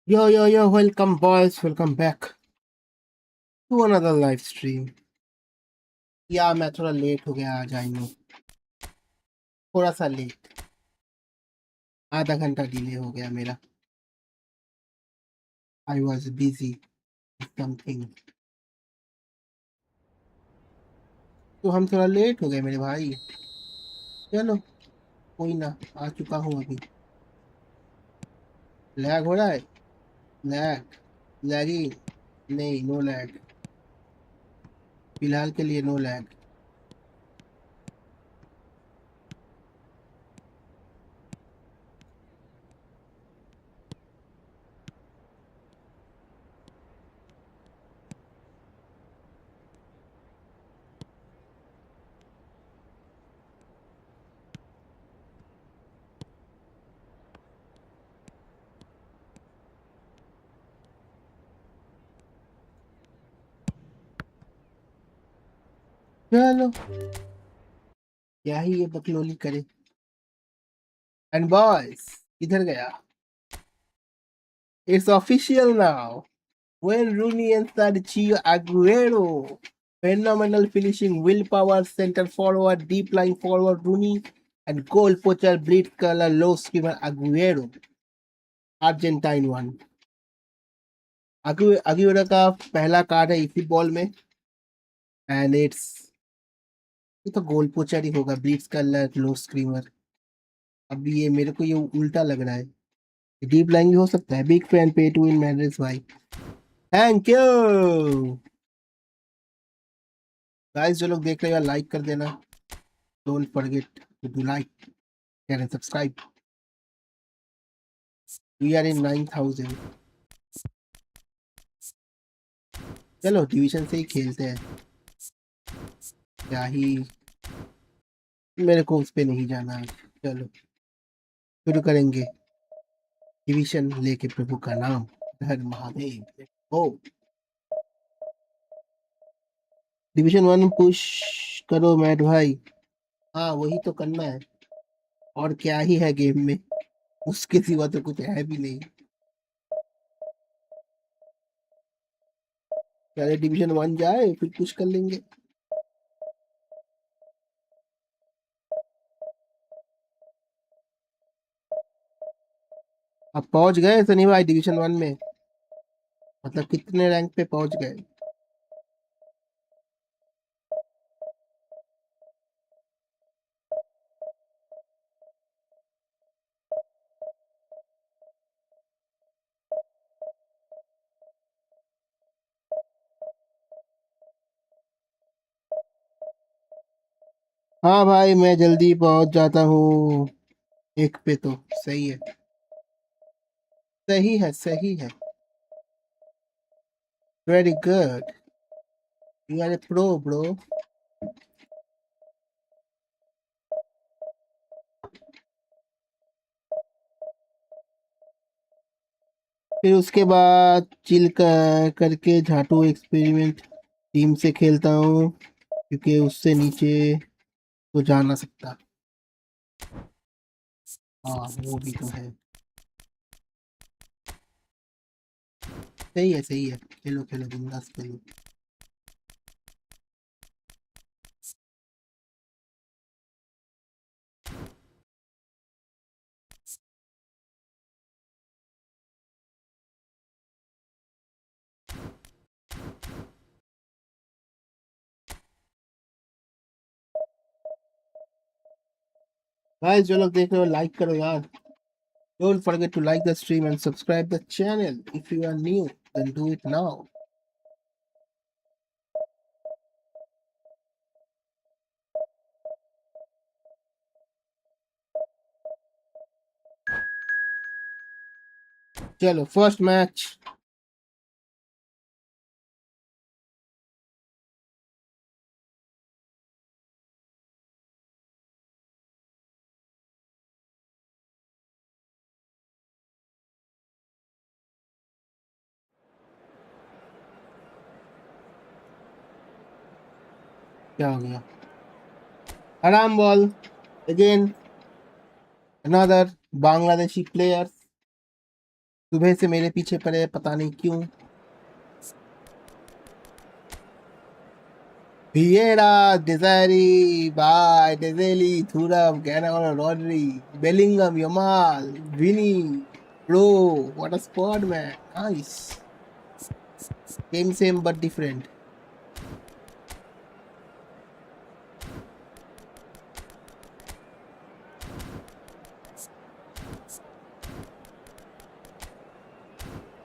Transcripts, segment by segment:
Yo, welcome boys, welcome back to another live stream. या मैं थोड़ा लेट हो गया आज, आई नो, थोड़ा सा लेट, आधा घंटा डिले हो गया मेरा. आई वॉज बिजी समथिंग, तो हम थोड़ा लेट हो गए मेरे भाई. चलो कोई ना, आ चुका हूँ अभी. लैग हो रहा है, लैगी नहीं, नो लैग, फिलहाल के लिए नो लैग. चलो क्या ही ये बकलोली करे. एंड बॉयज, किधर गया? It's official now. When Rooney entered Chio Aguero, phenomenal finishing, willpower, center forward, deep line forward Rooney, and goal poacher, blitz color, low screamer Aguero. Argentine one. Aguero का पहला card है eFootball में, and it's ये तो गोल पोचर ही होगा, ब्लीट्स colour, लो screamer. अब ये मेरे को ये उल्टा लग रहा है. डीप लाइन भी हो सकता है. बिग फैन, पे टू विन मैड्रिक्स भाई, थैंक यू गाइस. जो लोग देख रहे हो लाइक कर देना. Don't forget to do like, share and subscribe. We are in 9000. चलो डिवीजन से ही खेलते हैं. क्या ही, मेरे को उस पे नहीं जाना है. चलो शुरू करेंगे. डिवीजन लेके प्रभु का नाम, हर महादेव. ओ डिवीजन 1 पुश करो मैट भाई। हाँ वही तो करना है, और क्या ही है गेम में, उसके सिवा तो कुछ है भी नहीं। पहले डिवीजन 1 जाए फिर पुश कर लेंगे। अब पहुंच गए सनी भाई डिवीजन 1 में, मतलब कितने रैंक पे पहुंच गए? हाँ भाई मैं जल्दी पहुंच जाता हूँ, एक पे तो सही है, सही है, सही है। Very good, you are a pro bro. फिर उसके बाद चिल करके झाटू एक्सपेरिमेंट टीम से खेलता हूँ, क्योंकि उससे नीचे तो जा ना सकता। हाँ वो भी तो है। सही है, सही है, खेलो खेलो बिंदास खेलो। गाइस जो लोग देख रहे हो लाइक करो यार। Don't forget to like the stream and subscribe the channel if you are new, then do it now. चलो फर्स्ट मैच। क्या हो गया? आराम ball again, another Bangladeshi player सुबह से मेरे पीछे पड़े, पता नहीं क्यों। Vieira, Desiree, Bye, Deseli, Thuram, Ganagon, Rodri, Bellingham, Yamal, Vinny, bro, what a squad, man. Nice. Same but different.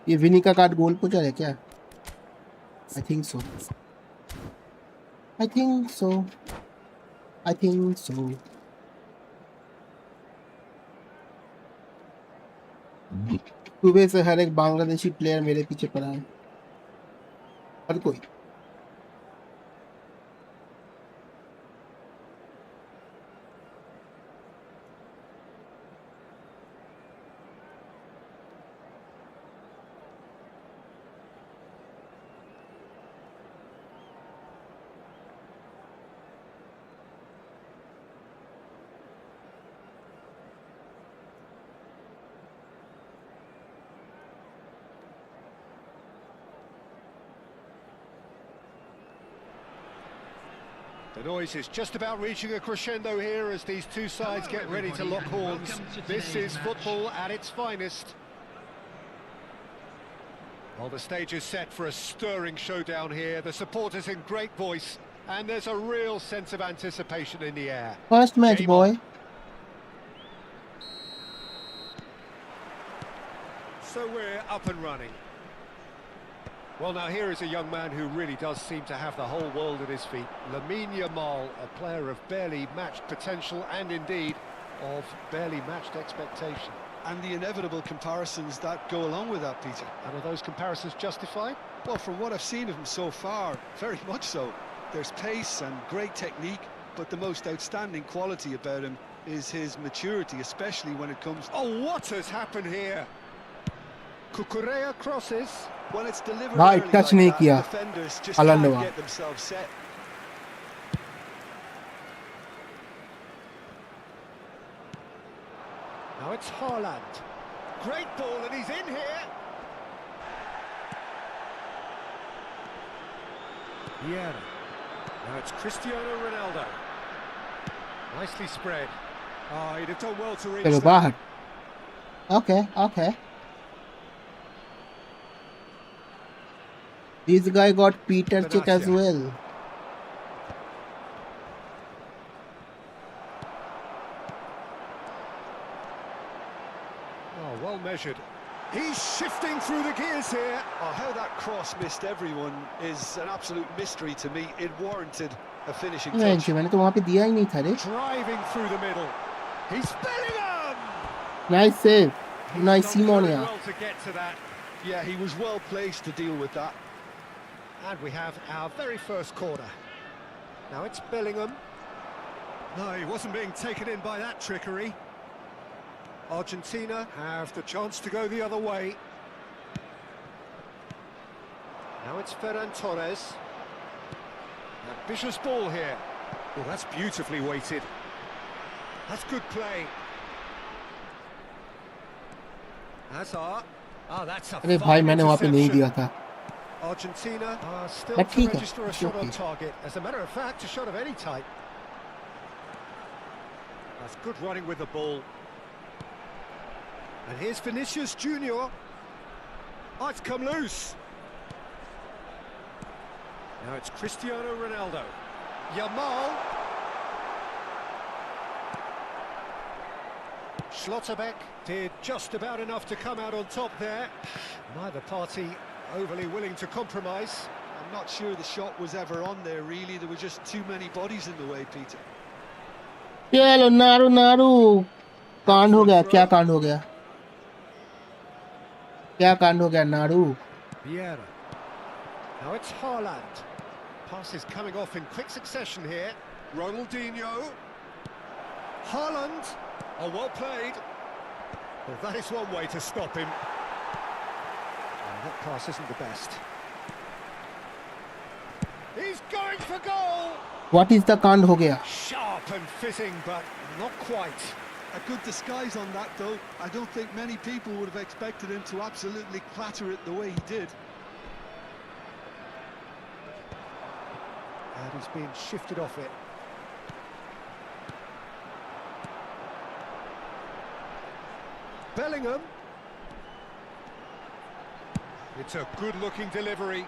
ये विनी का कार्ड गोल पोचर है क्या? I think so, I think so, I think so. सुबह से हर एक बांग्लादेशी प्लेयर मेरे पीछे पड़ा है, हर कोई। The noise is just about reaching a crescendo here as these two sides get ready to lock horns. This is football at its finest. Well, the stage is set for a stirring showdown here. The supporters in great voice, and there's a real sense of anticipation in the air. First match, boy. So we're up and running. Well, now here is a young man who really does seem to have the whole world at his feet. Lamine Yamal, a player of barely matched potential and indeed of barely matched expectation. And the inevitable comparisons that go along with that, Peter. And are those comparisons justified? Well, from what I've seen of him so far, very much so. There's pace and great technique, but the most outstanding quality about him is his maturity, especially when it comes... Oh, what has happened here? Cucurella crosses. When it's delivered भाई early touch like नहीं that, किया defenders just Alan can't ने। get themselves set. Now it's Haaland. Great ball, and he's in here. Yeah. Now it's Cristiano Ronaldo. Nicely spread. Oh, he'd have done well to reach चलो that. बाहर. Okay. This guy got Peter Chick as well. Oh, well measured. He's shifting through the gears here. Oh, how that cross missed everyone is an absolute mystery to me. It warranted a finishing touch. मैंने तो वहाँ पे दिया ही नहीं था रे. Driving through the middle. He's Bellingham. Nice save. Nice He's done very Simonia. well to get to that. Yeah, he was well placed to deal with that. And we have our very first corner. Now it's Bellingham. No, he wasn't being taken in by that trickery. Argentina have the chance to go the other way. Now it's Ferran Torres. Ambitious ball here. Oh, that's beautifully weighted. That's good play. Hazard. Oh, that's a अरे भाई fine मैंने वहाँ पे नहीं interception. दिया था. Argentina are still But to ठीक है, register a it's shot on okay. target. As a matter of fact, a shot of any type. That's good running with the ball. And here's Vinicius Junior. Oh, it's come loose. Now it's Cristiano Ronaldo. Yamal. Schlotterbeck did just about enough to come out on top there. Neither party overly willing to compromise. I'm not sure the shot was ever on there, really. There were just too many bodies in the way, Peter. चलो नारू कांड हो गया. क्या कांड हो गया नारू. Vieira. Now it's Haaland. Passes coming off in quick succession here. Ronaldinho. Haaland. Oh, well played. Well, that is one way to stop him. And that pass isn't the best. He's going for goal. What is the कांड हो गया. Sharp and fitting, but not quite. A good disguise on that, though. I don't think many people would have expected him to absolutely clatter it the way he did. And he's being shifted off it. Bellingham. It's a good-looking delivery.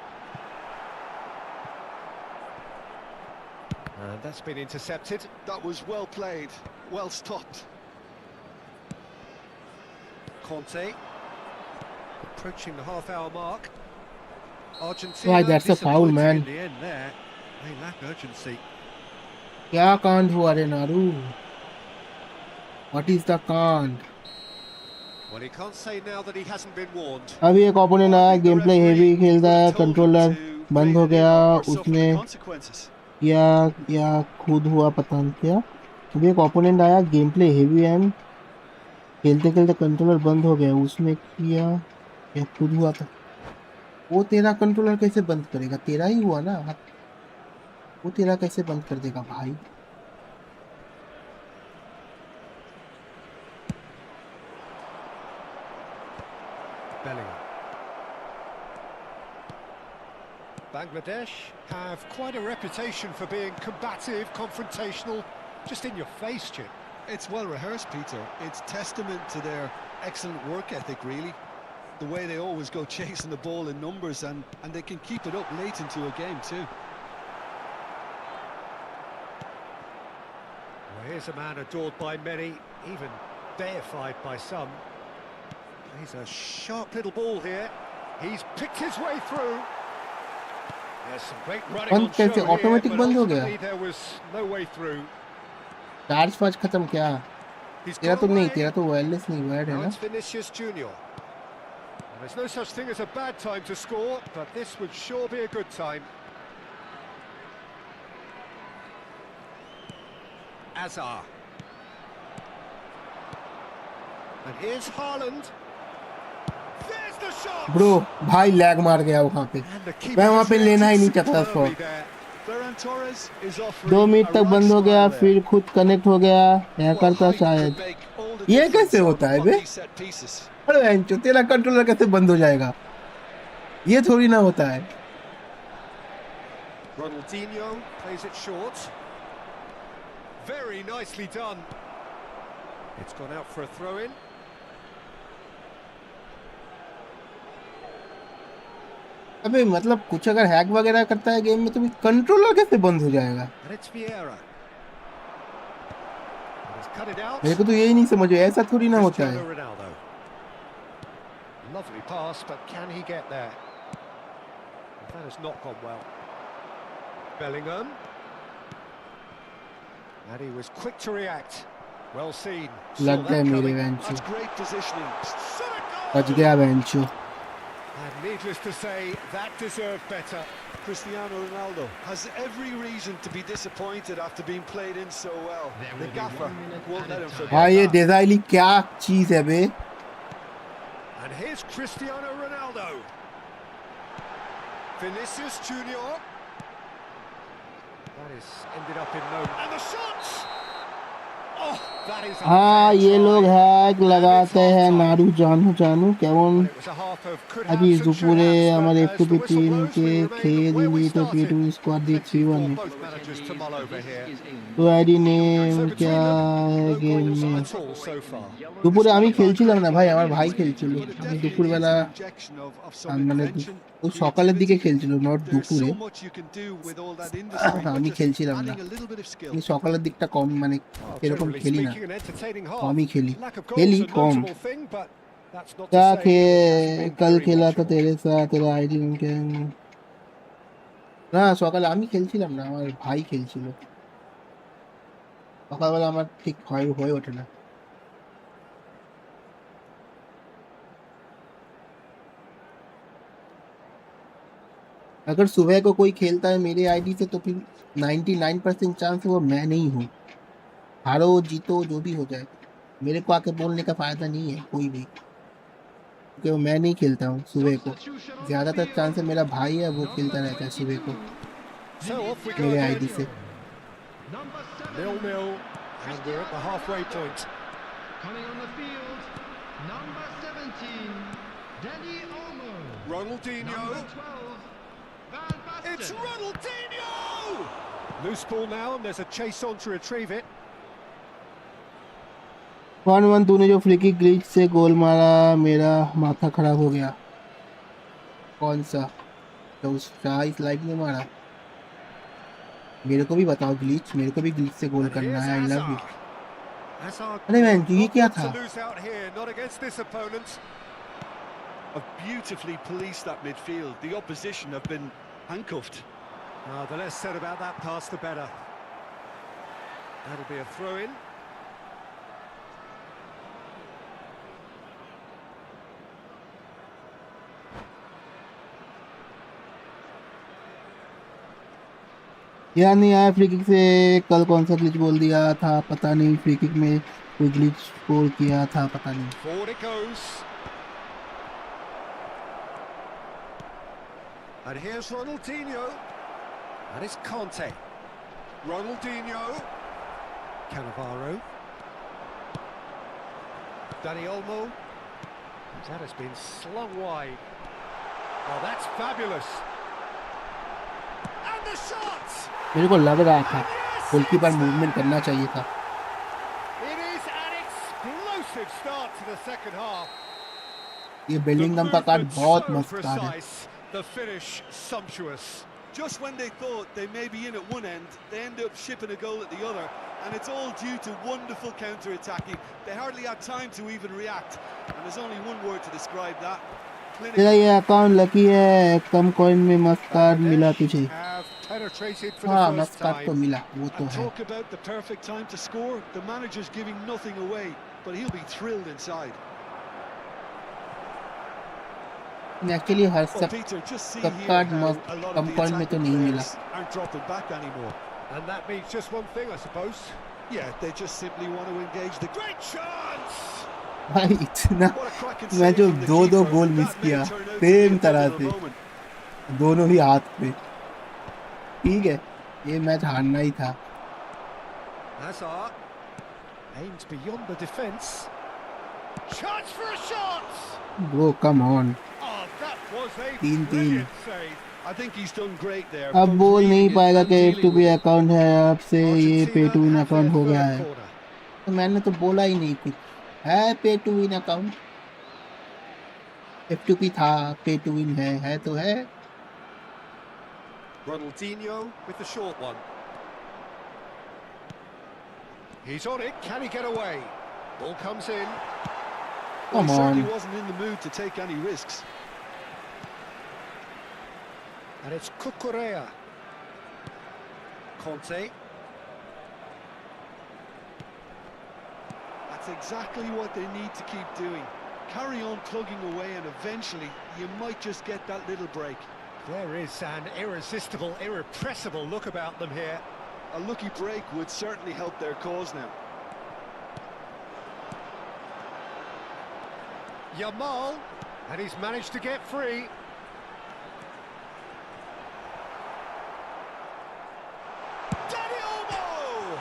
And that's been intercepted. That was well played, well stopped. Conte. Approaching the half-hour mark. Argentina. Why, that's a foul, disappointing man. In the end there. They lack urgency. क्या कांड हुआ रे नारू. What is the कांड. Well, he can't say now that he hasn't been warned. अभी एक opponent आया, game play heavy खेलता है, कंट्रोलर बंद हो गया, उसने या खुद हुआ पता नहीं क्या. अभी एक ओपोनेंट आया, गेम प्ले हेवी एंड खेलते खेलते कंट्रोलर बंद हो गया, उसने किया या खुद हुआ था. वो तेरा कंट्रोलर कैसे बंद करेगा. तेरा ही हुआ ना. वो तेरा कैसे बंद कर देगा भाई. Bellingham. Bangladesh have quite a reputation for being combative, confrontational, just in your face, Jim. It's well rehearsed, Peter. It's testament to their excellent work ethic, really. The way they always go chasing the ball in numbers, and they can keep it up late into a game too. Well, here's a man adored by many, even deified by some. He's a sharp little ball here. He's picked his way through. There's some great running on show here, automatic but बंद हो गया. ultimately there was no way through. Charge पाँच खत्म क्या. He's तेरा got तो नहीं, away. तेरा तो वायरलेस नहीं वायर्ड है Now ना. it's Vinicius Junior. And there's no such thing as a bad time to score, but this would sure be a good time. Hazard. And here's Haaland. There's the shot. Bro भाई lag मार गया वहाँ पे. And the keeper मैं वहाँ has पे लेना ही नहीं reacted चाहता उसको. superbly there. Ferran Torres is offering 2 minute a तक right बंद हो गया, smile there. फिर खुद कनेक्ट हो गया. Well, हैकर था height could शायद. make all the ये difference कैसे होता है on bay? these set pieces. अरे बेंचो, तेरा कंट्रोलर कैसे बंद हो जाएगा? ये थोड़ी ना होता है। Ronaldinho plays it short. Very nicely done. It's gone out for a throw-in. अबे मतलब कुछ अगर हैक वगैरह करता है गेम में तो कंट्रोलर कैसे बंद हो जाएगा? And it's Vieira. He's cut it out. मेरे को तो यही नहीं समझ में, ऐसा थोड़ी ना होता Cristiano है। Ronaldo. Lovely pass, but can he get there? That has not gone well. Bellingham. And he was quick to react. Well seen. Saw लग गए that मेरे coming. बेंचो, That's great positioning. बच गया बेंचो। And needless to say, that deserved better. Cristiano Ronaldo has every reason to be disappointed after being played in so well. The gaffer won't let him forget हाँ ये that. डेजाइली क्या चीज है बे? And here's Cristiano Ronaldo. Vinicius Junior. That is ended up in no. And the shots. Oh, that is. हाँ ये लोग hack लगाते हैं नारू जानू जानू কেমন আজ দুপুরে আমার এফটিপি টিমকে খেয়ে দিলি তো পিটু স্কোয়াড দিয়ে 3-1 তো আইডি নেম क्या है गेम में? দুপুরে আমি খেলছিলাম না ভাই, আমার ভাই খেলছিল। আমি দুপুরবেলা মানে ও সকালের দিকে খেলছিল, নট দুপুরে। আমি খেলছিলাম না, আমি সকালের দিকটা কম মানে এরকম খেলি না, कमी खेली कम। क्या कल खेला था तेरे साथ, तेरा आईडी না সকালে আমি খেলছিলাম না, আমার ভাই খেলছিল। সকালবেলা আমার ঠিক হয়ে ওঠে না। अगर सुबह को कोई खेलता है मेरे आईडी से तो फिर 99% चांस है वो मैं नहीं हूँ। हारो जीतो जो भी हो जाए, मेरे को आके बोलने का फायदा नहीं है कोई भी, क्योंकि वो मैं नहीं खेलता हूँ सुबह को। ज्यादातर चांस है मेरा भाई है वो खेलता रहता है सुबह को मेरे आईडी से। 0-0 and we're at the halfway point. Coming on the field, number 17, Danny Olmo. Ronaldinho. Number 12, Van Basten. It's Ronaldinho! Loose ball now and there's a chase on to retrieve it. 1-1 तूने जो free kick glitch से गोल मारा मेरा माथा खराब हो गया। कौन सा? तो उस इस लाइफ में मारा? मेरे को भी बताओ ग्लिच, मेरे को भी ग्लिच से गोल करना है। I love you. अरे मैन ये क्या था? Beautifully policed that midfield. The opposition have been handcuffed. The less said about that pass, the better. That'll be a throw-in. याद नहीं आया फ्री किक से कल कौन सा ग्लिच बोल दिया था, पता नहीं। फ्री किक में कोई ग्लिच स्कोर किया था, पता नहीं। Forward it goes. And here's Ronaldinho. And it's Conte. Ronaldinho. Cannavaro. Dani Olmo. That has been slung wide. Oh, that's fabulous. And the shot! मेरे को लग रहा था गोलकीपर मूवमेंट करना चाहिए था। It is an explosive start to the second half. ये Bellingham का कार्ड बहुत मस्त कार्ड है। The finish sumptuous. Just when they thought they may be in at one end, they end up shipping a goal at the other, and it's all due to wonderful counter-attacking. They hardly had time to even react, and there's only one word to describe that. तेरा ये account lucky है, कम coin में मस्त card मिला तुझे। हाँ मस्त card तो मिला, वो तो है। Talk about the perfect time to score. The manager's giving nothing away, but he'll be thrilled inside. Actually हर सब कार्ड मस्त कम कॉइन में तो नहीं मिला। And that means just one thing, I suppose. Yeah, they just simply want to engage the Great chance. भाई इतना मैं जो दो गोल मिस किया सेम तरह से, दोनों ही हाथ पे। ठीक है, ये मैच हारना ही था। Hazard aims beyond the defence. Chance for a shot. Bro, come on. Oh, that was a 3-3. brilliant save. I think he's done great there. अब both बोल reading नहीं it पाएगा and कि dealing F2P with it. Account है, आपसे ये पे Argentina to win have account their हो गया third है। corner. तो मैंने तो बोला ही नहीं कुछ है। पे टू विन अकाउंट F2P था, पे टू विन है तो है। Ronaldinho with the short one. He's on it. Can he get away? Ball comes in. Well, Come he certainly on. wasn't in the mood to take any risks. And it's Cucurella. Conte. That's exactly what they need to keep doing. Carry on plugging away and eventually you might just get that little break. There is an irresistible, irrepressible look about them here. A lucky break would certainly help their cause now. Yamal, and he's managed to get free. Dani Olmo!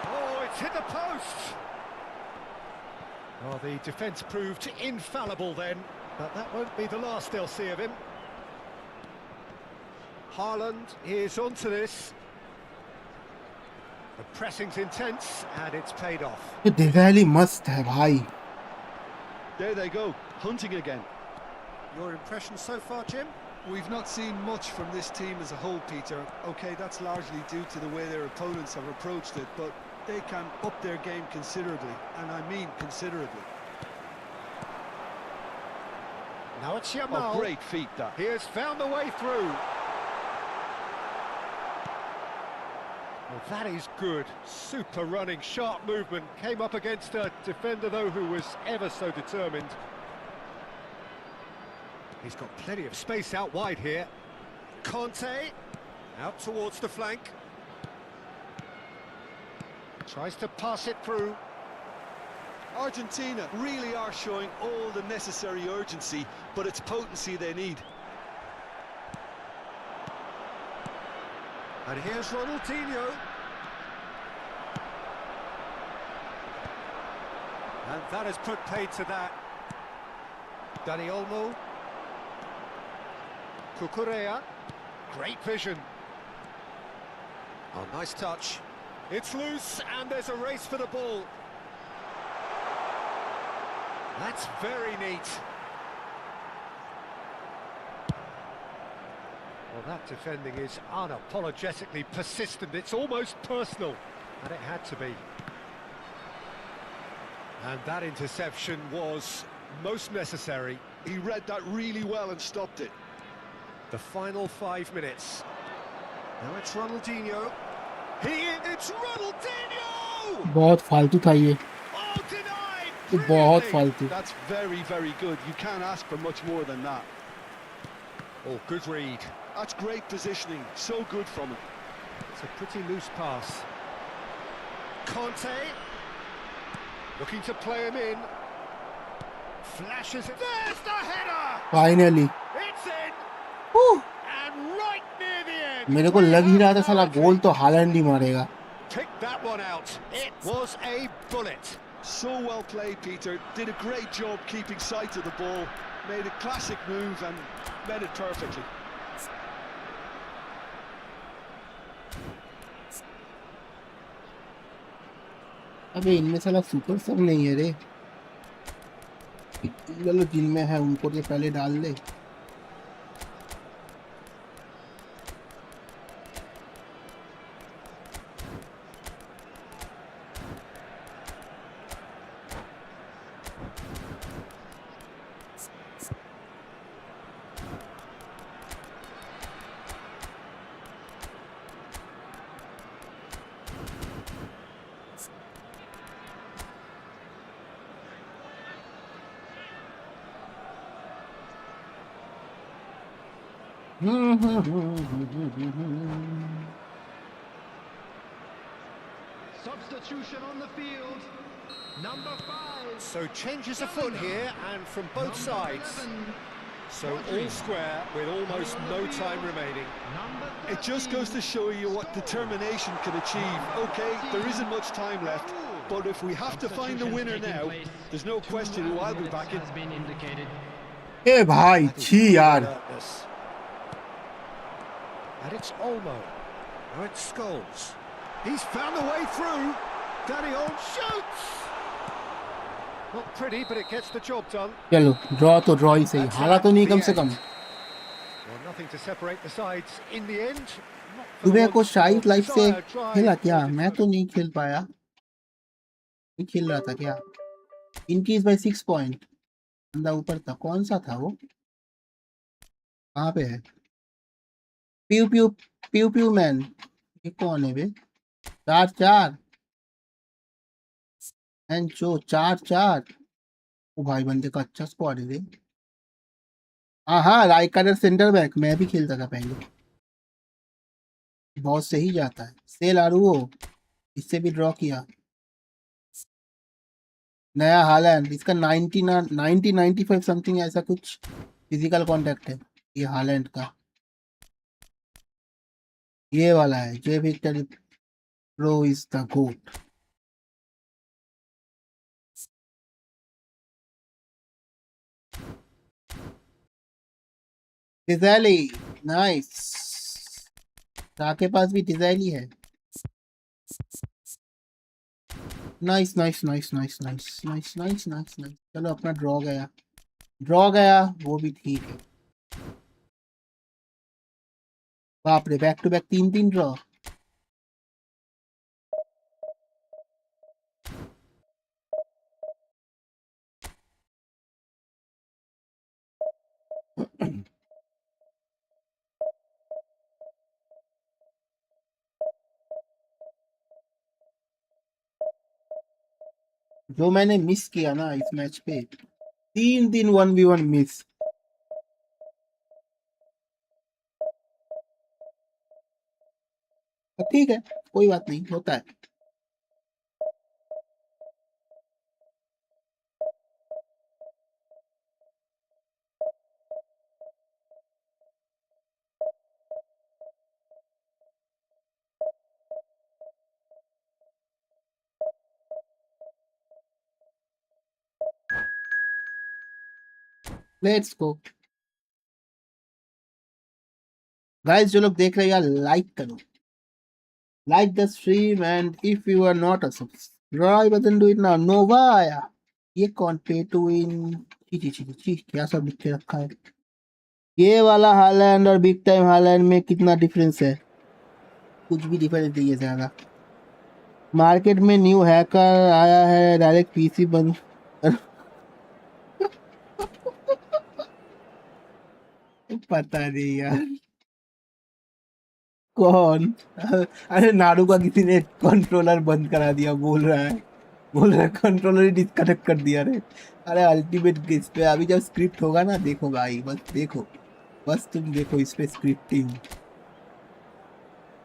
Oh, it's hit the post. Oh, the defence proved infallible then, but that won't be the last they'll see of him. Haaland is onto this. The pressing's intense, and it's paid off. ये दिवाली मस्त है भाई। There they go, hunting again. Your impression so far, Jim? We've not seen much from this team as a whole, Peter. OK, that's largely due to the way their opponents have approached it, but they can up their game considerably, and I mean considerably. Now it's Yamal. Oh, great feat, that. He has found the way through. Well, that is good. Super running, sharp movement. Came up against a defender, though, who was ever so determined. He's got plenty of space out wide here. Conte, out towards the flank. Tries to pass it through. Argentina really are showing all the necessary urgency, but it's potency they need. And here's Ronaldinho. And that has put paid to that. Dani Olmo. Cucurella. Great vision. Oh, nice touch. It's loose, and there's a race for the ball. That's very neat. Well, that defending is unapologetically persistent. It's almost personal, and it had to be. And that interception was most necessary. He read that really well and stopped it. The final 5 minutes. Now it's Ronaldinho. It's Ronaldinho! बहुत फालतू था ये। Oh, denied! ये बहुत Brilliantly. फालतू। That's very, very good. You can't ask for much more than that. Oh, good read. That's great positioning. So good from him. It's a pretty loose pass. Conte. Looking to play him in. Flashes it. There's the header! Finally. It's in! Whew. And right near the end. मेरे को लग ही रहा था साला गोल तो Holland ही मारेगा। Picked that one out. It was a bullet. So well played, Peter. Did a great job keeping sight of the ball. Made a classic move and met it perfectly. अबे इनमें साला सुपर सब नहीं है रे। चलो जिनमें है उनको तो पहले डाल दे। Substitution on the field. Number 5. So changes afoot here and from both sides. So all square with almost no time remaining. It just goes to show you what determination can achieve. OK, there isn't much time left, But if we have to find the winner now, there's no question who I'll be backing. has been indicated. ए भाई छी यार Alertness. And it's Olmo. Now it's Scholes. He's found the way through. Danny Olmo shoots. Not pretty, but it gets the job done. चलो draw तो draw ही सही That's हारा तो नहीं the कम से end. Come Well, nothing to separate the sides in the end. Not for the तुम्हें ones को of Shahid life से desire, drive, खेला क्या or मैं तो नहीं खेल पाया नहीं खेल रहा था क्या इंक्रीज बाय 6 पॉइंट बंदा ऊपर था कौन सा था वो कहाँ पे है प्यू प्यू प्यू प्यू मैन ये कौन है बे 4-4 एंड जो 4-4 ओ भाई बंदे का अच्छा स्क्वाड है रे हाँ राइट कार्डर सेंटर बैक मैं भी खेलता था पहले बहुत सही जाता है सेल आरू इससे भी ड्रॉ किया नया हालैंड इसका 90-95 समथिंग ऐसा कुछ फिजिकल कांटेक्ट है ये हालैंड का ये वाला है J Victor pro is the goat डिज़ैली नाइस के पास भी डिज़ैली है nice nice nice nice nice nice nice nice nice चलो अपना ड्रॉ गया वो भी ठीक है बाप रे बैक टू बैक 3-3 ड्रॉ जो मैंने मिस किया ना इस मैच पे 3-3 1v1 मिस ठीक है कोई बात नहीं होता है लेट्स गो गाइस जो लोग देख रहे हैं यार लाइक करो like the stream and if you are not a subscriber then do it now Novaya ये कौन पे टू विन ची क्या सब लिख के रखा है ये वाला हालैंड और बिग टाइम हालैंड में कितना डिफरेंस है कुछ भी डिफरेंस नहीं है ज्यादा मार्केट में न्यू हैकर आया है डायरेक्ट पीसी बंद पता नहीं यार कौन अरे नाडू का किसी ने कंट्रोलर बंद करा दिया बोल रहा है कंट्रोलर ही डिस्कनेक्ट कर दिया रे अरे अल्टीमेट इस पे अभी जब स्क्रिप्ट होगा ना देखो भाई बस तुम देखो इस पे स्क्रिप्टिंग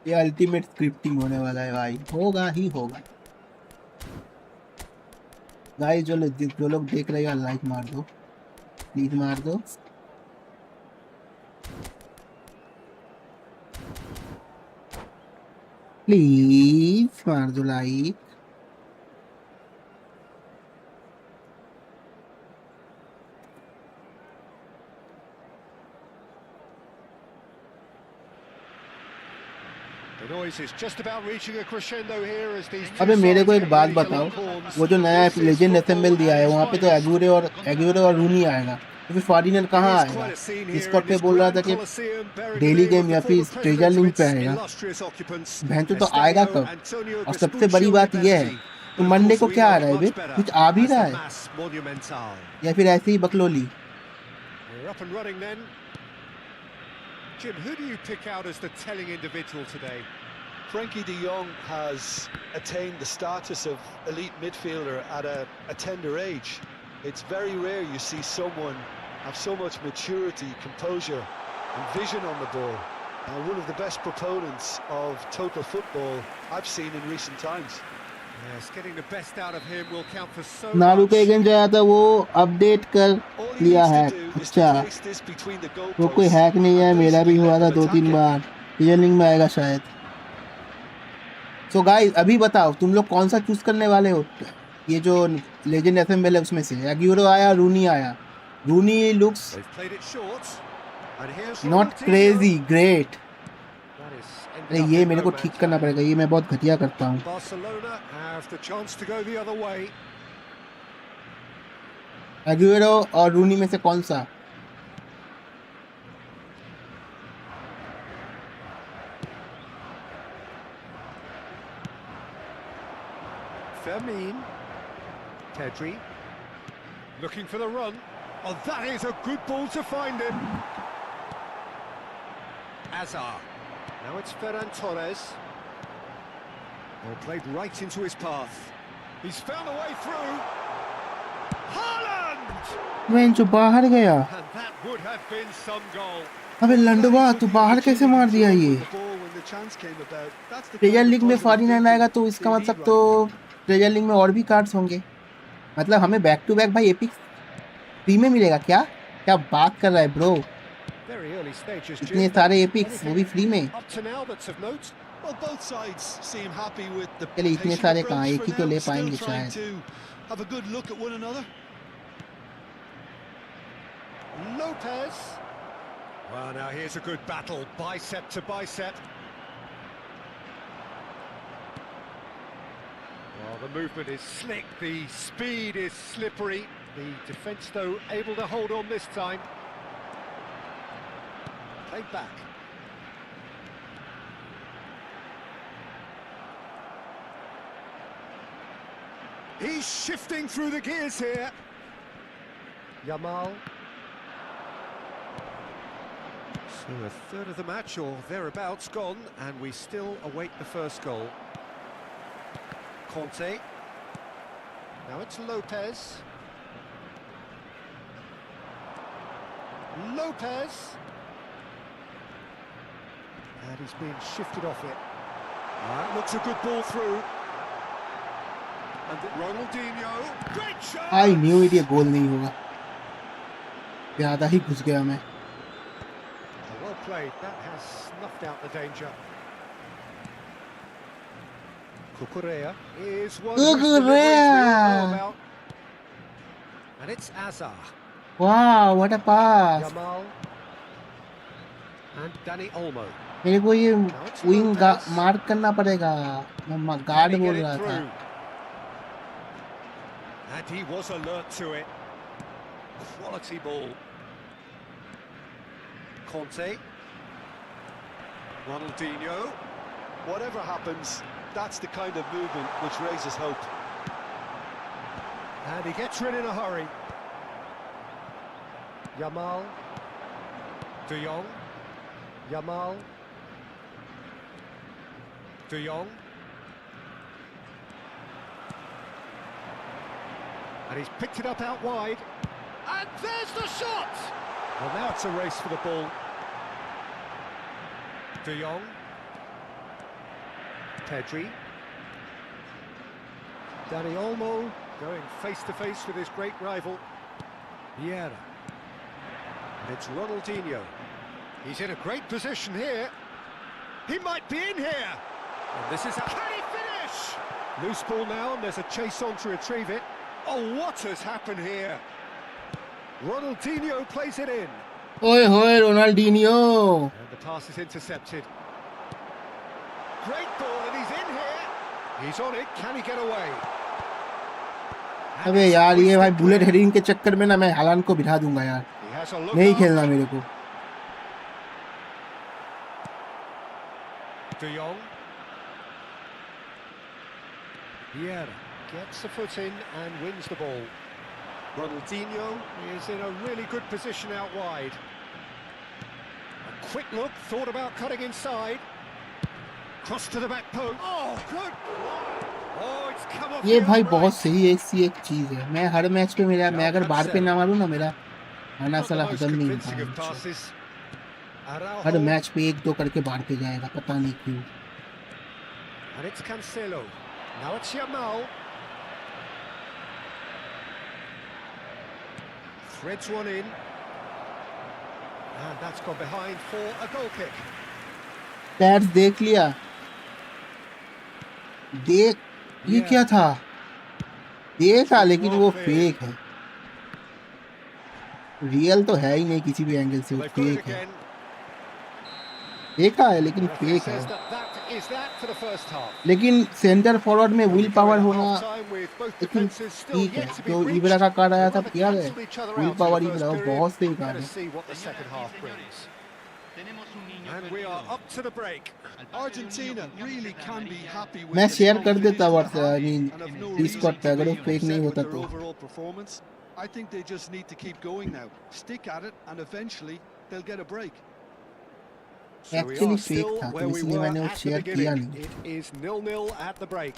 ये अल्टीमेट स्क्रिप्टिंग होने वाला है भाई होगा ही होगा गाइस जो लोग देख रहे हैं लाइक मार दो प्लीज मार दो प्लीज मार दो like The noise is just about reaching a crescendo here as these अबे मेरे को एक बात बताओ वो जो नया लेजेंड एसएमएल दिया है वहाँ पे तो एग्यूरे और रूनी आएगा तो फिर फॉर्डिनर कहाँ आएगा डिस्कॉर्ड पे बोल रहा था कि डेली गेम या फिर ट्रेजर लिंक पे आएगा भैंचो तो आएगा कब और सबसे बड़ी बात यह है तो मंडे को क्या आ रहा है बे कुछ आ भी रहा है या फिर ऐसे ही बकलोली Jim, who do you pick out as the telling individual today? Frankie de Jong has attained the status of elite midfielder at a tender age. It's very rare you see someone have so much maturity, composure and vision on the ball. One of the best proponents of total football I've seen in recent times. Yes, getting the best out of him will count for so Naru much. के against जो आया था वो update कर लिया है अच्छा वो कोई हैक नहीं है मेरा भी हुआ था 2-3 बार रीजनिंग में आएगा शायद सो गाइस अभी बताओ तुम लोग कौन सा चूज करने वाले हो? ये जो लेजेंड एफएमएल है उसमें से एग्यूरो आया, रूनी आया। Rooney looks They've played it short. And here's not Ronaldinho. Crazy great. That is अरे ended up ये in मेरे no को ठीक man's करना land. पड़ेगा, ये मैं बहुत घटिया करता हूँ। Barcelona have the chance to go the other way. एग्यूरो और रूनी में से कौन सा? Fermin. Pedri. Looking for the run. Oh, that is a good ball to find him. Azar. Now it's Ferran Torres. Well, played right into his path. He's found a way through. Haaland! मैं जो बाहर गया। And that would have been some goal. अबे लंडवा तू बाहर कैसे मार दिया ये? ट्रेजर लीग में 49 आएगा तो इसका मतलब तो ट्रेजर लीग में और भी कार्ड्स होंगे। मतलब हमें बैक टू बैक भाई एपिक फ्री में मिलेगा क्या? क्या बात कर रहा है ब्रो? Very early stages. इतने सारे एपिक्स वो भी फ्री में? Up to now, that's of note. Well, both sides seem happy with the चलिए इतने patient सारे approach कहाँ, एक for ही तो now, ले still पाएंगे trying शायद। to have a good look at one another. Lopez. Well, now here's a good battle, bicep to bicep. Well, the movement is slick, the speed is slippery. The defence, though, able to hold on this time. Played back. He's shifting through the gears here. Yamal. So a third of the match or thereabouts gone, and we still await the first goal. Conte. Now it's Lopez. Lopez. And he's being shifted off it. That looks a good ball through. And Ronaldinho. Great shot! I knew it ये गोल नहीं होगा। ज़्यादा ही घुस गया मैं। Well played, that has snuffed out the danger. Cucurella is one whose deliveries we all know about. And it's Azar. वाह what a pass. Yamal. And Dani Olmo. मेरे को ये Now it's wing Lopez. Mark करना पड़ेगा। मैं Can guard he बोल get रहा it था। through? And he was alert to it. Quality ball. Conte. Ronaldinho. Whatever happens, that's the kind of movement which raises hope. And he gets rid in a hurry. Yamal. De Jong. Yamal. De Jong. And he's picked it up out wide. And there's the shot! Well, now it's a race for the ball. De Jong. Pedri. Dani Olmo going face-to-face with his great rival. Vieira. And it's Ronaldinho. He's in a great position here. He might be in here. And this is... Can he finish? Loose ball now, and there's a chase on to retrieve it. Oh, what has happened here? Ronaldinho plays it in. ओए होए Ronaldinho. And the pass is intercepted. Great ball, and he's in here. He's on it. Can he get away? And अबे it's यार ये भाई hoisted bullet clear. Heading के चक्कर में ना मैं हालांड को बिठा दूंगा यार। He has a look नहीं up. खेलना मेरे को। De Jong. Vieira gets the foot in and wins the ball. Ronaldinho is in a really good position out wide. A quick look, thought about cutting inside. Cross to the back post. Oh, good. Oh, it's come off. ये the भाई upright. बहुत सही ऐसी एक चीज है। मैं हर match पे मेरा मैं अगर बार पे ना मारूं ना मेरा खाना Not the साला most हजम नहीं convincing of होता। passes. हर Araujo. मैच पे एक दो करके बाहर पे जाएगा पता नहीं क्यों। And it's Cancelo. Now it's Yamal. Threads one in. And that's gone behind for a goal kick. Stats देख लिया। देख ये क्या था, देखा लेकिन वो फेक है, रियल तो है ही नहीं किसी भी एंगल से, वो फेक है, देखा है लेकिन फेक है। लेकिन सेंटर फॉरवर्ड में विल पावर होना आई थिंक ठीक है। जो इब्रा का कार्ड आया था याद है, विल पावर इब्रा, वो बहुत सही कार्ड है। मैं शेयर कर देता व्हाट्सएप, आई मीन डिस्कॉर्ड पे, अगर वो फेक नहीं होता तो। I think they just need to keep going now. Stick at it and eventually they'll get a break. Actually fake था तो इसलिए मैंने वो शेयर किया नहीं। It is 0-0 at the break.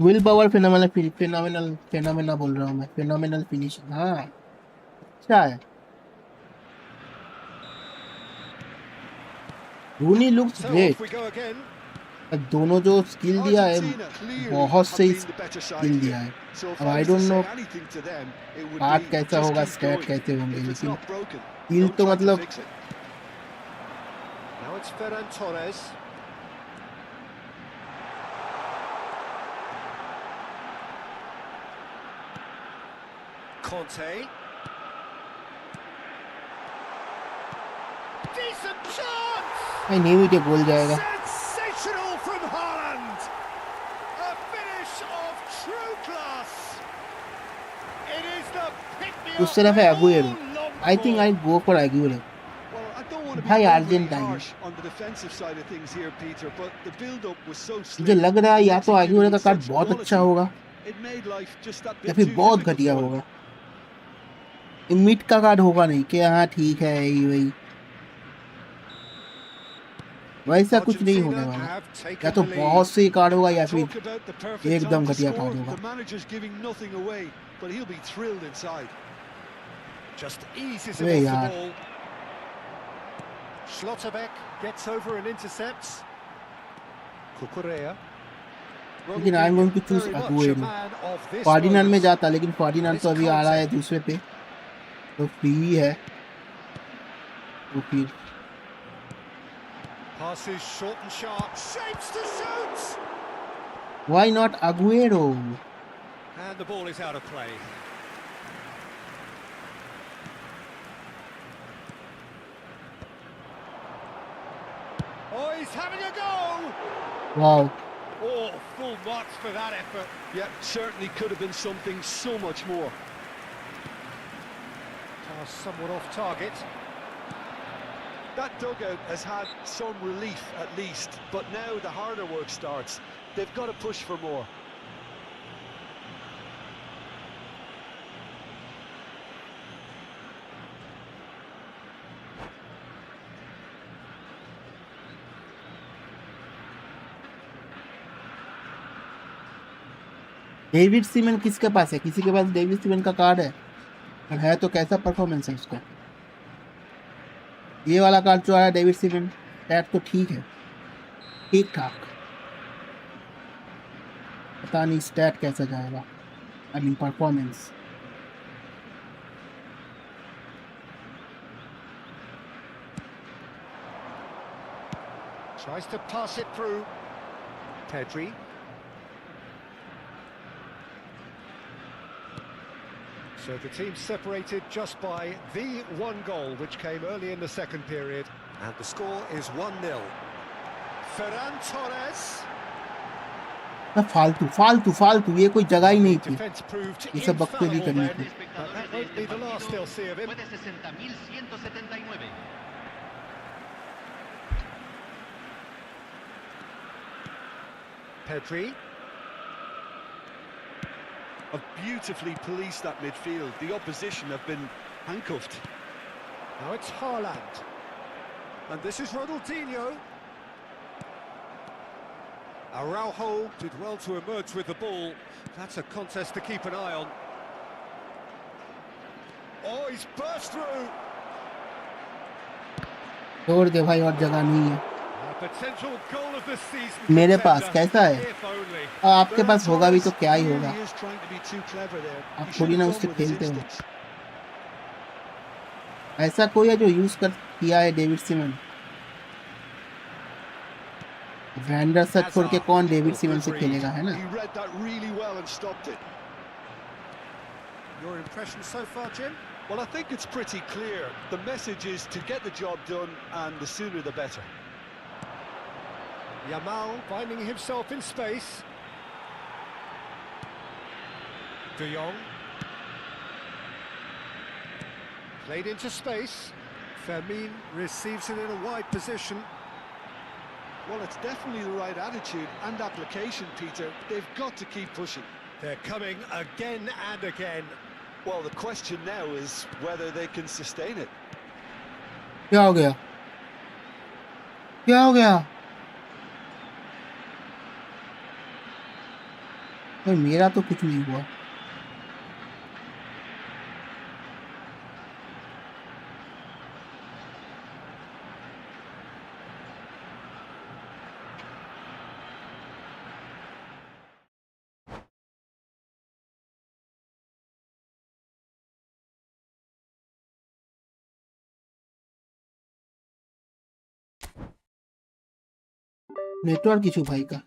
Will power phenomenal बोल रहा हूँ मैं, फेनोमेनल फिनिशिंग। हाँ अच्छा है। रूनी लुक्स ग्रेट, दोनों जो स्किल दिया है बहुत सही स्किल दिया है। अब आई डोंट नो कार्ड कैसा होगा, स्टैट कैसे होंगे, लेकिन स्किल तो मतलब Now it's Ferran Torres. Conte. Decent chance. I knew ये गोल जाएगा। Sensational from Haaland. A finish of true class. It is the pick-me-up. उस तरफ है Aguero, I think I go for Aguero. Well, I don't want to be भाई overly Argentine, harsh on the defensive side of things here, Peter, but the build-up was so मुझे slick. लग रहा है या तो अगुएरो का card बहुत अच्छा होगा It made life just that या bit फिर too बहुत difficult घटिया for him. होगा। मिड का कार्ड होगा नहीं कि हाँ ठीक है यही वही, वैसा कुछ नहीं होने वाला। या तो बहुत सही कार्ड होगा या फिर Talk about the perfect एकदम time to घटिया score. कार्ड होगा। The manager's giving nothing away, but he'll be thrilled inside. Just eases अबे him off यार। the ball. Schlotterbeck gets over and intercepts. Cucurella. लेकिन I am going to choose Aguero. Ferdinand में जाता, लेकिन फार्डिनांड तो अभी आ रहा है दूसरे पे, तो फ्री है तो फिर Passes short and sharp, shapes to shoot, why not Aguero. and the ball is out of play. Oh, he's having a go. Wow, Oh, full marks for that effort. Yeah, certainly could have been something so much more. Pass somewhat off target. That dugout has had some relief at least, but now the harder work starts. They've got to push for more. David semen किसके पास है? किसी के पास David semen का card है? और है तो कैसा परफॉर्मेंस है उसका? ये वाला कार्ड जो आया डेविड सीमन, स्टैट तो ठीक है, ठीक ठाक, पता नहीं स्टैट कैसा जाएगा, I mean performance. Tries to pass it through. Pedri. So the team separated just by the one goal which came early in the second period, and the score is 1-0. Ferran Torres. फालतू फालतू फालतू, ये कोई जगह ही नहीं थी Defense proved ये सब बकचोदी infallible करने then, की। but that won't be the last they'll see of him. Fue de 60.179. Pedri. Have beautifully policed that midfield. The opposition have been handcuffed. Now it's Haaland. And this is Ronaldinho. Araujo did well to emerge with the ball. That's a contest to keep an eye on. Oh, he's burst through. छोड़ दे भाई, और जगह नहीं है A potential goal of the season. मेरे पास। contender, कैसा है? if only. आपके पास होगा भी तो क्या ही होगा, He is trying to be too clever there. आप He थोड़ी should ना have उससे gone with his खेलते हो। instincts. ऐसा कोई है जो यूज कर किया है डेविड सीमन? वैंडरसन छोड़ के कौन डेविड सीमन से खेलेगा, है ना? He read that really well and stopped it. Your impression so far, Jim? Well, I think it's pretty clear. The message is to get the job done, and the sooner the better. Yamal finding himself in space. De Jong. Played into space. Fermin receives it in a wide position. Well, it's definitely the right attitude and application, Peter. They've got to keep pushing. They're coming again and again. Well, the question now is whether they can sustain it. क्या हो गया? क्या हो गया? भाई मेरा तो कुछ नहीं हुआ। नेटवर्क इशू भाई का।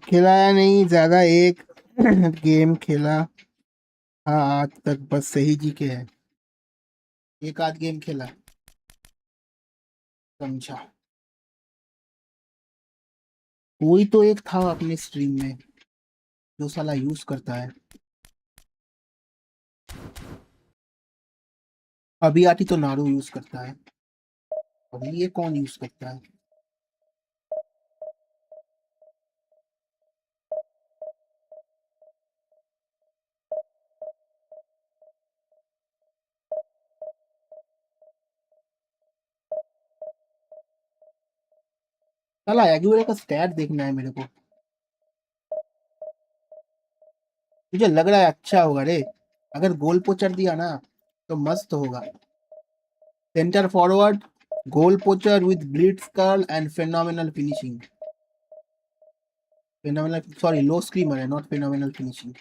खिलाया नहीं ज्यादा, एक गेम खेला। हाँ आज तक बस सही जी के है, एक आध गेम खेला, समझा। कोई तो एक था अपने स्ट्रीम में जो साला यूज करता है। अभी आती तो नारू यूज करता है, अभी ये कौन यूज करता है? साला एग्यूरे का स्टैट देखना है मेरे को, मुझे लग रहा है अच्छा होगा रे। अगर गोल पोचर दिया ना तो मस्त होगा। Centre forward, goal poacher with blitz curl and phenomenal finishing. Phenomenal, sorry low screamer है, not phenomenal finishing.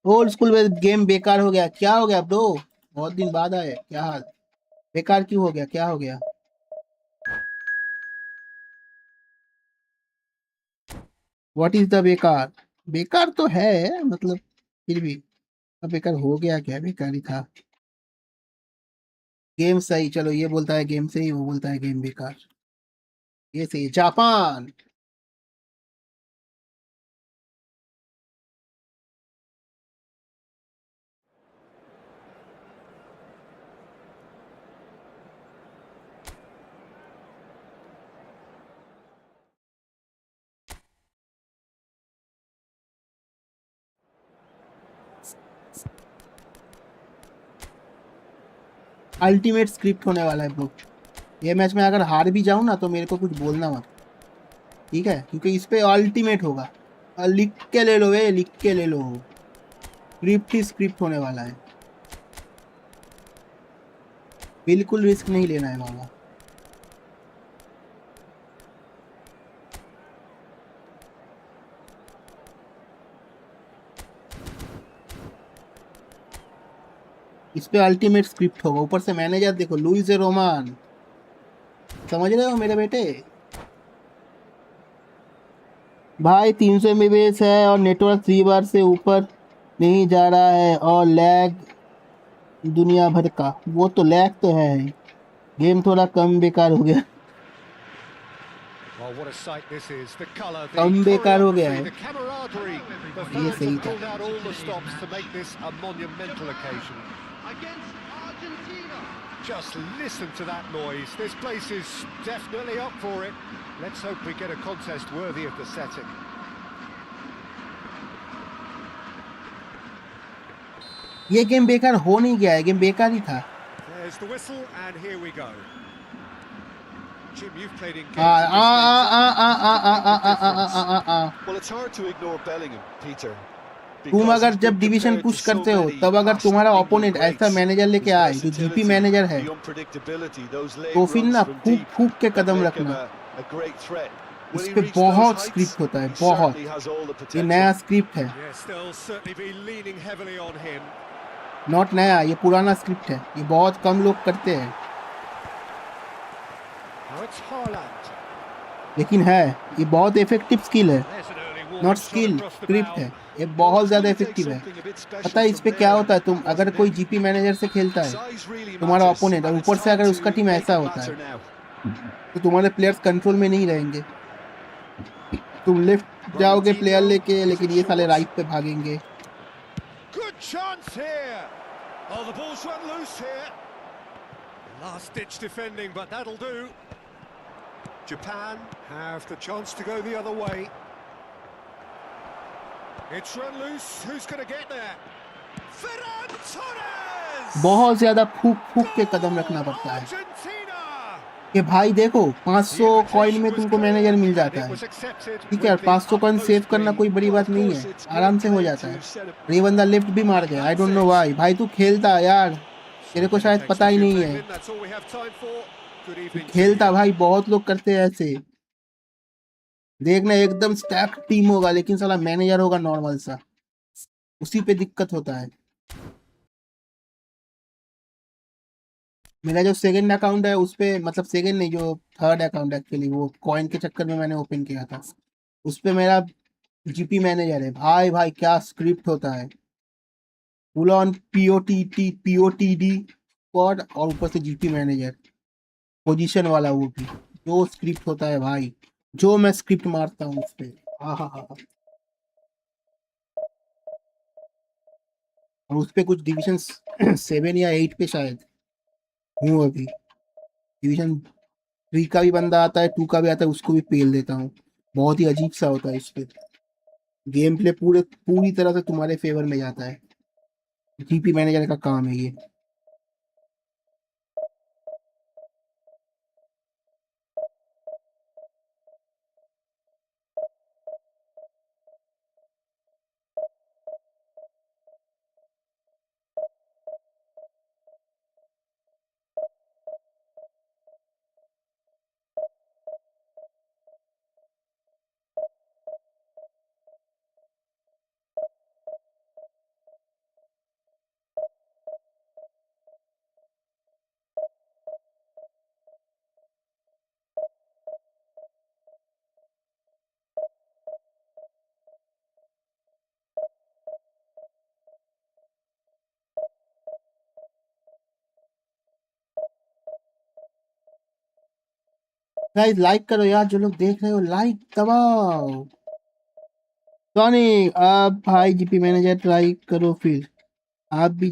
Old school में गेम बेकार हो गया। क्या हो गया ब्रो? बहुत दिन बाद आए, क्या हाल? बेकार क्यों हो गया, क्या हो गया? व्हाट इज द बेकार? बेकार तो है मतलब, फिर भी अब बेकार हो गया क्या? बेकार ही था। गेम सही, चलो ये बोलता है गेम सही, वो बोलता है गेम बेकार। ये सही। जापान, अल्टीमेट स्क्रिप्ट होने वाला है ब्रो। ये मैच में अगर हार भी जाऊं ना तो मेरे को कुछ बोलना मत, ठीक है? क्योंकि इस पे अल्टीमेट होगा। लिख के ले लो वे, लिख के ले लो, स्क्रिप्ट ही स्क्रिप्ट होने वाला है। बिल्कुल रिस्क नहीं लेना है बाबा। इस पे अल्टीमेट स्क्रिप्ट होगा, ऊपर से मैनेजर देखो लुइस रोमान, समझ रहे हो मेरे बेटे भाई। 300 MB है और नेटवर्क 3 बार से ऊपर नहीं जा रहा है और लैग दुनिया भर का, वो तो लैग तो है, गेम थोड़ा कम बेकार हो गया। Well, what a sight this is. The colour, the कम बेकार हो गया choreography, है, the camaraderie. The ये fans सही have था। pulled out all the stops to make this a monumental occasion. against Argentina. Just listen to that noise. This place is definitely up for it. Let's hope we get a contest worthy of the setting. ये game बेकार हो नहीं गया है, game बेकार ही था। There's the whistle, and here we go. Jim, you've played in uh games uh of this nature. Uh uh uh uh uh What uh a difference. Uh uh. Well, it's hard to ignore Bellingham, Peter. तुम because अगर he's जब been division compared push to so करते हो many तब अगर past तुम्हारा England opponent ऐसा greats. Manager लेके His आए जो जीपी versatility, मैनेजर है, the unpredictability, those late तो फिर runs ना from फूक deep फूक के that कदम make him रखना। a great threat. Will इस he पे reach those बहुत heights? स्क्रिप्ट होता है, He बहुत। certainly has all the ये potential. नया स्क्रिप्ट है, Yes, they'll certainly be leaning heavily on him. Not नया, ये पुराना स्क्रिप्ट है, ये बहुत कम लोग करते हैं, Now it's Haaland. लेकिन है ये बहुत इफेक्टिव स्किल है, There's an early not warning shot skill, across the script bow. है, ये Well, बहुत it's ज्यादा going to take इफेक्टिव है। something a bit पता special है इस पे from क्या there, होता है, तुम and अगर wasn't कोई it? जीपी मैनेजर से खेलता है, Size really तुम्हारा matters, ओपोनेंट, और and it's ऊपर से time अगर उसका to टीम make ऐसा it होता है matter now. तो तुम्हारे प्लेयर्स कंट्रोल में नहीं रहेंगे, तुम लेफ्ट जाओगे प्लेयर लेके, लेकिन ये साले राइट पे भागेंगे। Good chance here. Oh, the ball's run loose here. Last-ditch defending, but that'll do. Japan have the chance to go the other way. It's run loose. Who's going to get there? Ferran Torres! बहुत ज्यादा फूक फूक के कदम रखना Goal, पड़ता है Argentina! कि भाई देखो The 500 कॉइन invitation में was तुमको clear, मैनेजर मिल and जाता it है, was accepted ठीक है, और with the 500 coin save utmost करना glee. कोई बड़ी Well, बात of नहीं course, है, it's आराम great से हो play जाता to है। set up. और ये बंदा लेफ्ट भी मार गया, आई डोंट नो भाई, भाई तू खेलता यार, तेरे को शायद पता ही नहीं है, That's all we have time for. Good तू evening to खेलता you. भाई, बहुत लोग करते हैं ऐसे, देखना एकदम स्टैक टीम होगा लेकिन साला मैनेजर होगा नॉर्मल सा, उसी पे दिक्कत होता है। मेरा जो सेकंड अकाउंट है उस पे, मतलब सेकंड नहीं, जो थर्ड अकाउंट एक्चुअली, वो कॉइन के चक्कर में मैंने ओपन किया था, उस पे मेरा जीपी मैनेजर है भाई, भाई क्या स्क्रिप्ट होता है, फुल ऑन पीओटीडी स्क्वाड और ऊपर से जीपी मैनेजर पोजीशन वाला, वो भी जो स्क्रिप्ट होता है भाई, जो मैं स्क्रिप्ट मारता हूँ उस पे, हाँ हाँ हाँ। और उस पे कुछ डिवीजन 7 या 8 पे शायद हूँ अभी, डिवीजन 3 का भी बंदा आता है, 2 का भी आता है, उसको भी पेल देता हूँ, बहुत ही अजीब सा होता है इस पे, गेम प्ले पूरी तरह से तुम्हारे फेवर में जाता है, जीपी मैनेजर का काम है ये। गाइस लाइक करो यार, जो लोग देख रहे हो लाइक दबाओ। टॉनिक, आप भाई जीपी मैनेजर ट्राई करो, फिर आप भी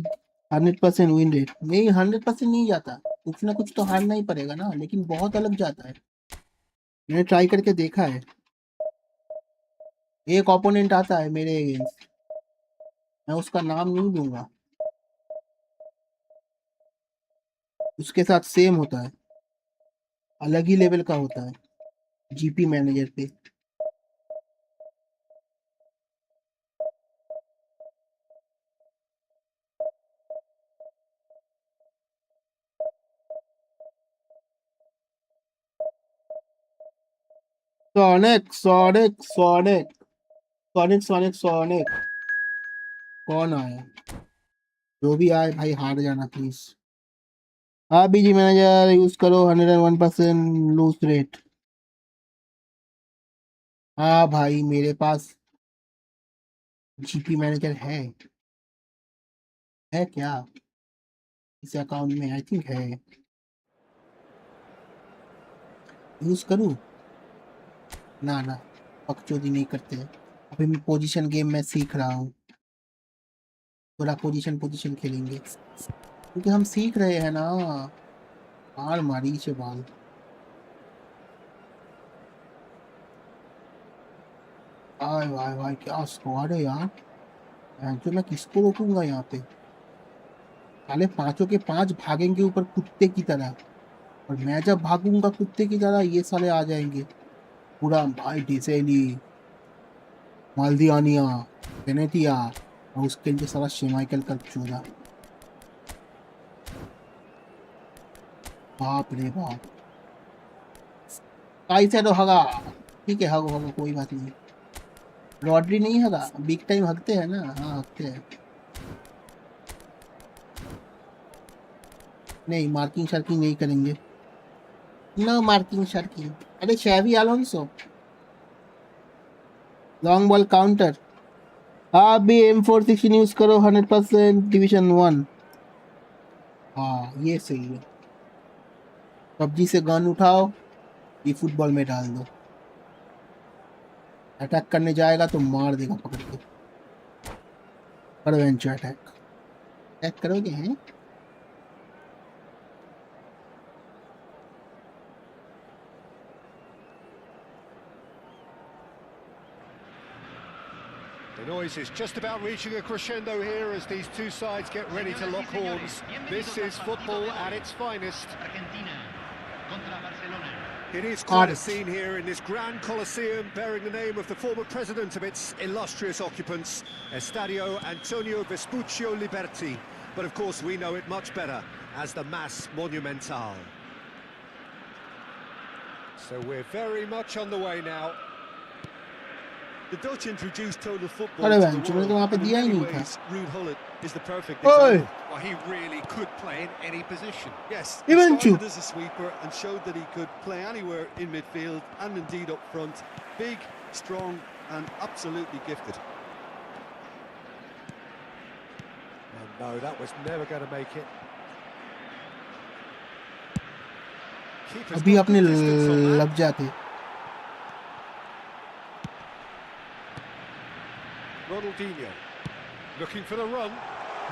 100% विन रेट, नहीं 100% नहीं जाता, कुछ ना कुछ तो हारना ही पड़ेगा ना, लेकिन बहुत अलग जाता है, मैंने ट्राई करके देखा है। एक ओपोनेंट आता है मेरे अगेंस्ट, मैं उसका नाम नहीं दूंगा, उसके साथ सेम होता है, अलग ही लेवल का होता है जीपी मैनेजर पे। Sonic sonic sonic sonic sonic sonic, कौन आया? जो भी आए भाई हार जाना प्लीज। हाँ बीजी मैनेजर यूज करो 101% लूज रेट। हाँ भाई मेरे पास जीपी मैनेजर है क्या इस अकाउंट में? आई थिंक है। यूज करूँ? ना ना, बकचोदी नहीं करते हैं। अभी मैं पोजीशन गेम में सीख रहा हूँ, थोड़ा पोजीशन खेलेंगे क्योंकि हम सीख रहे हैं ना। मार मारी से बाल। आय वाय वाय क्या स्क्वाड है यार। जो मैं किसको रोकूंगा यहाँ पे? साले पांचों के पांच भागेंगे ऊपर कुत्ते की तरह, और मैं जब भागूंगा कुत्ते की तरह ये साले आ जाएंगे। पूरा भाई डिसेली, माल्दियानिया, वेनेटिया, और उसके लिए सारा शेमाइकल का चूड़ा। बाप रे बाप। से तो हगा। ठीक है हगो हगो कोई बात नहीं। रॉड्री नहीं हगा, बिग टाइम हगते हैं ना। हाँ हगते हैं। नहीं मार्किंग शार्किंग नहीं करेंगे। नो मार्किंग शार्किंग। अरे शैवी अलोंसो लॉन्ग बॉल काउंटर। आप भी M416 यूज करो 100% डिवीजन 1। हाँ ये सही है। पबजी से गन उठाओ, ये फुटबॉल में डाल दो। अटैक करने जाएगा तो मार देगा पकड़ के। Adventure attack. अटैक करोगे हैं? The noise is just about reaching a crescendo here as these two sides get ready to lock horns. This is football at its finest. Argentina contra Barcelona. It is quite a scene here in this grand Colosseum, bearing the name of the former president of its illustrious occupants, Estadio Antonio Vespuccio Liberti. But of course we know it much better as the Mas Monumental. So we're very much on the way now. The Dutch introduced total football अरे to बहन the चुने तो world, वहाँ पे and in दिया ही many नहीं था। ways, Ruud Gullit is the perfect ओए example. Well, he really could play in any position. Yes, he Even started as a sweeper and showed that he could play anywhere in midfield and indeed up front. Big, strong and absolutely gifted. And no, that was never going to make it. Keeper's अभी got अपने good distance on that. लग जाते। Ronaldinho looking for the run.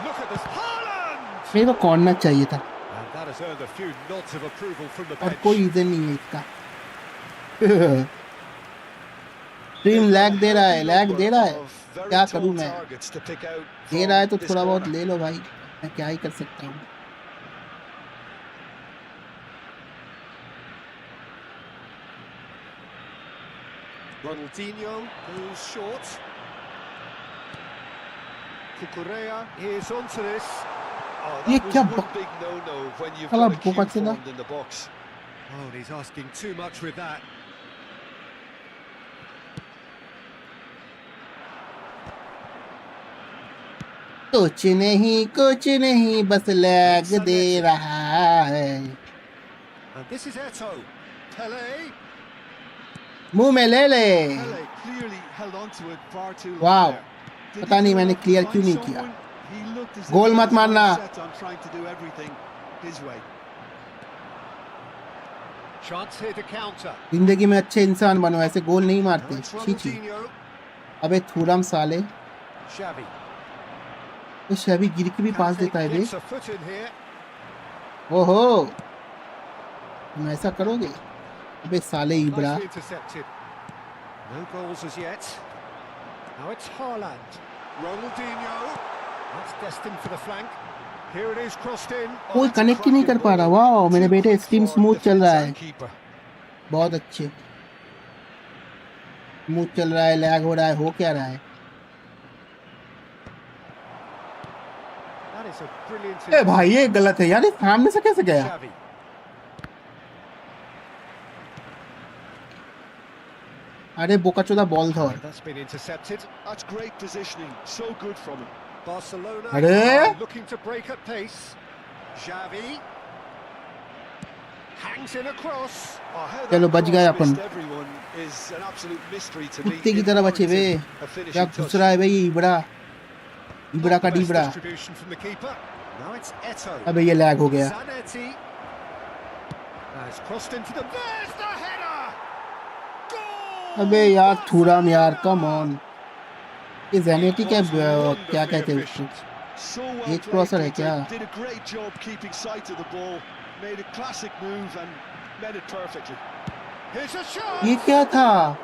Look at this. Haaland! मेरे को corner चाहिए था And that has earned a few nods of approval from the और bench. कोई रीजन नहीं है इसका। स्ट्रीम लैग दे रहा है क्या करूं मैं? दे रहा है तो थोड़ा बहुत ले लो भाई, मैं क्या ही कर सकता हूँ। Ronaldinho goes short. Cucurella is onto this. ये क्या साला बोकट से ना। Oh, and he's asking too much with that. कुछ नहीं बस लैग दे रहा है। And this is Eto'o. Pele. मुंह में ले ले। Pele clearly held on to it far too long वाह, there. Did पता he नहीं go मैंने out to क्लियर find क्यों नहीं someone? किया। He looked as if goal he मत was मारना। set on trying to do everything his way. Chance here to counter. जिंदगी में अच्छे इंसान बनो, ऐसे गोल नहीं Now मारते। it's छी छी। Ronaldinho. अबे थूरम साले, Xavi. तो शैवी गिर के भी पास Kante देता है बे। gets a foot in here. ओहो, तुम ऐसा करोगे? अबे साले इब्रा। Nicely intercepted. No goals as yet. Now it's Haaland. Ronaldinho. That's destined for the flank. Here it is crossed in. कोई कनेक्ट ही नहीं कर पा रहा। वाह मेरे बेटे स्ट्रीम स्मूथ चल रहा है, बहुत अच्छे स्मूथ चल रहा है। लैग हो रहा है, हो क्या रहा है? That is a brilliant ए भाई ये गलत है यार, ये सामने से कैसे गया? Xavi. अरे बोकाचोदा बॉल था। That's been intercepted. That's great positioning, so good from him. Barcelona Are? are looking to break at pace. Xavi hangs in across. Oh, how that चलो बच गए cross upon missed everyone is an absolute mystery to me. कुत्ते की It तरह बचे बे warranted a क्या finishing घुस touch. रहा है भाई इबड़ा इबड़ा Not का the best डीबड़ा distribution from the keeper. Now it's Eto. अबे ये लैग हो गया Zanetti. Has crossed into the. There's the header. Goal! अबे यार थूराम यार कम ऑन ये It ज़ैनेटी क्या was क्या wonderfully कहते हैं उसको efficient. So well ये played, क्रॉसर है Peter. क्या Did a great job keeping sight of the ball. Made a classic move and met it perfectly. Here's a shot. ये क्या था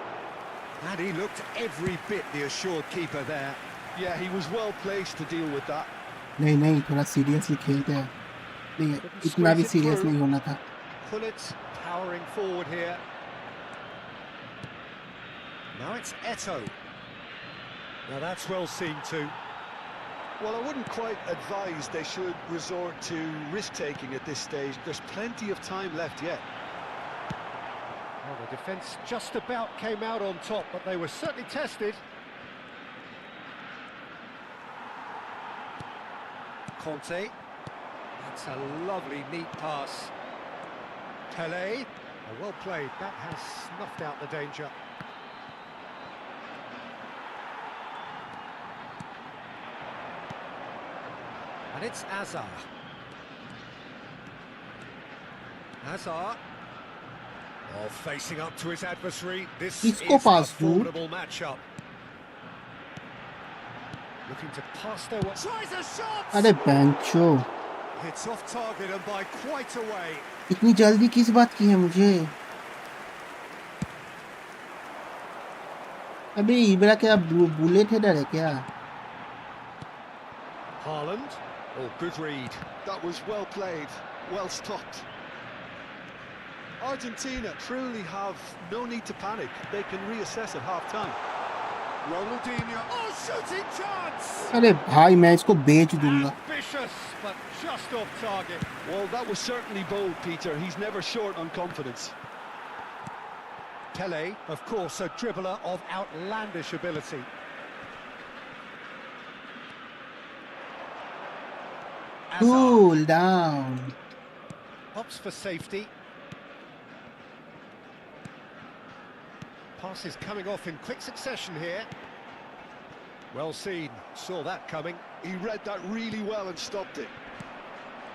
And he looked every bit the assured keeper there. Yeah, he was well placed to deal with that. नहीं नहीं थोड़ा seriously खेलते हैं नहीं इतना भी सीरियस नहीं होना था Pullet powering forward here. Now it's Eto. Now that's well seen too. Well, I wouldn't quite advise they should resort to risk-taking at this stage. There's plenty of time left yet. Well, the defence just about came out on top, but they were certainly tested. Conte. That's a lovely, neat pass. Pele. Oh, well played. That has snuffed out the danger. And it's Azar. Azar. Oh, facing up to his adversary. This is Kisko a pass, dude? formidable matchup. Looking to pass their way. Tries a shot! अरे बैंचो Hits off target and by quite a way. इतनी जल्दी किस बात की है मुझे अबे इबरा क्या बुलेट हेडर है क्या Haaland. Oh, good read. That was well played, well stopped. Argentina truly have no need to panic. They can reassess at half-time. Ronaldinho. Oh, shooting chance! अरे भाई मैं इसको बेच दूंगा Ambitious, but just off target. Well, that was certainly bold, Peter. He's never short on confidence. Pele, of course, a dribbler of outlandish ability. Azar cool down opts for safety. Passes coming off in quick succession here. Well seen, saw that coming. He read that really well and stopped it.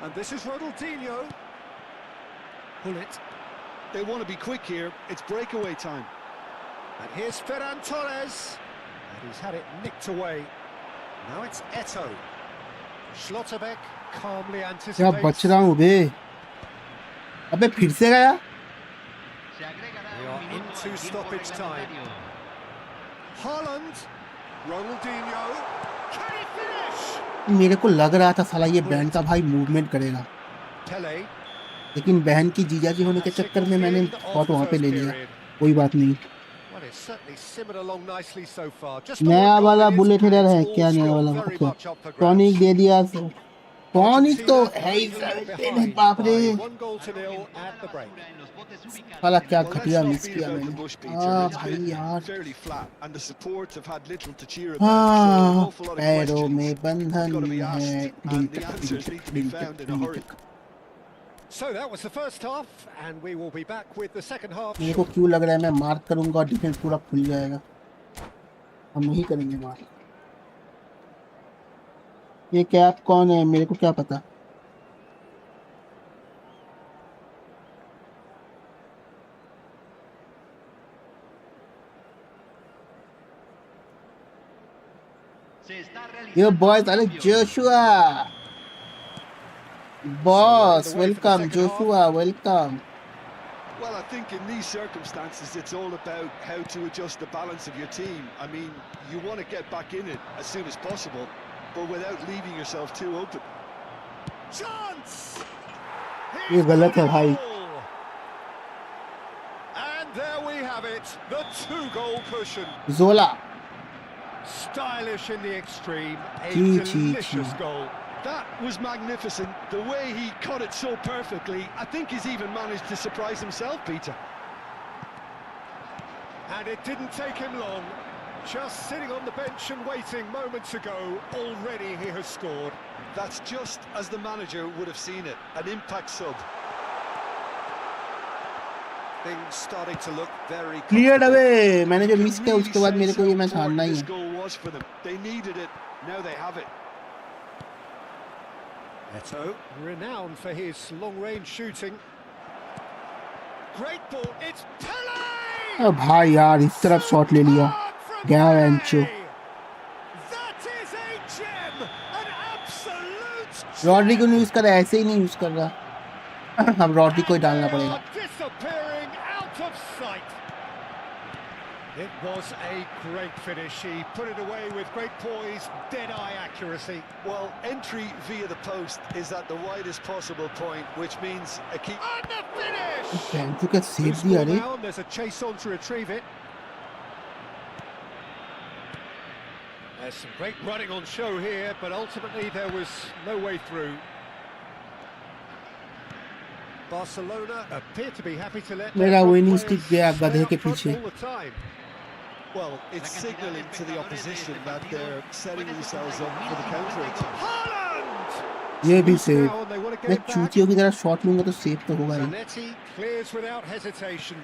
And this is Ronaldinho. Pull it. They want to be quick here. It's breakaway time. And here's Ferran Torres. And he's had it nicked away. Now it's Eto. Schlotterbeck calmly क्या anticipates. बच रहा हूँ बे अबे फिर से गया We are into stoppage time. Haaland. Ronaldinho. Can he finish? मेरे को लग रहा था साला ये बैंड का भाई मूवमेंट करेगा Pele. लेकिन बहन की जीजाजी होने के चक्कर में मैंने थॉट वहाँ पे ले लिया कोई बात नहीं Well, it's certainly simmered along nicely so far. Just नया one वाला goal bullet in, header and है it's क्या all नया still वाला very अच्छा much up for grabs. Tonic दे दिया टॉनिक तो है ही Behind बाप रे by 1-0 at the break. साला क्या Well, let's घटिया not मिस beat किया about the मैंने bush, Peter. हाँ It's भाई been यार fairly flat, and the supports have had little to cheer about. So हाँ an awful lot of पैरों questions में बंधन got to be है asked, डिंग and the टक answers डिंग need टक to be डिंग found टक in a ding hurry. टक So that was the first half, and we will be back with the second half. मेरे को क्यों लग रहा है मैं मार्क करूंगा और डिफेंस पूरा खुल जाएगा हम नहीं करेंगे मार्क ये कैप कौन है मेरे को क्या पता Yo boys, अरे Joshua boss welcome Joshua welcome Well, I think in these circumstances, it's all about how to adjust the balance of your team. I mean, you want to get back in it as soon as possible, but without leaving yourself too open. Chance! ये गलत है भाई And there we have it, the 2-goal cushion. Zola Stylish in the extreme, a Gee, gee, delicious gee. goal. That was magnificent. The way he cut it so perfectly, I think he's even managed to surprise himself, Peter. And it didn't take him long. Just sitting on the bench and waiting moments ago, already he has scored. That's just as the manager would have seen it, an impact sub. Things starting to look very clear comfortable. Away मैंने जो You miss can किया really उसके बाद मेरे sense को ये how match हारना ही important this है. goal was for them. They needed it, now they have it. Eto, renowned for his long-range shooting. Great ball, it's Pele! ओ भाई यार इस तरफ शॉट ले लिया. गया वेंचो. That is a gem, an absolute Rodri को use कर रहा है, ऐसे ही नहीं यूज कर रहा. अब रॉड्री को ही डालना They पड़ेगा. are disappearing out of sight. It was a great finish. He put it away with great poise, dead-eye accuracy. Well, entry via the post is at the widest possible point, which means a key. And the finish! वेंचो क्या save Loose दिया ball रे. now, and there's a chase on to retrieve it. There's some great running on show here, but ultimately there was no way through. Barcelona appear to be happy to let मेरा their front winning players streak गया stay गधे up के front पीछे. all the time. Well, it's signalling to the opposition that they're setting themselves up for the counter-attack. Haaland! ये भी Loose save. now, and they want to get मैं it back. चूतियों की तरह shot लूंगा तो save तो होगा ही. Zanetti clears without hesitation.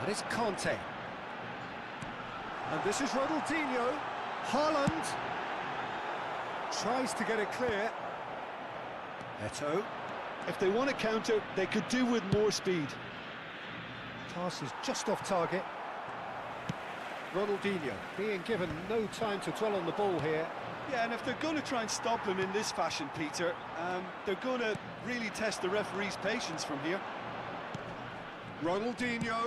That is Conte. And this is Ronaldinho. Haaland tries to get it clear. Eto. If they want to counter, they could do with more speed. Pass is just off target. Ronaldinho being given no time to dwell on the ball here. Yeah, and if they're going to try and stop them in this fashion, Peter, they're going to really test the referee's patience from here. Ronaldinho.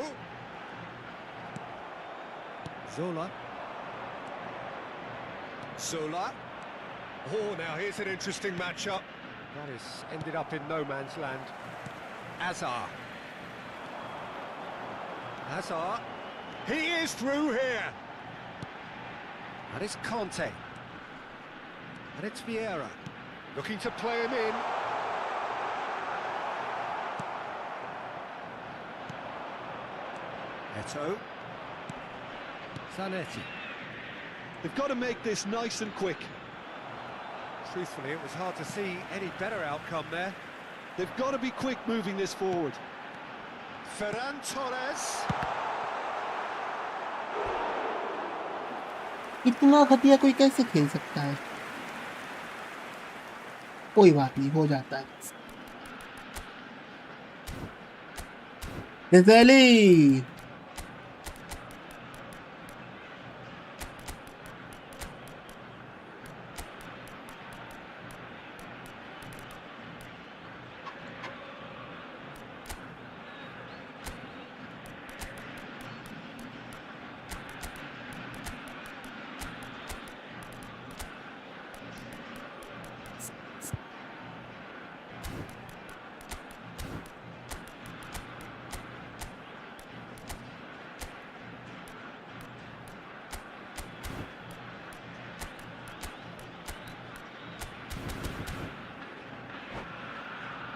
Zola. Zola. Oh, now here's an interesting matchup. That has ended up in no man's land. Azar. Azar. He is through here. That is Conte. And it's Vieira. Looking to play him in. Eto. Zanetti. They've got to make this nice and quick. Truthfully, it was hard to see any better outcome there. They've got to be quick moving this forward. Ferran Torres. इतना घटिया कोई कैसे खेल सकता है. कोई बात नहीं, हो जाता है. Rizeli.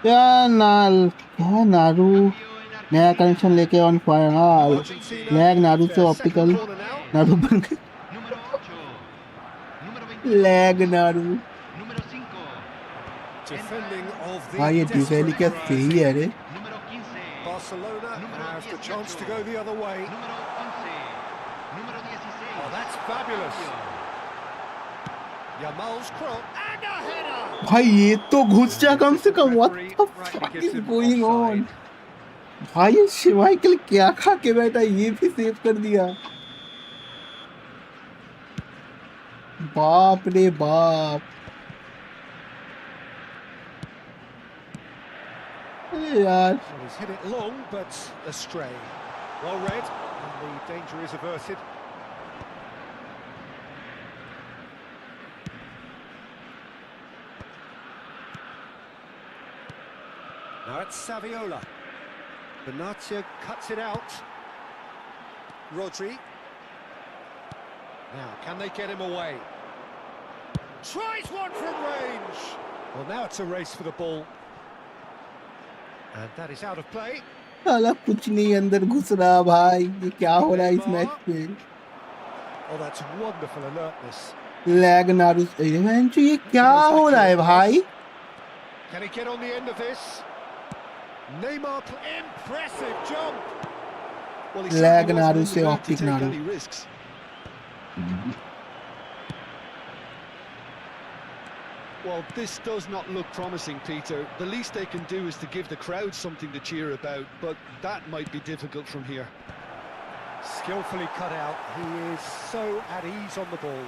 क्या नारू नया कनेक्शन लेके ऑन फायर. हाँ लैग नारू से ऑप्टिकल नारू बन गए. लैग नारू. हाँ ये डिज़ाइन क्या सही है रे. Barcelona have the chance to go the other way. Oh, that's fabulous. Yamal's cross and a header. भाई ये तो घुस जा कम से कम. What the fuck is going on? भाई ये शिवाइकल क्या खा के बैठा, ये भी सेव कर दिया. बाप रे बाप. अरे यार. Well, he's hit it long, but astray. Well read, and the danger is averted. Now it's Saviola. Benatia cuts it out. Rodri. Now, can they get him away? Tries one from range. Well, now it's a race for the ball. And that is out of play. साला कुछ नहीं अंदर घुस रहा भाई, ये क्या हो रहा है इस मैच पे? Oh, that's wonderful alertness. Lag नारुस ये क्या हो रहा है भाई? Can he get on the end of this? Neymar, impressive jump. Well, he Lag certainly Naru wasn't से in the mood to optic take Naru. any risks. Well, this does not look promising, Peter. The least they can do is to give the crowd something to cheer about, but that might be difficult from here. Skillfully cut out. He is so at ease on the ball.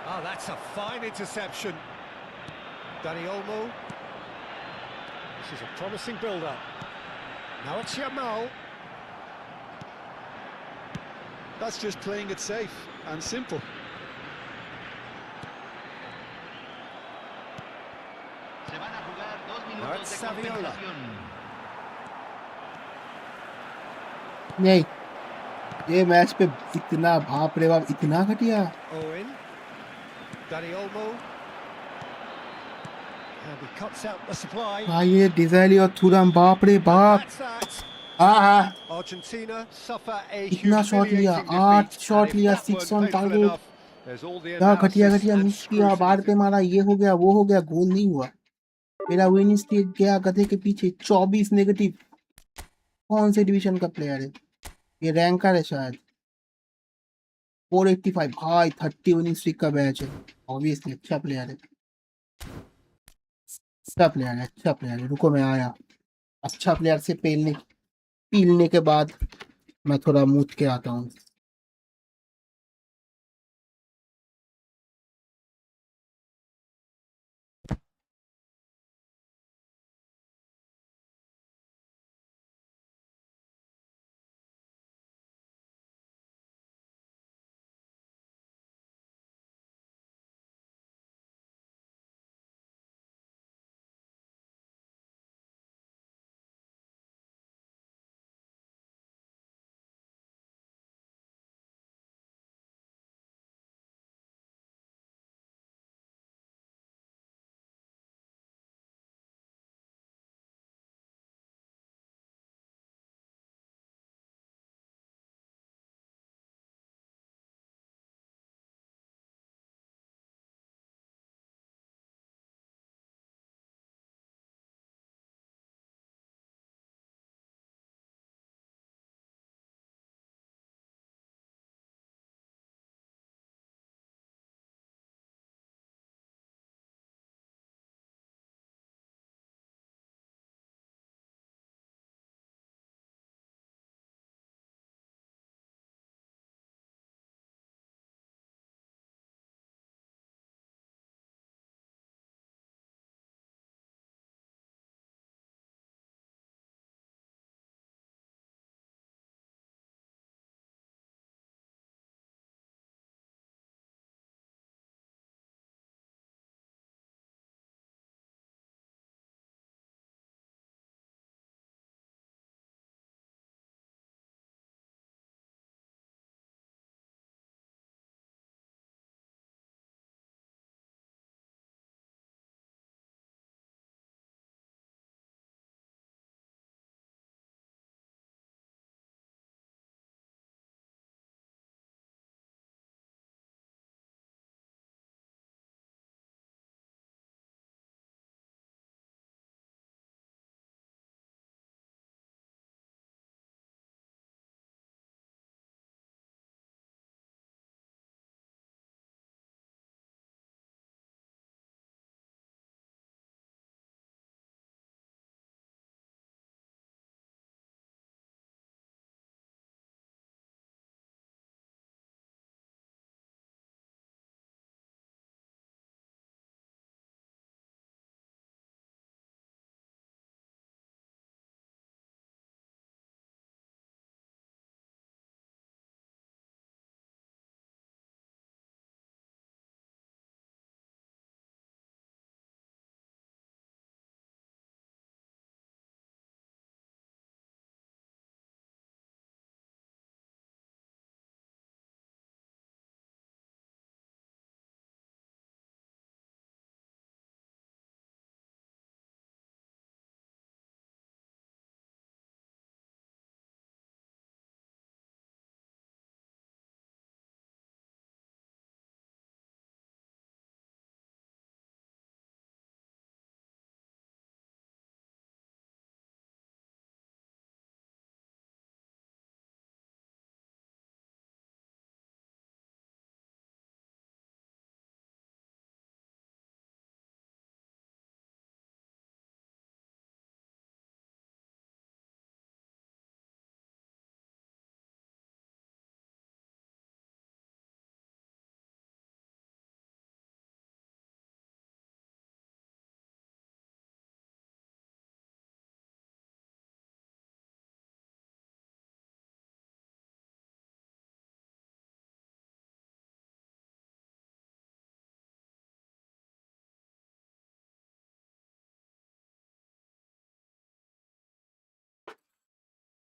Ah, that's a fine interception. Dani Olmo. This is a promising build-up. Now it's Yamal. That's just playing it safe and simple. Se van a jugar 2 Now minutos it's de Saviola. compensación. नहीं, ये match पे इतना बाप रे बाप, इतना घटिया। Owen. Dani Olmo. And he cuts out the supply. हाँ, ये डिजाइली और थुरम, बाप रे बाप। That's that. हाँ, Argentina suffer a इतना शॉट लिया, humiliating 8 defeat. Shot And if लिया, that 6 weren't on painful target. enough, there's all the क्या घटिया analysis घटिया and मिस किया, scrutiny बार to पे मारा, ये हो गया, वो हो गया, गोल नहीं हुआ। मेरा विन स्ट्रीक गया गधे के पीछे, 24 नेगेटिव। कौन से डिवीजन का प्लेयर है ये? रैंकर है शायद। 485 भाई, 30 विनिंग स्ट्रीक का मैच है। ऑब्वियसली अच्छा प्लेयर है, अच्छा प्लेयर है, अच्छा प्लेयर है। रुको, मैं आया। अच्छा प्लेयर से पीलने के बाद मैं थोड़ा मूत के आता हूँ।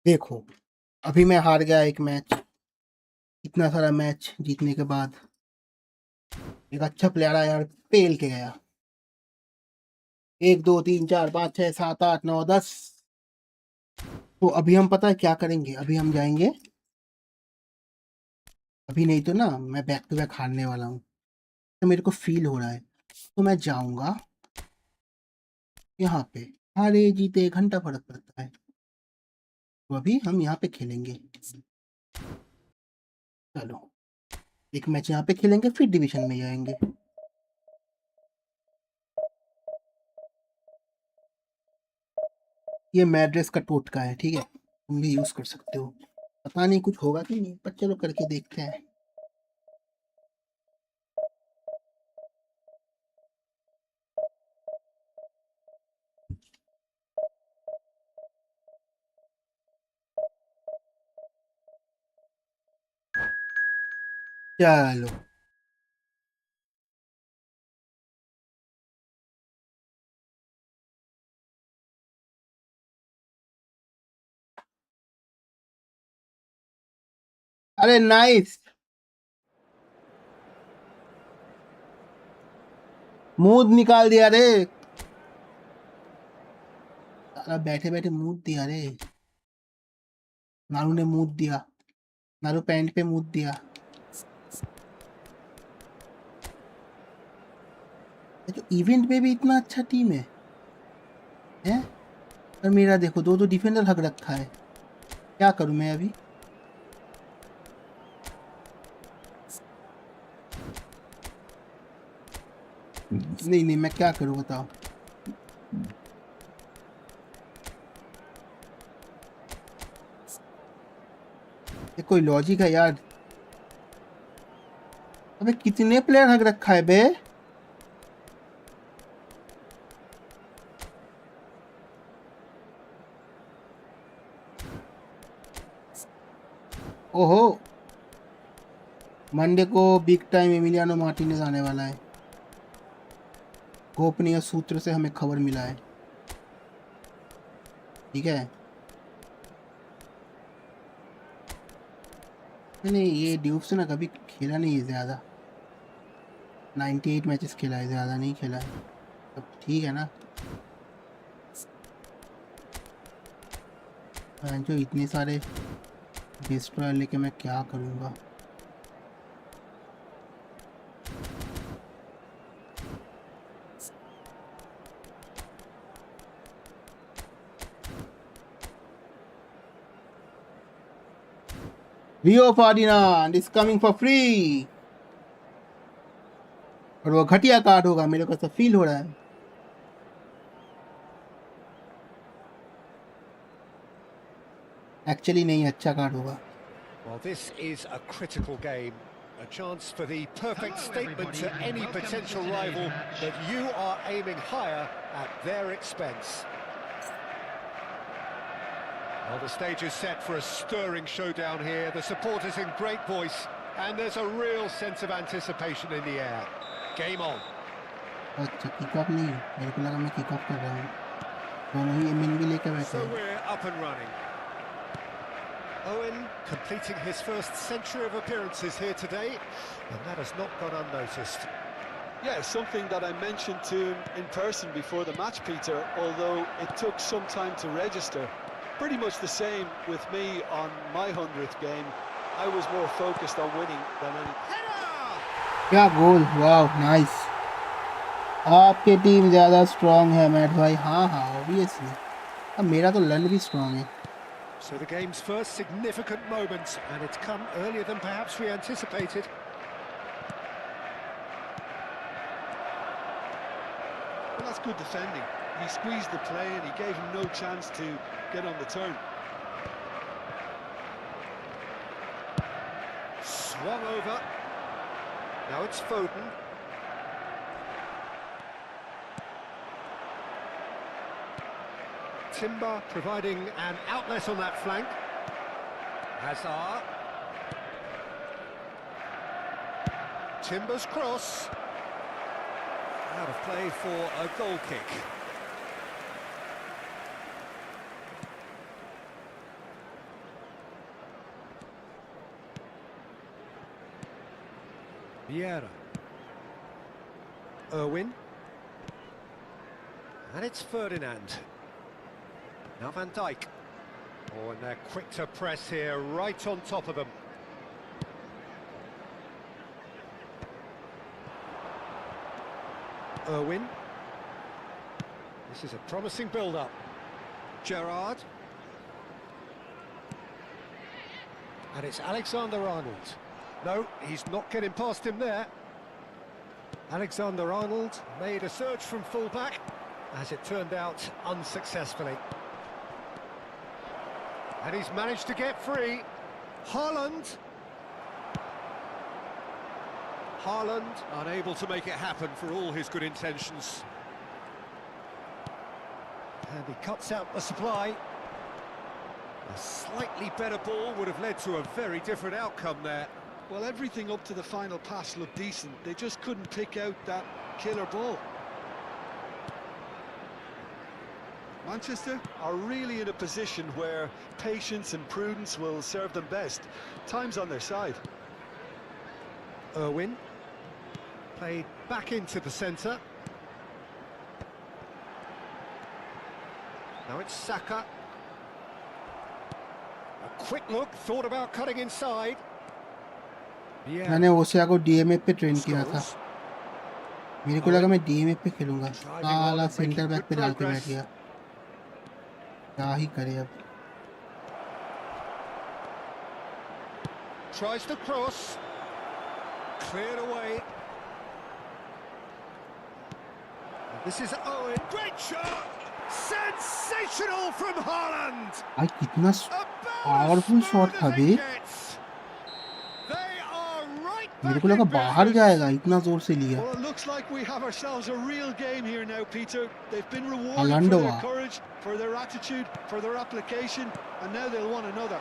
देखो अभी मैं हार गया एक मैच, इतना सारा मैच जीतने के बाद एक अच्छा प्लेयर आया यार, पेल के गया। 1 2 3 4 5 6 7 8 9 10। तो अभी हम पता है क्या करेंगे, अभी हम जाएंगे, अभी नहीं तो ना मैं बैक टू बैक हारने वाला हूँ, तो मेरे को फील हो रहा है, तो मैं जाऊंगा यहाँ पे। हारे जीते 1 घंटा फर्क पड़ता है, तो अभी हम यहाँ पे खेलेंगे। चलो एक मैच यहाँ पे खेलेंगे, फिर डिवीजन में जाएंगे। ये मैड्रेस का टोटका है, ठीक है, तुम भी यूज कर सकते हो। पता नहीं कुछ होगा कि नहीं, पर चलो करके देखते हैं। चलो अरे नाइस, मूड निकाल दिया रे, साला बैठे बैठे मूड दिया रे। नारू ने मूड दिया, नारू पैंट पे मूड दिया। ये जो इवेंट में भी इतना अच्छा टीम है? और मेरा देखो दो डिफेंडर हक रखा है, क्या करूं मैं अभी? नहीं नहीं, मैं क्या करूं बताओ? ये कोई लॉजिक है यार? अबे कितने प्लेयर हक रखा है बे? ओहो, मंडे को बिग टाइम एमिलियानो मार्टिनेज आने वाला है, गोपनीय सूत्र से हमें खबर मिला है, ठीक है। मैंने ये ड्यूब से ना कभी खेला नहीं है ज़्यादा, 98 मैचेस खेला है, ज़्यादा नहीं खेला है, तब ठीक है ना। जो इतने सारे डिस्ट्रॉयर लेके मैं क्या करूँगा? Rio Ferdinand is coming for free, और वो घटिया कार्ड होगा, मेरे को ऐसा फील हो रहा है। एक्चुअली नहीं, अच्छा कार्ड होगा। Well, this is a critical game, a chance for the perfect statement to any potential rival that you are aiming higher at their expense. Well, the stage is set for a stirring showdown here. The supporters in great voice, and there's a real sense of anticipation in the air. Game on. अच्छा kick off नहीं, मेरे को लगा मैं kick off कर रहा हूँ, दोनों ही एमिन भी लेकर बैठे So हैं। we're up and running. Owen completing his first century of appearances here today, and that has not gone unnoticed. Yeah, something that I mentioned to him in person before the match, Peter, although it took some time to register. Pretty much the same with me on my 100th game. I was more focused on winning than anything. क्या गोल, वाह nice. आपकी team ज़्यादा strong है mat भाई। हाँ हाँ obviously, अब मेरा तो लन भी स्ट्रांग है। So the game's first significant moment, and it's come earlier than perhaps we anticipated. Well, that's good defending. He squeezed the play and he gave him no chance to get on the turn. Swung over. Now it's Foden. Timber providing an outlet on that flank. Hazard. Timber's cross. Out of play for a goal kick. Vieira. Irwin. And it's Ferdinand. Now Van Dijk. Oh, and they're quick to press here, right on top of them. Irwin. This is a promising build-up. Gerrard. And it's Alexander-Arnold. No, he's not getting past him there. Alexander-Arnold made a surge from full-back, as it turned out, unsuccessfully. And he's managed to get free. Haaland. Haaland unable to make it happen for all his good intentions. And he cuts out the supply. A slightly better ball would have led to a very different outcome there. Well, everything up to the final pass looked decent. They just couldn't pick out that killer ball. Manchester are really in a position where patience and prudence will serve them best. Time's on their side. Irwin. Played back into the centre. Now it's Saka. A quick look, thought about cutting inside. Yeah. मैंने ओसिया को DMF पे train किया था, मेरे को लगा मैं DMF पे खेलूंगा, साला सेंटर बैक पे डाल के बैठ गया, क्या ही करे अब। Tries to cross. Cleared away. This is Owen. Great shot. Sensational from Haaland. भाई कितना पावरफुल शॉट था बे, मेरे को लगा बाहर जाएगा, इतना जोर से लिया। Well, it looks like we have ourselves a real game here now, Peter. They've been rewarded for their courage, for their attitude, for their application, and now they'll want another.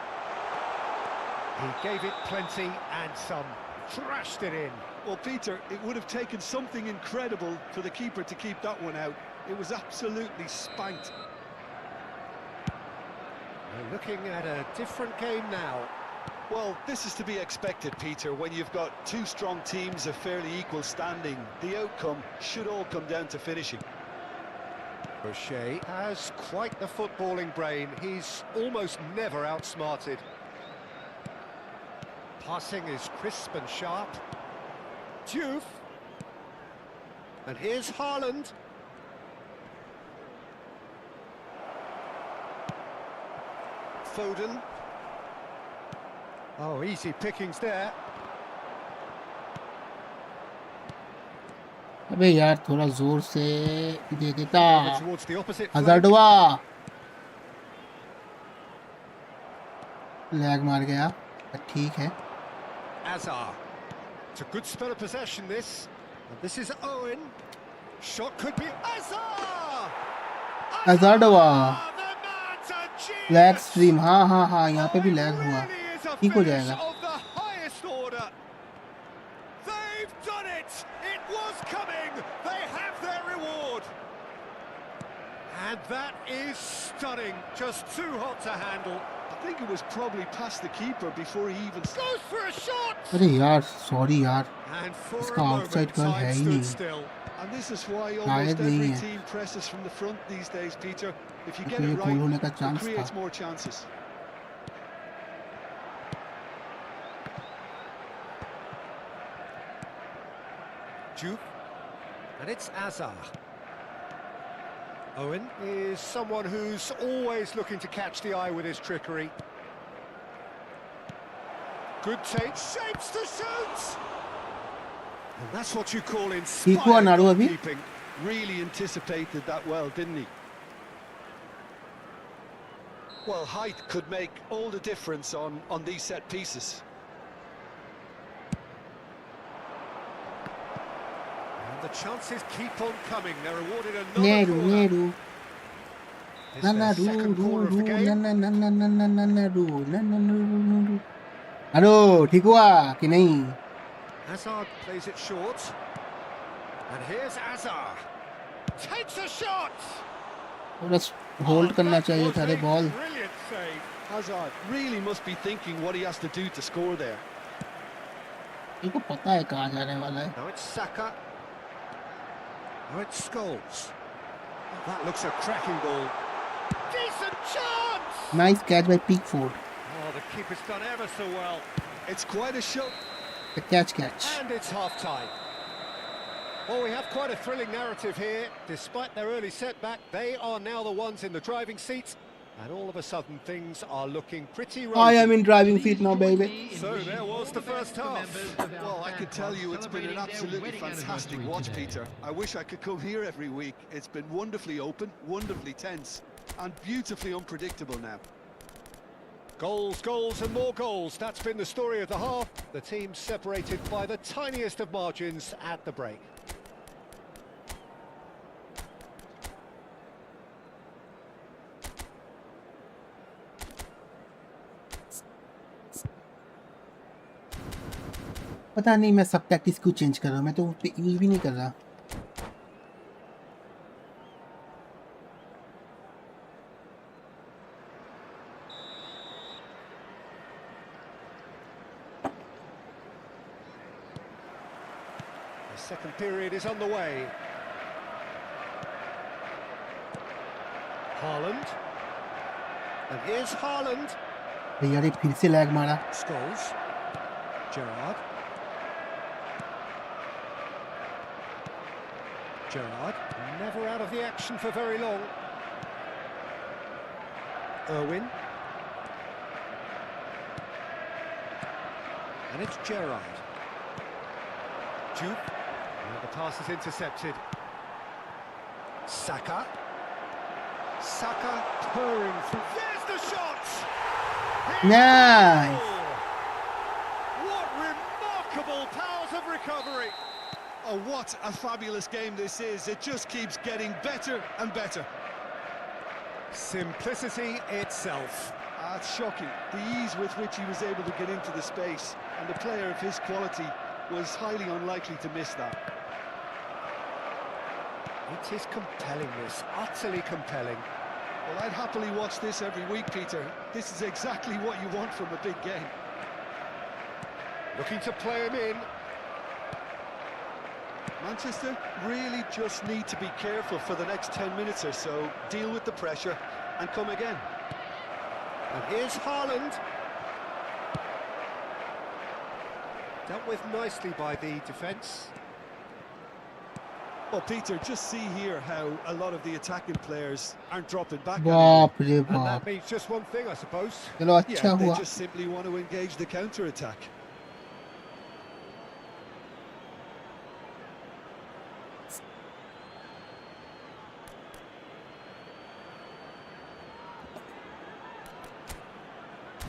He gave it plenty and some. Thrashed it in. Well, Peter, it would have taken something incredible for the keeper to keep that one out. It was absolutely spanked. We're looking at a different game now. Well, this is to be expected, Peter. When you've got two strong teams of fairly equal standing, the outcome should all come down to finishing. Crosair has quite the footballing brain. He's almost never outsmarted. Passing is crisp and sharp. Diouf. And here's Haaland. Foden. Oh, easy pickings there. अबे यार थोड़ा जोर से दे देता। Towards the opposite हजारडवा lag मार गया, ठीक है। Azar. It's a good spell of possession, this. And this is Owen. Shot could be Azar! हजारडवा लैग स्ट्रीम, हाँ हाँ हाँ, यहाँ पे भी लैग हुआ, ठीक हो जाएगा। They've done it. It was coming. They have their reward. And that is stunning. Just too hot to handle. I think it was probably past the keeper before he even goes for a shot. अरे यार sorry यार, And for इसका a outside moment, call time है ही stood नहीं। still. And this is why almost शायद नहीं every है, team presses from the front these days, Peter. If you get क्योंकि ये it गोल होने right, का it चांस creates था। more chances. Diouf. And it's Azar. Owen is someone who's always looking to catch the eye with his trickery. Good take, shapes to shoot! And that's what you call inspired goalkeeping. Really anticipated that well, didn't he? Well, height could make all the difference on these set pieces. And the chances keep on coming. They're awarded another corner. It's their second corner of the game. Hello, ठीक हुआ कि नहीं? Hazard plays it short. And here's Azar. Takes a shot. बस hold करना चाहिए था रे ball. Brilliant save. Hazard really must be thinking what he has to do to score there. इनको पता है कहाँ जाने वाला है. Now it's Saka. Now it's Scholes. That looks a cracking ball. Decent chance! Nice catch by Pickford. Oh, the keeper's done ever so well. It's quite a show. The catch. And it's half-time. Well, we have quite a thrilling narrative here. Despite their early setback, they are now the ones in the driving seat. And all of a sudden, things are looking pretty rosy. I am in driving seat now, baby. So there was the first half. Well, I can tell you it's been an absolutely fantastic watch, Peter. I wish I could come here every week. It's been wonderfully open, wonderfully tense, and beautifully unpredictable now. Goals, goals and more goals. That's been the story of the half. The teams separated by the tiniest of margins at the break. पता नहीं मैं सब tactics क्यों change कर रहा हूँ. मैं तो उस पे यूज भी नहीं कर रहा. The second period is underway. Haaland. And here's Haaland. यार ये फिर से लैग मारा. Scholes. Gerrard. Gerrard, never out of the action for very long. Irwin. And it's Gerrard. Jupe. And the pass is intercepted. Saka. Saka purring through. There's the shot! Nice. What remarkable powers of recovery! Oh, what a fabulous game this is. It just keeps getting better and better. Simplicity itself. It's shocking. The ease with which he was able to get into the space, and a player of his quality was highly unlikely to miss that. It is compelling, this, utterly compelling. Well, I'd happily watch this every week, Peter. This is exactly what you want from a big game. Looking to play him in. Manchester really just need to be careful for the next 10 minutes or so, deal with the pressure and come again. And here's Haaland. Dealt with nicely by the defence. Well, Peter, just see here how a lot of the attacking players aren't dropping back. बाप रे And बाप. that means just one thing, I suppose. चलो अच्छा Yeah, they हुआ. just simply want to engage the counter-attack.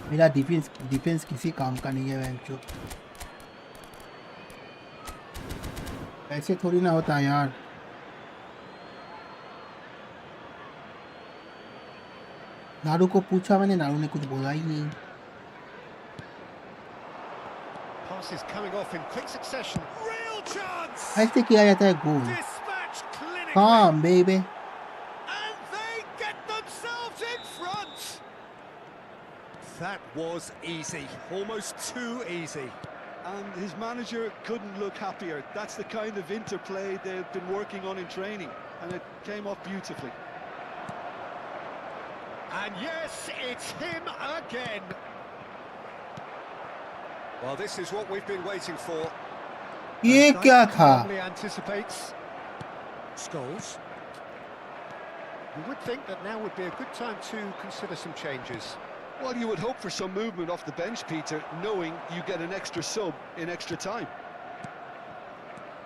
मेरा defence किसी काम का नहीं है वेंचो. ऐसे थोड़ी ना होता यार. नारू को पूछा मैंने, नारू ने कुछ बोला ही नहीं. Passes coming off in quick succession. Real chance! ऐसे किया जाता है गोल. Dispatched clinically. काम baby. And they get themselves in front. That was easy, almost too easy. And his manager couldn't look happier. That's the kind of interplay they've been working on in training, and it came off beautifully. And yes, it's him again. Well, this is what we've been waiting for. ये क्या था? Calmly anticipates. Scholes. You would think that now would be a good time to consider some changes. Well, you would hope for some movement off the bench, Peter, knowing you get an extra sub in extra time.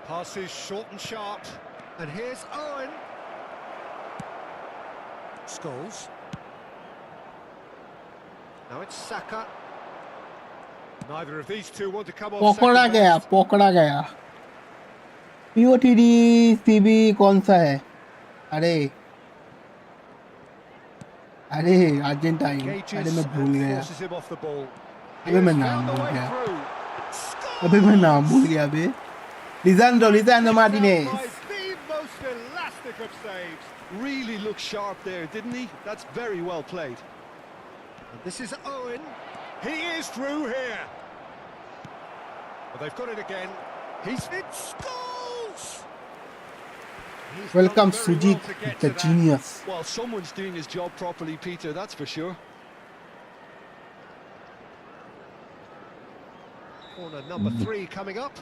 Passes short and sharp. And here's Owen. Scholes. Now it's Saka. Neither of these two want to come off. पकड़ा गया. POTD CB कौन सा है? अरे Argentine. अरे मैं भूल गया. अबे मैं नाम भूल गया अबे. Lisandro Martinez. Really looked sharp there, didn't he? That's very well played. This is Owen. He is through here. Well, they've got it again. He's in goals! He's Welcome, done very Sujit, well to get the to that. genius. Well, someone's doing his job properly, Peter, that's for sure. Corner number 3 coming up.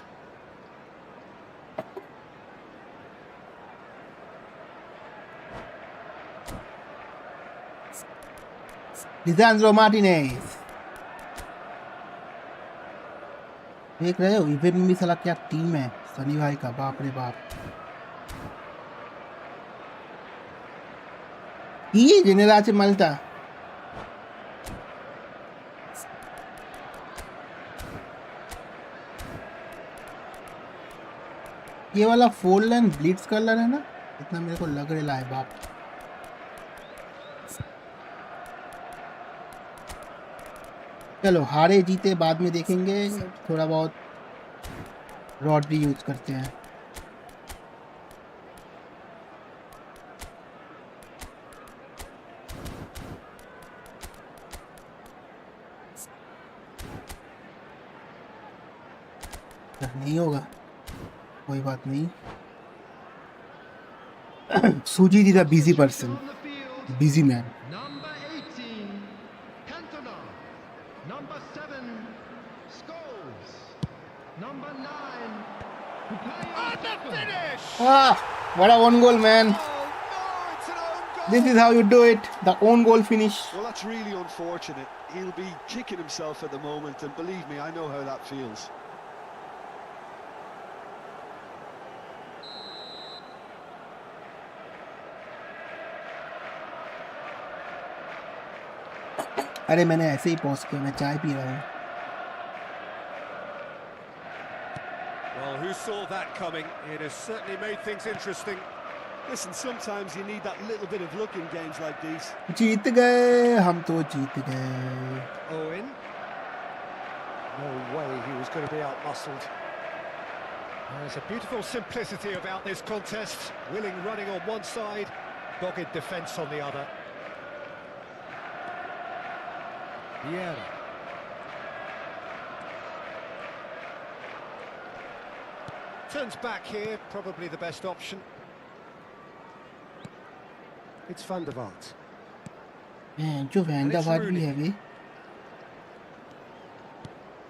Lisandro Martinez. देख रहे हो event में साला क्या team है सनी भाई का बाप रे बाप ये जेनेरा से माल्टा ये वाला फोर लाइन ब्लिट्स कलर है ना इतना मेरे को लग रहा है बाप चलो हारे जीते बाद में देखेंगे थोड़ा बहुत रॉड भी यूज करते हैं नहीं होगा कोई बात नहीं सूजी जी the busy person On the field, busy man number 18, Cantona. Number 7, Scholes. Number 9, Bukayo And the Saka. finish! what a own goal man Oh no, it's an own goal! this is how you do it the own goal finish Well, that's really unfortunate. He'll be kicking himself at the moment, and believe me, I know how that feels. अरे मैंने ऐसे he pause किया मैं चाय P रहा हूँ Well, who saw that coming? It has certainly made things interesting. Listen, sometimes you need that little bit of luck in games like these. जीत गए हम तो जीत गए Owen. No way he was going to be out-muscled. There's a beautiful simplicity about this contest. Willing running on one side, dogged defence on the other. Vieira. Turns back here, probably the best option. It's Van der Vaart. जो वैंडावार्ड भी है वे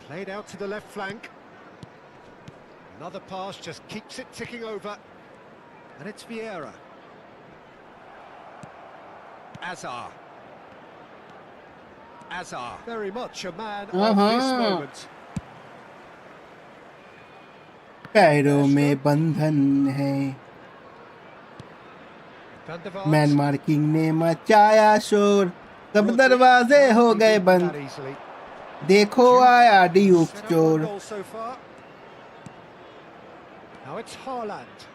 Played out to the left flank. Another pass just keeps it ticking over. And it's Vieira. Azar. Azar. Very much a man of this moment. पैरों में बंधन है Van der man Vaart. Marking ने मचाया शोर सब दरवाजे हो गए बंद That easily. देखो आया ड्यूक Set up one चोर goal so far. Now it's Haaland.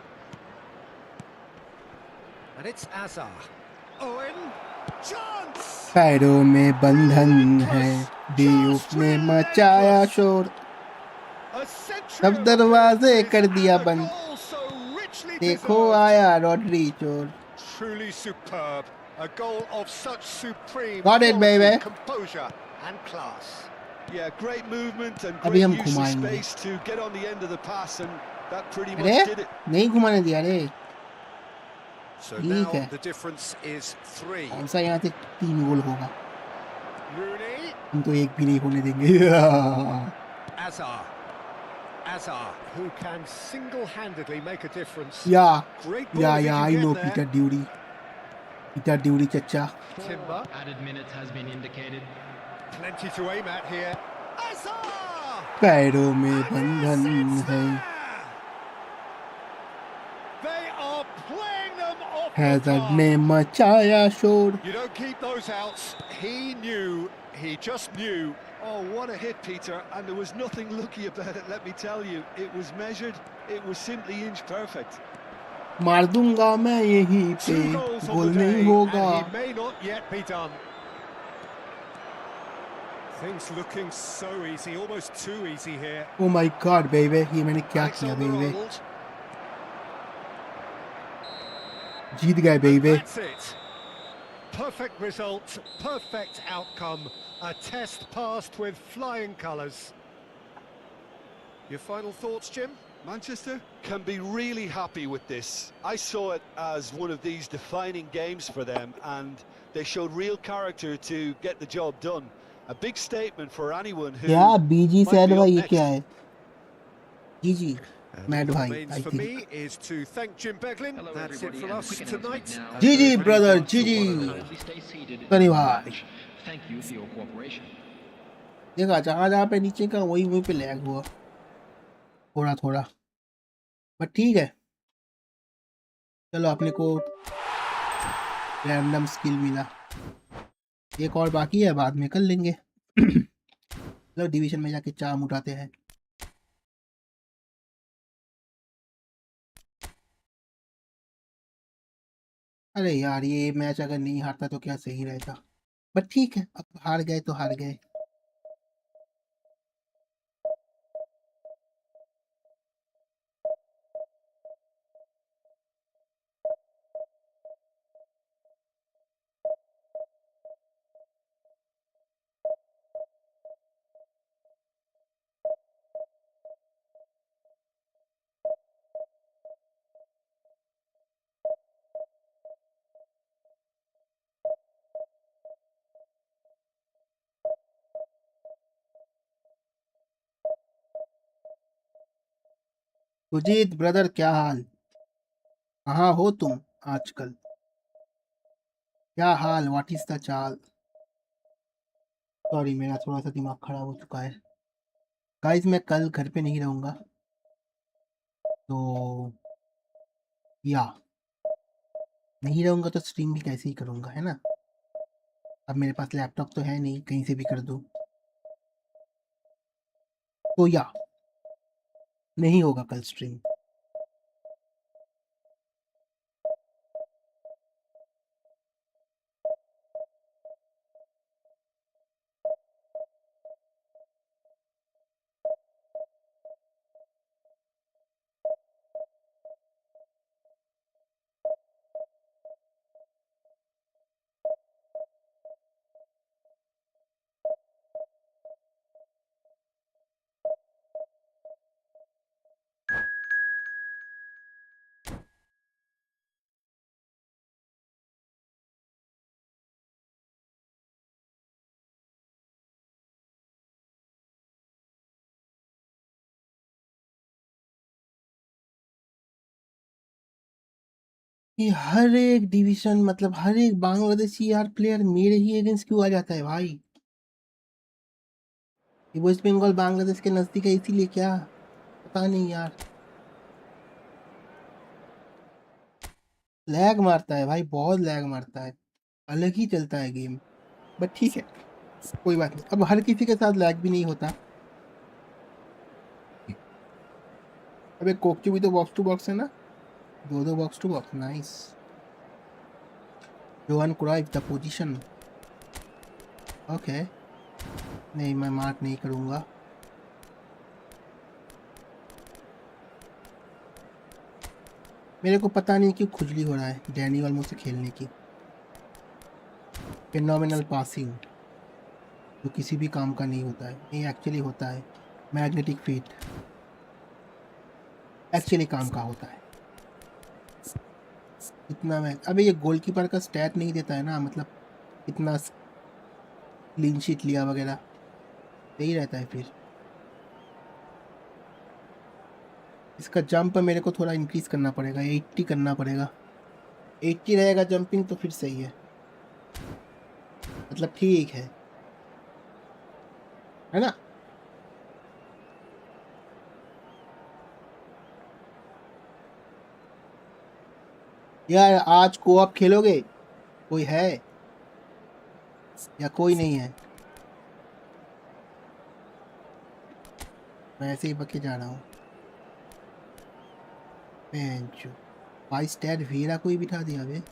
And it's Azar. Owen. Chance! पैरों में बंधन है ड्यूक ने मचाया शोर A century सब of दरवाजे appearances कर दिया and a बंद goal so richly देखो deserved. आया रॉड्री चोर Truly superb. A goal of such supreme Got it, quality, baby. composure and class. Yeah, great movement and अभी great हम use of घुमाएंगे space to get on the end of the pass, and that pretty अरे much did it. नहीं घुमाने दिया रे So ठीक now है the difference is 3. कौन सा यहाँ से 3 गोल होगा Rooney. हम तो एक भी नहीं होने देंगे Azar. Azar, who can single-handedly make a difference. या Great ball if you I get no there. Peter Drury चचा Timber. Added minutes has been indicated. Plenty to aim at here. Azar! पैरों में And बंधन yes, it's है there! They are playing them off the Haider park. ने मचाया शोर You don't keep those outs. He knew, he just knew. Oh, what a hit, Peter, and there was nothing lucky about it, let me tell you. It was measured, it was simply inch perfect. मार दूंगा मैं यहीं पे 2 goals on goal the नहीं day, होगा and he may not yet be done. Things looking so easy, almost too easy here. Oh my God baby ये मैंने क्या किया बेबी Alexander-Arnold. जीत गए And baby that's it. Perfect result, perfect outcome. A test passed with flying colours. Your final thoughts, Jim? Manchester can be really happy with this. I saw it as one of these defining games for them, and they showed real character to get the job done. A big statement for anyone who क्या बीजी might sad be भाई up ये क्या next. है? जीजी And all mad that भाई remains I for think. me is to thank Jim Beglin. Hello, That's it everybody, from and a us quick announcement tonight. now. GG, As brother, regards to GG. water, kindly stay seated and Sorry, thank you very bhai. much. Thank you for your cooperation. देखा जहाँ जहाँ पे नीचे का वही वहीं पे lag हुआ थोड़ा थोड़ा, बट ठीक है. चलो अपने को रैंडम स्किल मिला, एक और बाकी है, बाद में कर लेंगे. चलो डिवीजन में जाके चाम उठाते हैं. अरे यार ये मैच अगर नहीं हारता तो क्या सही रहता, बट ठीक है, अब हार गए तो हार गए. सुजीत ब्रदर क्या हाल, कहाँ हो तुम आजकल, क्या हाल, व्हाट इज द चाल. सॉरी मेरा थोड़ा सा दिमाग खराब हो चुका है गाइस, मैं कल घर पे नहीं रहूँगा, तो या नहीं रहूँगा तो स्ट्रीम भी कैसे ही करूँगा, है ना. अब मेरे पास लैपटॉप तो है नहीं, कहीं से भी कर दूँ, तो या नहीं होगा कल स्ट्रीम. कि हर एक डिवीजन मतलब हर एक बांग्लादेशी यार प्लेयर मेरे ही अगेंस्ट क्यों आ जाता है भाई. ये वेस्ट बंगाल बांग्लादेश के नज़दीक है इसीलिए क्या, पता नहीं यार, लैग मारता है भाई, बहुत लैग मारता है, अलग ही चलता है गेम. बट ठीक है, कोई बात नहीं, अब हर किसी के साथ लैग भी नहीं होता. अब एक कोकची भी तो बॉक्स टू बॉक्स है ना, दो दो box two box, nice. Johan Cruyff the position, okay. नहीं मैं मार्क नहीं करूँगा. मेरे को पता नहीं क्यों खुजली हो रहा है डैनी वालमो से खेलने की. फिनोमिनल पासिंग जो किसी भी काम का नहीं होता है, ये एक्चुअली होता है. मैग्नेटिक फीट एक्चुअली काम का होता है. इतना मैं अबे ये गोलकीपर का स्टैट नहीं देता है ना, मतलब इतना क्लीन शीट लिया वगैरह, सही रहता है फिर. इसका जंप मेरे को थोड़ा इंक्रीज करना पड़ेगा, 80 करना पड़ेगा. 80 रहेगा जंपिंग तो फिर सही है, मतलब ठीक है ना. यार आज कोऑप खेलोगे, कोई है या कोई नहीं है. मैं ऐसे ही बके जा रहा हूँ. बेंचो भाई स्टैट वीरा कोई बिठा दिया बे.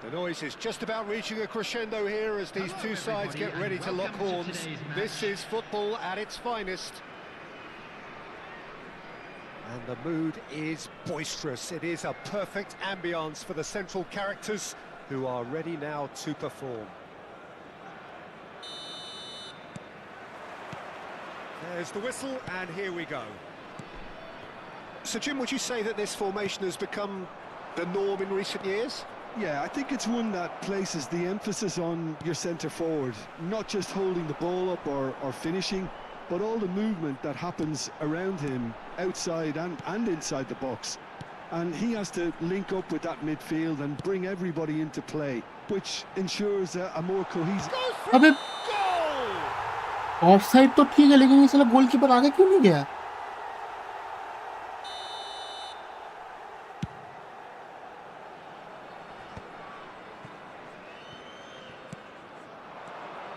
The noise is just about reaching a crescendo here as these two sides get ready to lock horns. This is football at its finest. And the mood is boisterous. It is a perfect ambience for the central characters who are ready now to perform. There's the whistle, and here we go. So, Jim, would you say that this formation has become the norm in recent years? Yeah, I think it's one that places the emphasis on your centre forward, not just holding the ball up or finishing, but all the movement that happens around him, outside and inside the box. And he has to link up with that midfield and bring everybody into play, which ensures a more cohesive... अबे offside तो ठीक है, लेकिन ये साला goalkeeper आगे क्यों नहीं गया?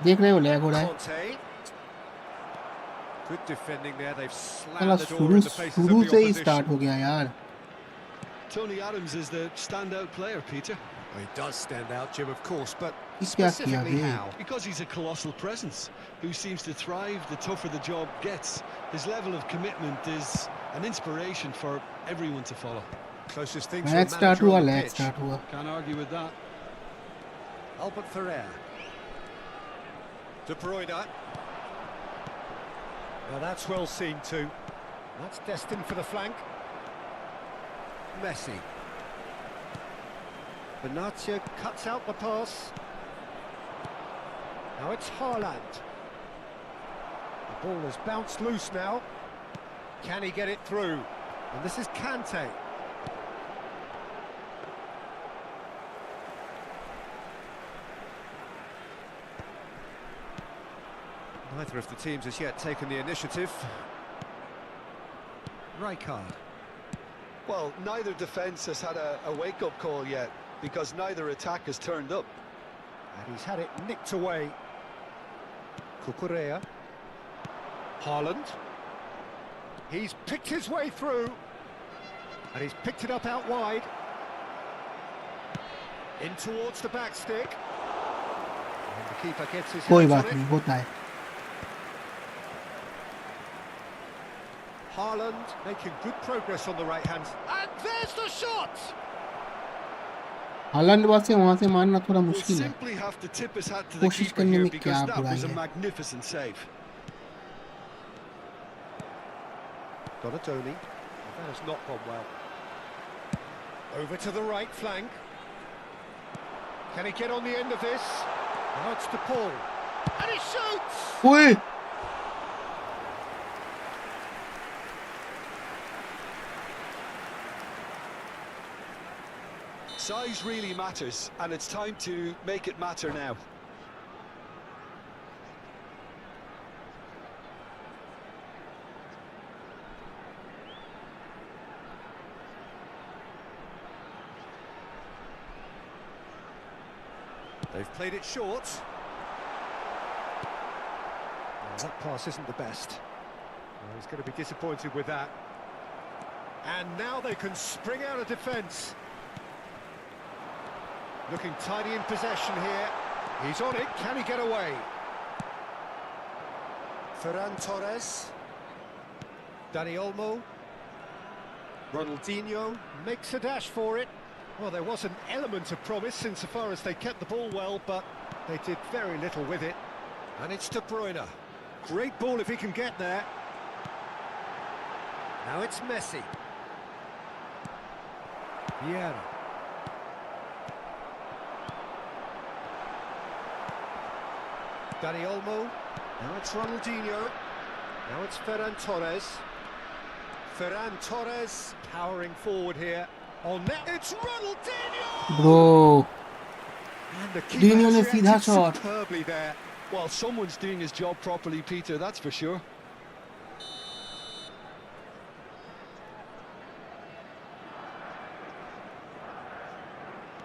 देख रहे हो लैग हो रहा है। Good defending there. They've साला slammed the door in the faces of the शुरू से ही opposition. स्टार्ट हो गया यार। Tony Adams is the standout player, Peter. Well, he does stand out, Jim, of course, but क्या किया specifically बे? how? Because he's a colossal presence who seems to thrive the tougher the job gets. His level of commitment is an inspiration for everyone to follow. Closest thing to a match start manager हुआ, on the lag pitch. Start हुआ। Can't argue with that. Albert Ferrer. De Bruyne. Now that's well seen too. That's destined for the flank. Messi. Benatia cuts out the pass. Now it's Haaland. The ball has bounced loose now. Can he get it through? And this is Kante. Neither of the teams has yet taken the initiative. Rijkaard. Well, neither defence has had a wake-up call yet, because neither attack has turned up. And he's had it nicked away. Cucurella. Haaland. He's picked his way through. And he's picked it up out wide. In towards the back stick. And the keeper gets his कोई hands बात on नहीं, it. होता है। Haaland making good progress on the right hand. And there's the shot! हालांड वहां से मारना थोड़ा We'll मुश्किल है। simply have to tip his hat to the कोशिश keeper करने here में because क्या that बुराई was a है। magnificent save. Donatoni. That has not gone well. Over to the right flank. Can he get on the end of this? Now it's to Paul. And he shoots! ओए Size really matters, and it's time to make it matter now. They've played it short. Well, that pass isn't the best. Well, he's going to be disappointed with that. And now they can spring out of defence. Looking tidy in possession here. He's on it. Can he get away? Ferran Torres. Dani Olmo. Ronaldinho makes a dash for it. Well, there was an element of promise insofar as they kept the ball well, but they did very little with it. And it's De Bruyne. Great ball if he can get there. Now it's Messi. Vieira. Dani Olmo. Now it's Ronaldinho. Now it's Ferran Torres. Ferran Torres powering forward here. On net, it's Ronaldinho! Bro And the keeper Dino has ने सीधा reacted shot. superbly there. Well, someone's doing his job properly, Peter, that's for sure.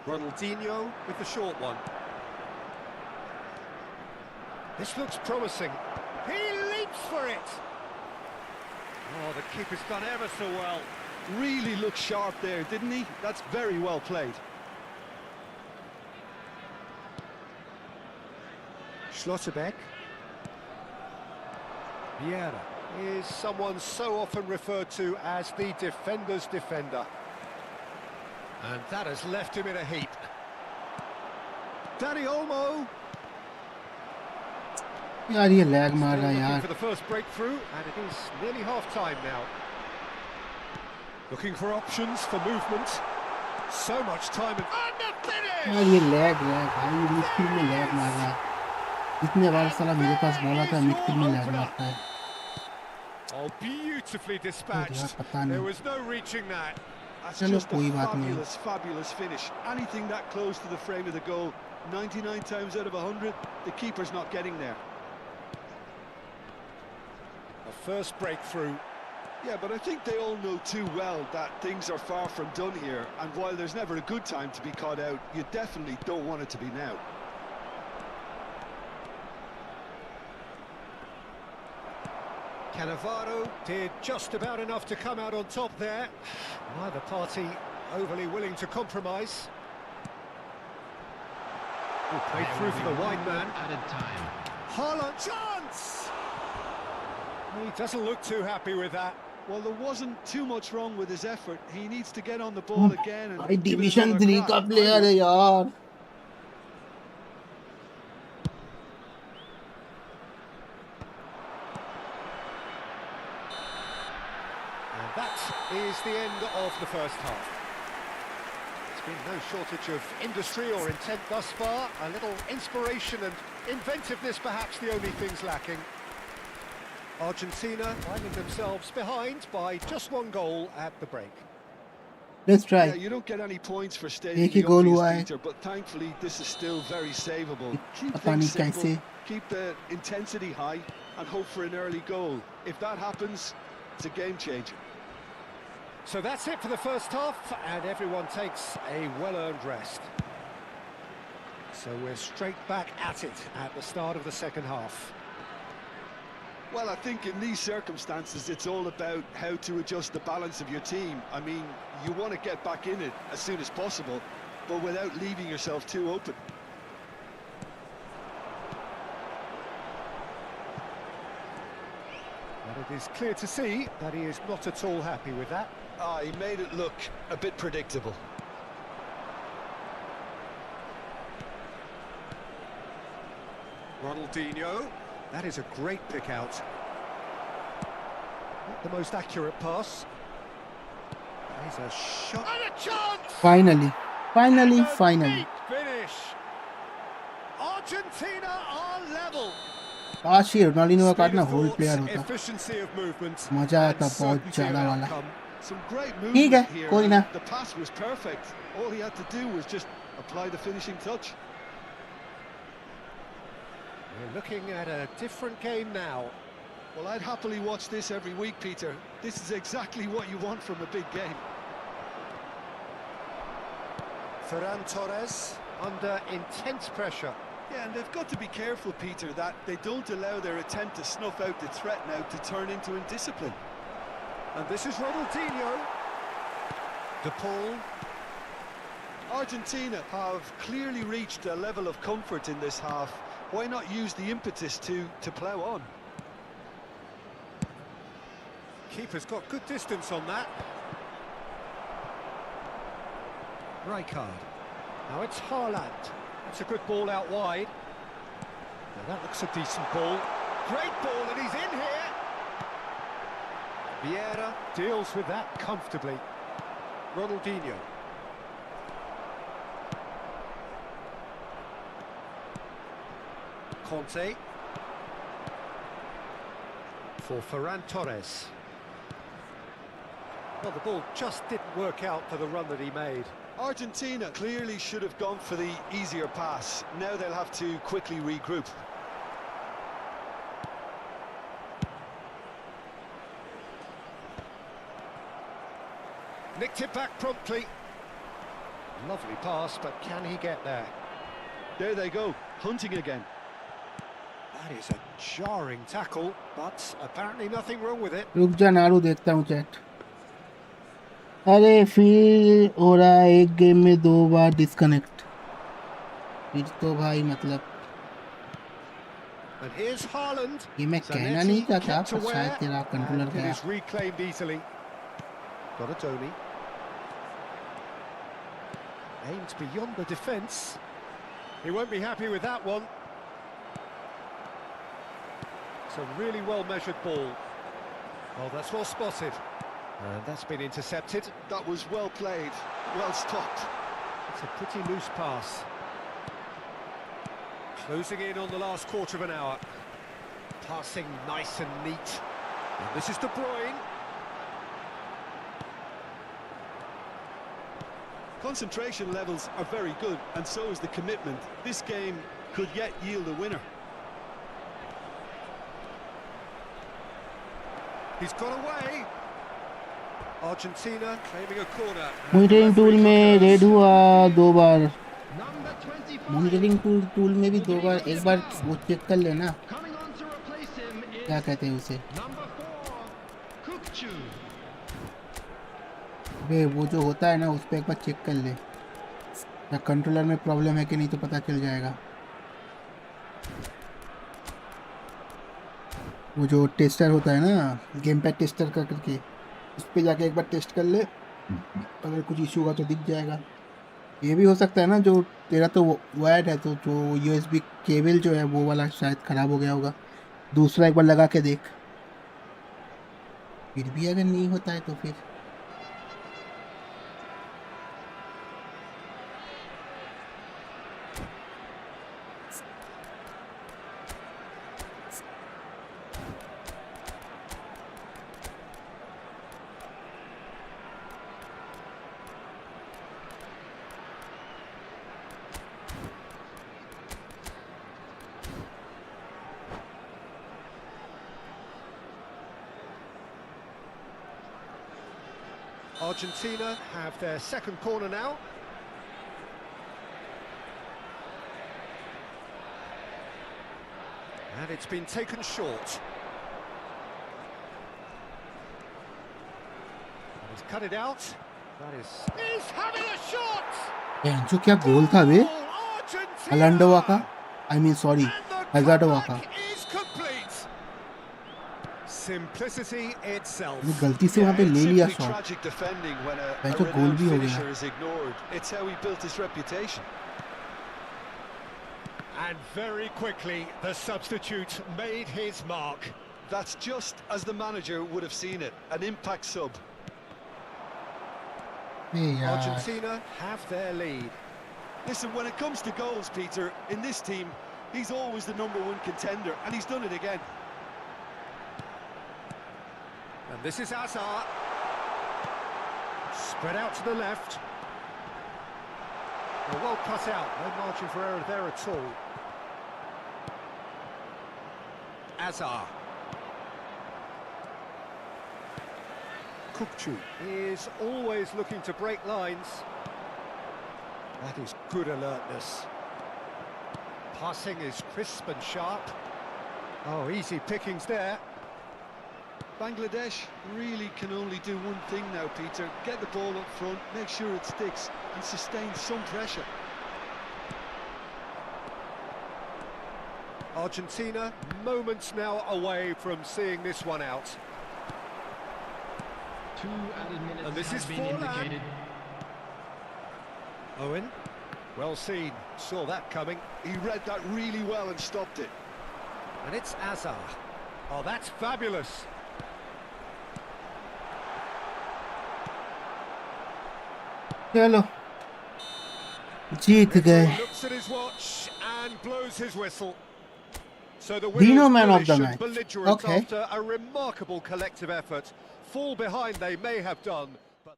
Ronaldinho with the short one. This looks promising. He leaps for it. Oh, the keeper's done ever so well. Really looked sharp there, didn't he? That's very well played. Schlotterbeck. Vieira is someone so often referred to as the defender's defender. And that has left him in a heap. Dani Olmo. यार ये lag मार Still रहा है looking यार. for the first breakthrough, and it is nearly half-time now. Looking for options for movement. So much time and the finish! यार ये lag भाई midfield में लैग मार रहा है. जितने बार साला मेरे पास बॉल आता है मिडफील्ड में लैग मारता है. Oh, beautifully dispatched. पता There नहीं. was no reaching that. That's चलो just a कोई बात नहीं. fabulous, fabulous finish. Anything that close to the frame of the goal, 99 times out of 100, the keeper's not getting there. A first breakthrough. Yeah, but I think they all know too well that things are far from done here, and while there's never a good time to be caught out, you definitely don't want it to be now. Cannavaro did just about enough to come out on top there. Neither party overly willing to compromise. Oh, played through for the wide man. Added time. Haaland, chance! He doesn't look too happy with that. Well, there wasn't too much wrong with his effort. He needs to get on the ball again and भाई give it division another 3 का crack. Player है यार. And that is the end of the first half. There's been no shortage of industry or intent thus far. A little inspiration and inventiveness, perhaps the only things lacking. Argentina finding themselves behind by just one goal at the break. Let's try. Yeah, you don't get any points for stating एक ही the goal obvious, हुआ है. Peter, but thankfully this is still very savable. Keep पता things नहीं simple, कैसे. keep the intensity high, and hope for an early goal. If that happens, it's a game changer. So that's it for the first half, and everyone takes a well-earned rest. So we're straight back at it at the start of the second half. Well, I think in these circumstances, it's all about how to adjust the balance of your team. I mean, you want to get back in it as soon as possible, but without leaving yourself too open. But it is clear to see that he is not at all happy with that. He made it look a bit predictable. Ronaldinho, that is a great pick out. Not the most accurate pass. There's a shot and a chance! Finally. And a Finally. neat finish. Argentina are level. काश ये Ronaldinho का Speed काटना of whole thoughts, player होता. efficiency of movement, मजा and आता बहुत certainty of ज्यादा वाला. outcome. Some great ठीक है, movement here. कोई ना. The pass was perfect. All he had to do was just apply the finishing touch. We're looking at a different game now. Well, I'd happily watch this every week, Peter. This is exactly what you want from a big game. Ferran Torres under intense pressure. Yeah, and they've got to be careful, Peter, that they don't allow their attempt to snuff out the threat now to turn into indiscipline. And this is Ronaldinho. De Paul. Argentina have clearly reached a level of comfort in this half. Why not use the impetus to plough on? Keeper's got good distance on that. Rijkaard. Now it's Haaland. That's a good ball out wide. Now that looks a decent ball. Great ball, and he's in here. Vieira deals with that comfortably. Ronaldinho. Conte. For Ferran Torres. Well, the ball just didn't work out for the run that he made. Argentina clearly should have gone for the easier pass. Now they'll have to quickly regroup. Nicked it back promptly. Lovely pass, but can he get there? There they go, hunting again. That is a jarring tackle, but apparently nothing wrong with it. रुक जा नारू देखता हूँ chat. अरे फिर हो रहा है एक गेम में 2 बार डिस्कनेक्ट. फिर तो भाई मतलब And here's Haaland. ये मैं कहना नहीं Zanetti चाहता kept पर शायद aware, तेरा कंट्रोलर and it गया. is reclaimed easily. Got a Tony. Aimed beyond the defence. He won't be happy with that one. It's a really well-measured ball. Oh, that's well spotted. And that's been intercepted. That was well played, well stopped. It's a pretty loose pass. Closing in on the last quarter of an hour. Passing nice and neat. And this is De Bruyne. Concentration levels are very good, and so is the commitment. This game could yet yield a winner. He's got away. Argentina claiming a corner. Monitoring tool में red हुआ 2 बार. Number 25. Monitoring tool में भी 2 बार, एक बार वो check कर लेना Coming on to replace him क्या is कहते हैं उसे. number 4, Kukchu. वे वो जो होता है ना उस पर एक बार चेक कर ले या कंट्रोलर में प्रॉब्लम है कि नहीं तो पता चल जाएगा. वो जो टेस्टर होता है ना गेम पैड टेस्टर का करके उस पर जाके एक बार टेस्ट कर ले, अगर कुछ इशू होगा तो दिख जाएगा. ये भी हो सकता है ना जो तेरा तो वायर्ड है तो जो यूएसबी केबल जो है वो वाला शायद ख़राब हो गया होगा. दूसरा एक बार लगा के देख, फिर भी अगर नहीं होता है तो फिर Argentina have their second corner now. And it's been taken short. And he's cut it out. That is... He's having a shot! जो क्या गोल था बे Argentina! हलांडोवा का, I mean sorry And the हजारोवा का. comeback is complete. Simplicity itself. ये गलती से वहाँ पे ले लिया Simply shot. tragic defending when a तो गोल renowned भी हो finisher गया. is ignored. It's how he built his reputation. And very quickly, the substitute made his mark. That's just as the manager would have seen it, an impact sub. ए यार Argentina have their lead. Listen, when it comes to goals, Peter, in this team, he's always the #1 contender, and he's done it again. And this is Azar. Spread out to the left. Well cut out, no margin for error there at all. Azar. Kukchu is always looking to break lines. That is good alertness. Passing is crisp and sharp. Oh, easy pickings there. Bangladesh really can only do one thing now, Peter. Get the ball up front, make sure it sticks, and sustain some pressure. Argentina, moments now away from seeing this one out. 2 added minutes And this have is been Forlan. indicated. Owen, well seen, saw that coming. He read that really well and stopped it. And it's Azar. Oh, that's fabulous. चलो जीत गए. Looks at his watch and blows his whistle. So the Dino winners man of bullish the and match. belligerent Okay. after a remarkable collective effort. Fall behind they may have done, but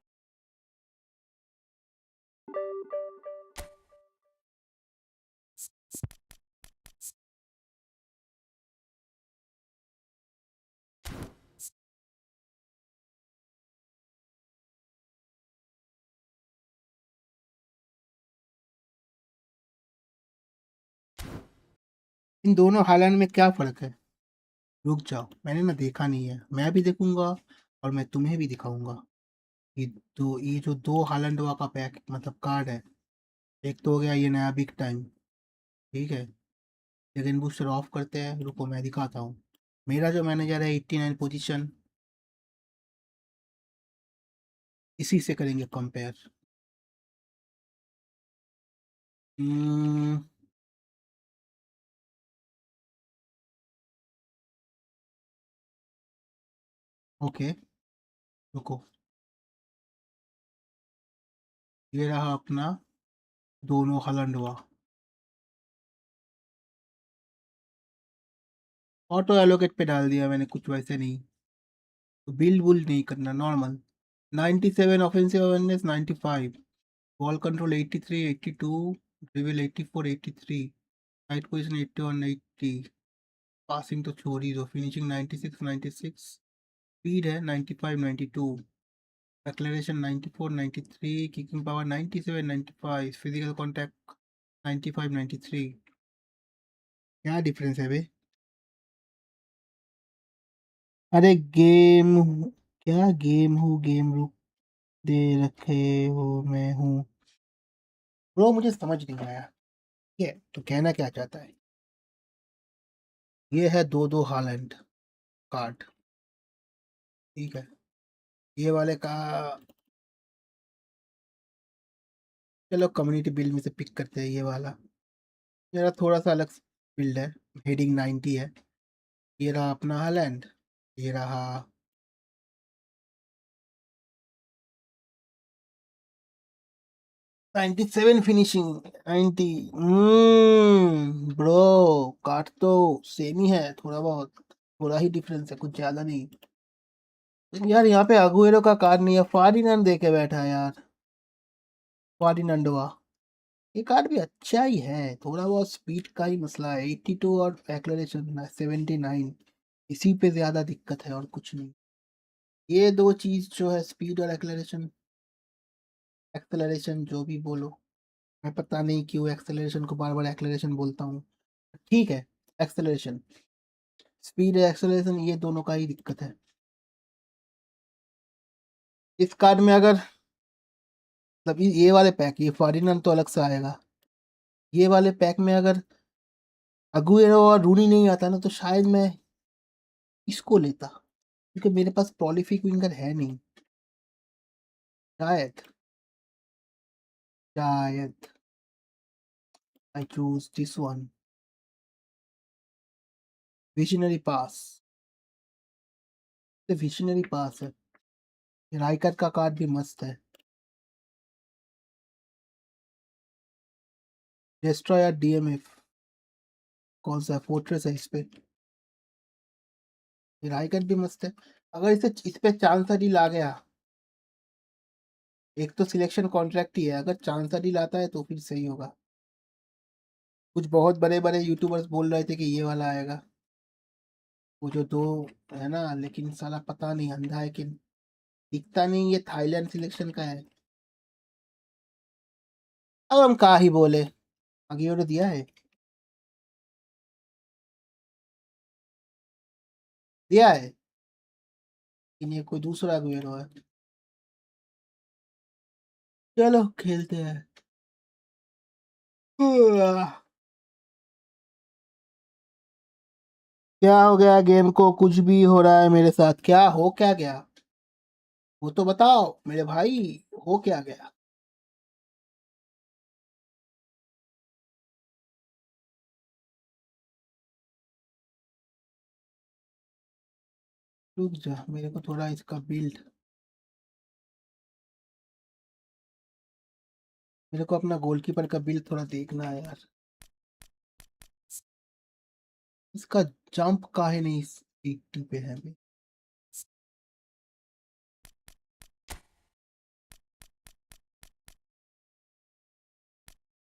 इन दोनों Holland में क्या फ़र्क है? रुक जाओ, मैंने ना देखा नहीं है. मैं भी देखूंगा और मैं तुम्हें भी दिखाऊंगा. ये जो 2 हालैंडोवा का पैक मतलब कार्ड है. एक तो हो गया ये नया बिग टाइम, ठीक है. लेकिन बूस्टर ऑफ करते हैं, रुको मैं दिखाता हूँ। मेरा जो मैनेजर है 89 पोजीशन, इसी से करेंगे कंपेयर। ओके रुको, ये रहा अपना दोनों हलंड हुआ। ऑटो एलोकेट पे डाल दिया मैंने, कुछ वैसे नहीं, तो बिल्ड बुल्ड नहीं करना, normal. 97 offensive awareness 95, ball control 83 82, dribble 84 83, right position 81 80, passing तो छोड़ ही दो, फिनिशिंग 96 96, स्पीड है 95 92, एक्लेरेशन 94 93, किकिंग पावर 97 95, फिजिकल कांटेक्ट 95 93। क्या डिफरेंस है बे? अरे गेम, क्या गेम हूँ, गेम रुक दे रखे हो मैं हूँ ब्रो, मुझे समझ नहीं आया ये तो कहना क्या चाहता है। ये है दो दो हालैंड कार्ड, ठीक है, ये वाले का चलो कम्युनिटी बिल्ड में से पिक करते हैं, ये वाला मेरा थोड़ा सा अलग बिल्ड है, हेडिंग 90 है। ये रहा अपना हालैंड, ये रहा 97 फिनिशिंग 90। ब्रो कार्ड तो सेम ही है, थोड़ा बहुत, थोड़ा ही डिफरेंस है, कुछ ज्यादा नहीं। लेकिन यार यहाँ पे अगुएरो का कार्ड नहीं है, फार्डिनैंड दे के बैठा है यार, फार्डिनैंडवा। ये कार्ड भी अच्छा ही है, थोड़ा बहुत स्पीड का ही मसला है, 82 और एक्लेरेशन 79, इसी पे ज्यादा दिक्कत है और कुछ नहीं। ये दो चीज जो है, स्पीड और एक्लेरेशन, एक्सेलरेशन जो भी बोलो, मैं पता नहीं क्यों एक्सेलरेशन को बार बार एक्लेरेशन बोलता हूँ, ठीक है। एक्सेलरेशन, स्पीड एक्सेलरेशन ये दोनों का ही दिक्कत है। इस कार्ड में अगर मतलब ये वाले पैक, ये फॉरिनर तो अलग से आएगा, ये वाले पैक में अगर अगुएरो और रूनी नहीं आता ना, तो शायद मैं इसको लेता, क्योंकि मेरे पास प्रोलिफिक विंगर है नहीं, शायद शायद I choose this one, visionary pass. Visionary pass है, राइकर का कार्ड भी मस्त है, डिस्ट्रॉयर डीएमएफ, कौन सा फोर्ट्रेस है इस पे, राइकर भी मस्त है। अगर इस पे चांसरी ला गया, एक तो सिलेक्शन कॉन्ट्रैक्ट ही है, अगर चांसरी लाता है तो फिर सही होगा। कुछ बहुत बड़े बड़े यूट्यूबर्स बोल रहे थे कि ये वाला आएगा, वो जो दो है ना, लेकिन साला पता नहीं अंधा है कि दिखता नहीं, ये थाईलैंड सिलेक्शन का है। अब हम का ही बोले, आगे और दिया है, दिया है, लेकिन ये कोई दूसरा गुएरो है। चलो खेलते हैं। क्या हो गया गेम को, कुछ भी हो रहा है मेरे साथ, क्या हो क्या गया, वो तो बताओ मेरे भाई, हो क्या गया। रुक जा, मेरे को थोड़ा इसका बिल्ड, मेरे को अपना गोलकीपर का बिल्ड थोड़ा देखना है यार। इसका जंप काहे नहीं 80 पे है बे?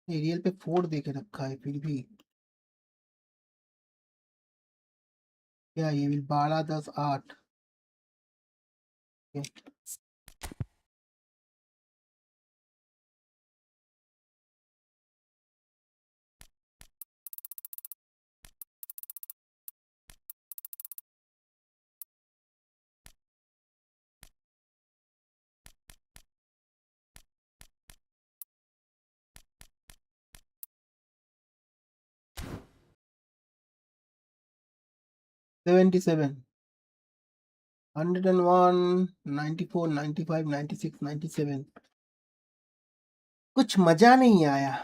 एरियल पे 4 दे के रखा है फिर भी, क्या ये 12 10 8। 77, 101, 94, 95, 96, 97। कुछ मजा नहीं आया।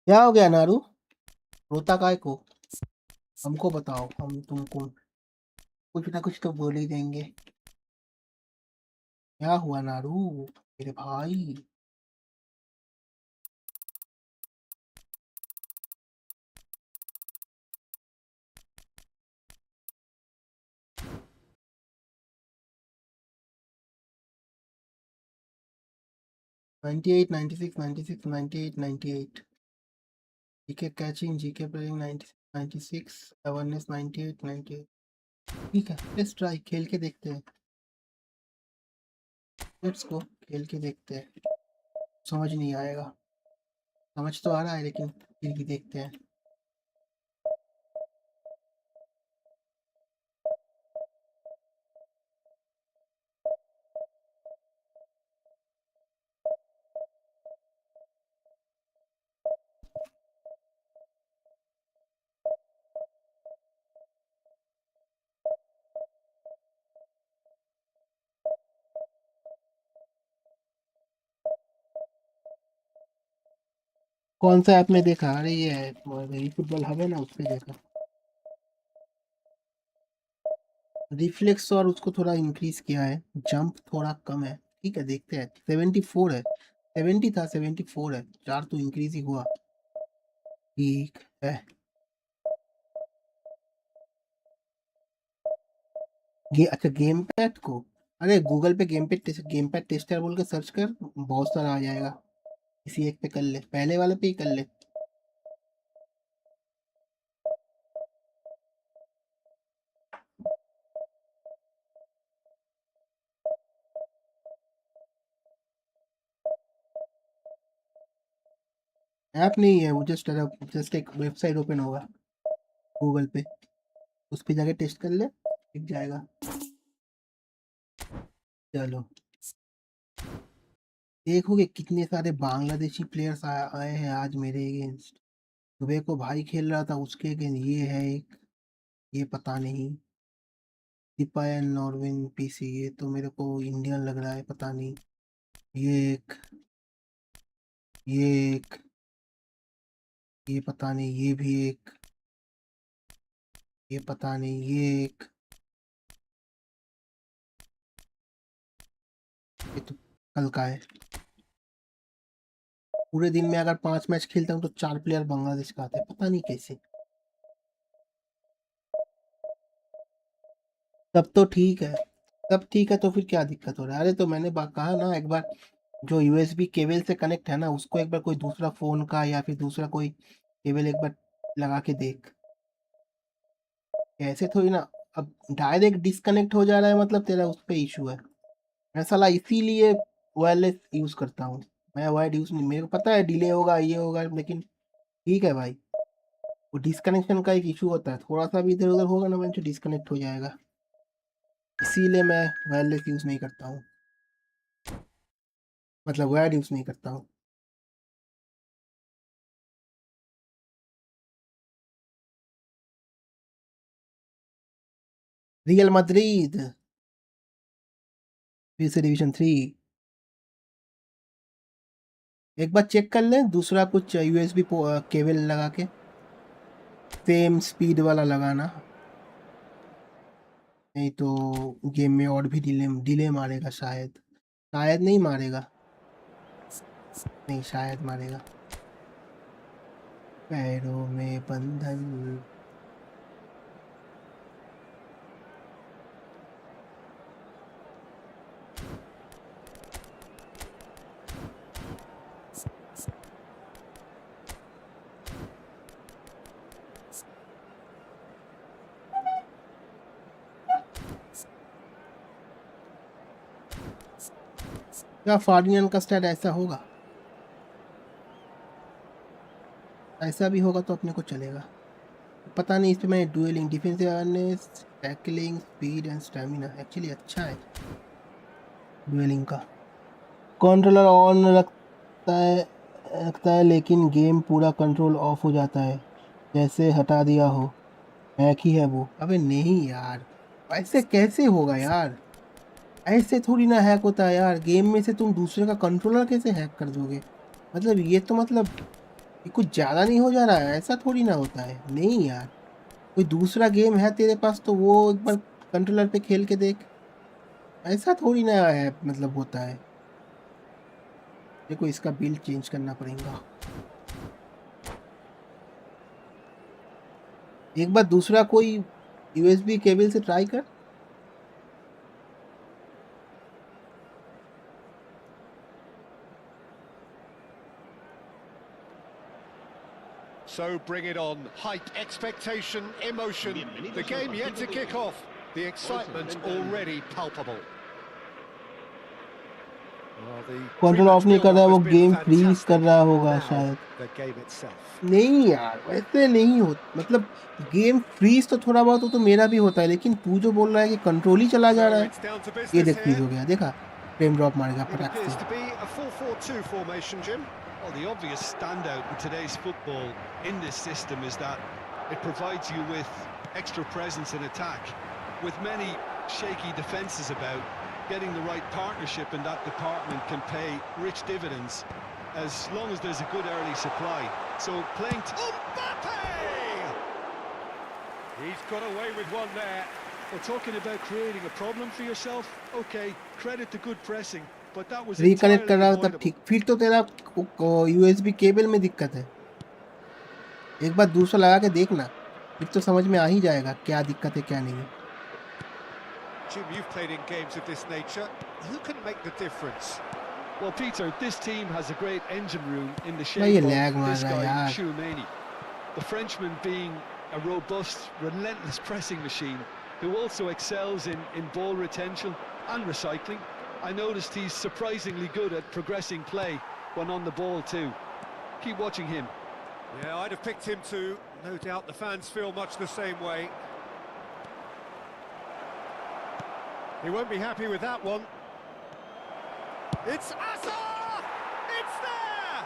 क्या हो गया नारू? रोता काय को? हमको बताओ, हम तुमको कुछ ना कुछ तो बोल ही देंगे। क्या हुआ नारू मेरे भाई? Ninety eight, 96, 96, 98, 98। GK catching, GK playing 96, 96, awareness 98, 98। ठीक है, लेट्स ट्राई, खेल के देखते हैं। लेट्स गो, खेल के देखते हैं। समझ नहीं आएगा, समझ तो आ रहा है लेकिन फिर भी देखते हैं। कौन सा ऐप में देखा? अरे ये है फुटबॉल हब है ना, उस पे देखा। रिफ्लेक्स और उसको थोड़ा इंक्रीज किया है, जंप थोड़ा कम है। ठीक है, देखते हैं। 74 है, 70 था, 74 है, 4 तो इंक्रीज ही हुआ। ठीक है। अच्छा, गेम पैड को, अरे गूगल पे गेम पैड टेस्टर बोल के सर्च कर, बहुत सारा आ जाएगा। किसी एक पे कर ले, पहले वाले पे ही कर ले। ऐप नहीं है वो, जस्ट एक वेबसाइट ओपन होगा गूगल पे, उस पे जाके टेस्ट कर ले, दिख जाएगा। चलो देखोगे कितने सारे बांग्लादेशी प्लेयर्स आए हैं आज मेरे अगेंस्ट। सुबह को भाई खेल रहा था, उसके अगेंस्ट ये है एक, ये पता नहीं, दीपायन नॉर्विन पीसी, ये तो मेरे को इंडियन लग रहा है, पता नहीं। ये एक, ये एक, ये पता नहीं, ये भी एक, ये पता नहीं, ये एक, ये तो कल का है। पूरे दिन में अगर 5 मैच खेलता हूँ तो 4 प्लेयर बांग्लादेश का आते हैं, पता नहीं कैसे। तब तो ठीक है, तब ठीक है, तो फिर क्या दिक्कत हो रहा है? अरे तो मैंने कहा ना एक बार, जो यूएसबी केबल से कनेक्ट है ना, उसको एक बार कोई दूसरा फोन का या फिर दूसरा कोई केबल एक बार लगा के देख। ऐसे थोड़ी ना, अब डायरेक्ट डिस्कनेक्ट हो जा रहा है, मतलब तेरा उस पे इशू है। मैं साला इसीलिए वायरलेस यूज करता हूँ। मैं वायर्ड यूज नहीं, मेरे को पता है डिले होगा, ये होगा, लेकिन ठीक है भाई। वो डिस्कनेक्शन का एक इशू होता है, थोड़ा सा भी इधर उधर होगा ना, मैं डिस्कनेक्ट हो जाएगा। इसीलिए मैं वायरलेस यूज नहीं करता हूँ, मतलब वायर्ड यूज नहीं करता हूँ। रियल मैड्रिड फिर से डिवीजन 3। एक बार चेक कर ले दूसरा कुछ यूएसबी केबल लगा के, सेम स्पीड वाला लगाना, नहीं तो गेम में और भी डिले डिले मारेगा शायद। शायद नहीं मारेगा, नहीं शायद मारेगा। पैरों में बंधन। क्या फार्डिनन का स्टैट ऐसा होगा? ऐसा भी होगा तो अपने को चलेगा। पता नहीं इस पे मैंने duelling, defensive awareness, tackling, speed and stamina actually अच्छा है डुएलिंग का। कंट्रोलर ऑन रखता है लेकिन गेम पूरा कंट्रोल ऑफ हो जाता है जैसे हटा दिया हो। हैक ही है वो। अबे नहीं यार, ऐसे कैसे होगा यार, ऐसे थोड़ी ना हैक होता है यार। गेम में से तुम दूसरे का कंट्रोलर कैसे हैक कर दोगे? मतलब ये तो मतलब ये कुछ ज़्यादा नहीं हो जा रहा है? ऐसा थोड़ी ना होता है। नहीं यार, कोई दूसरा गेम है तेरे पास तो वो एक बार कंट्रोलर पे खेल के देख। ऐसा थोड़ी ना है मतलब होता है। देखो इसका बिल्ड चेंज करना पड़ेगा। एक बार दूसरा कोई यूएसबी केबल से ट्राई कर। So bring it on. Hype, expectation, emotion. The game yet to kick off. The excitement already palpable. Well, the control of नहीं कर रहा है, वो गेम फ्रीज कर रहा होगा Now, शायद। the game itself. नहीं यार वैसे नहीं हो, मतलब गेम फ्रीज तो थोड़ा बहुत तो मेरा भी होता है, लेकिन तू जो बोल रहा है कि कंट्रोल ही चला जा So रहा है, it's down to ये business देख फ्रीज here. हो गया, देखा फ्रेम ड्रॉप मार गया It फटाक appears से। to be a 4-4-2 formation, Jim. Well, the obvious standout in today's football in this system is that it provides you with extra presence in attack. With many shaky defences about, getting the right partnership in that department can pay rich dividends as long as there's a good early supply. So playing... Mbappe! He's got away with one there. Well, talking about creating a problem for yourself, okay, credit to good pressing, but that was reconnect कर entirely रहा हो तब avoidable. ठीक, फिर तो तेरा USB cable में दिक्कत है। एक बार दूसरा लगा के देखना, फिर तो समझ में आ ही जाएगा क्या दिक्कत है क्या नहीं। Jim, you've played in games of this nature. Who can make the difference? Well, Peter, this team has a great engine room in the भाई ये shape लैग of मार this रहा है guy, यार। Tchouaméni. The Frenchman being a robust, relentless pressing machine who also excels in ball retention and recycling. I noticed he's surprisingly good at progressing play when on the ball too. Keep watching him. Yeah, I'd have picked him too. No doubt the fans feel much the same way. He won't be happy with that one. It's Asa! It's there!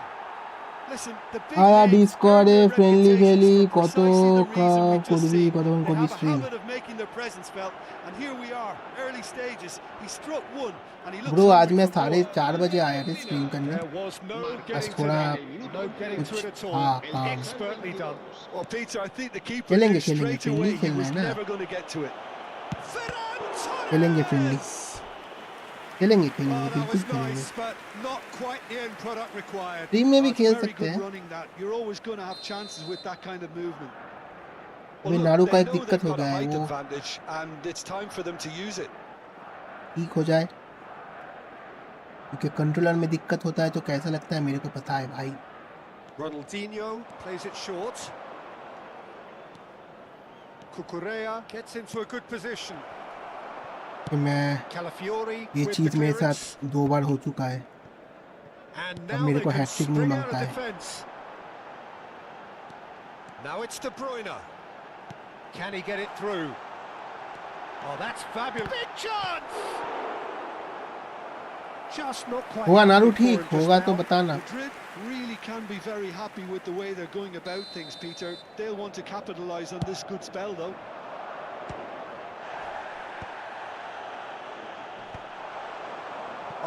Listen, the big আয়া names ডিসকর্ডে earn their friendly reputations খেলি for কত precisely the reason we've just করবি seen. কতক্ষণ They করবি have a stream. habit of making their presence felt, and here we are, early stages. He struck one, and he looks bro आज hungry मैं for more. 4:30 बजे आया था stream करने। There was no बस getting to थोड़ा that. No getting to कुछ it at था all. काम। Expertly done. Well, Peter, I think the keeper खेलेंगे knew खेलेंगे straight फ्रेंडली away he खेलना was है ना, never going to get to it. खेलेंगे फ्रेंडली खेलेंगे खेलेंगे Oh, that बिल्कुल was खेलेंगे। nice, but not quite the end product required. Stream में भी That's खेल very सकते good हैं। running that. You're always going to have chances with that kind of movement. अभी Well, नारू look, का they एक know दिक्कत they've हो got a गया है, height वो advantage, and it's time for them to use it. ठीक हो जाए, क्योंकि कंट्रोलर में दिक्कत होता है तो कैसा लगता है मेरे को पता है भाई। Ronaldinho plays it short. Cucurella gets into a good position. कि मैं Calafiori ये with the चीज़ मेरे clearance. साथ 2 बार हो चुका है, And अब now मेरे they को can हैट्रिक नहीं spring out मांगता of है। defence. Now it's De Bruyne. Can he get it through? Oh, that's fabulous. Big chance! Just not quite होगा नारू happening for ठीक him just होगा तो now. बताना। Madrid really can be very happy with the way they're going about things, Peter. They'll want to capitalise on this good spell, though.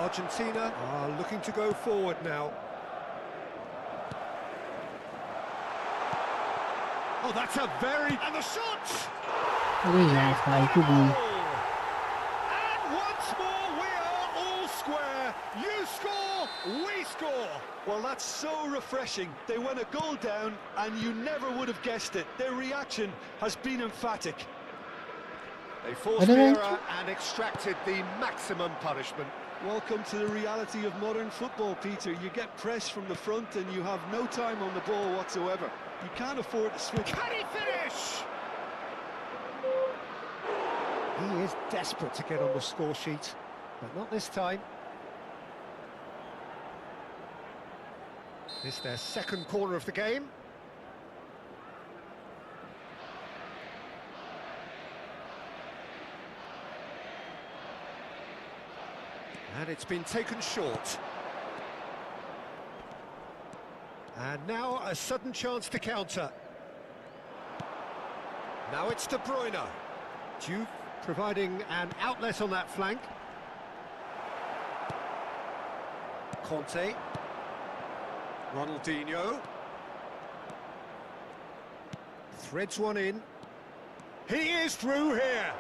Argentina are looking to go forward now. Oh, that's a very... And the shot! अरे यार फालतू गोल। And once more we are all square. You score, we score. Well, that's so refreshing. They went a goal down, and you never would have guessed it. Their reaction has been emphatic. They forced the error and extracted the maximum punishment. Welcome to the reality of modern football, Peter. You get pressed from the front and you have no time on the ball whatsoever. You can't afford to switch. Can he finish? He is desperate to get on the score sheet, but not this time. It's their second corner of the game. And it's been taken short. And now a sudden chance to counter. Now it's De Bruyne. Juve providing an outlet on that flank. Conte. Ronaldinho. Threads one in. He is through here.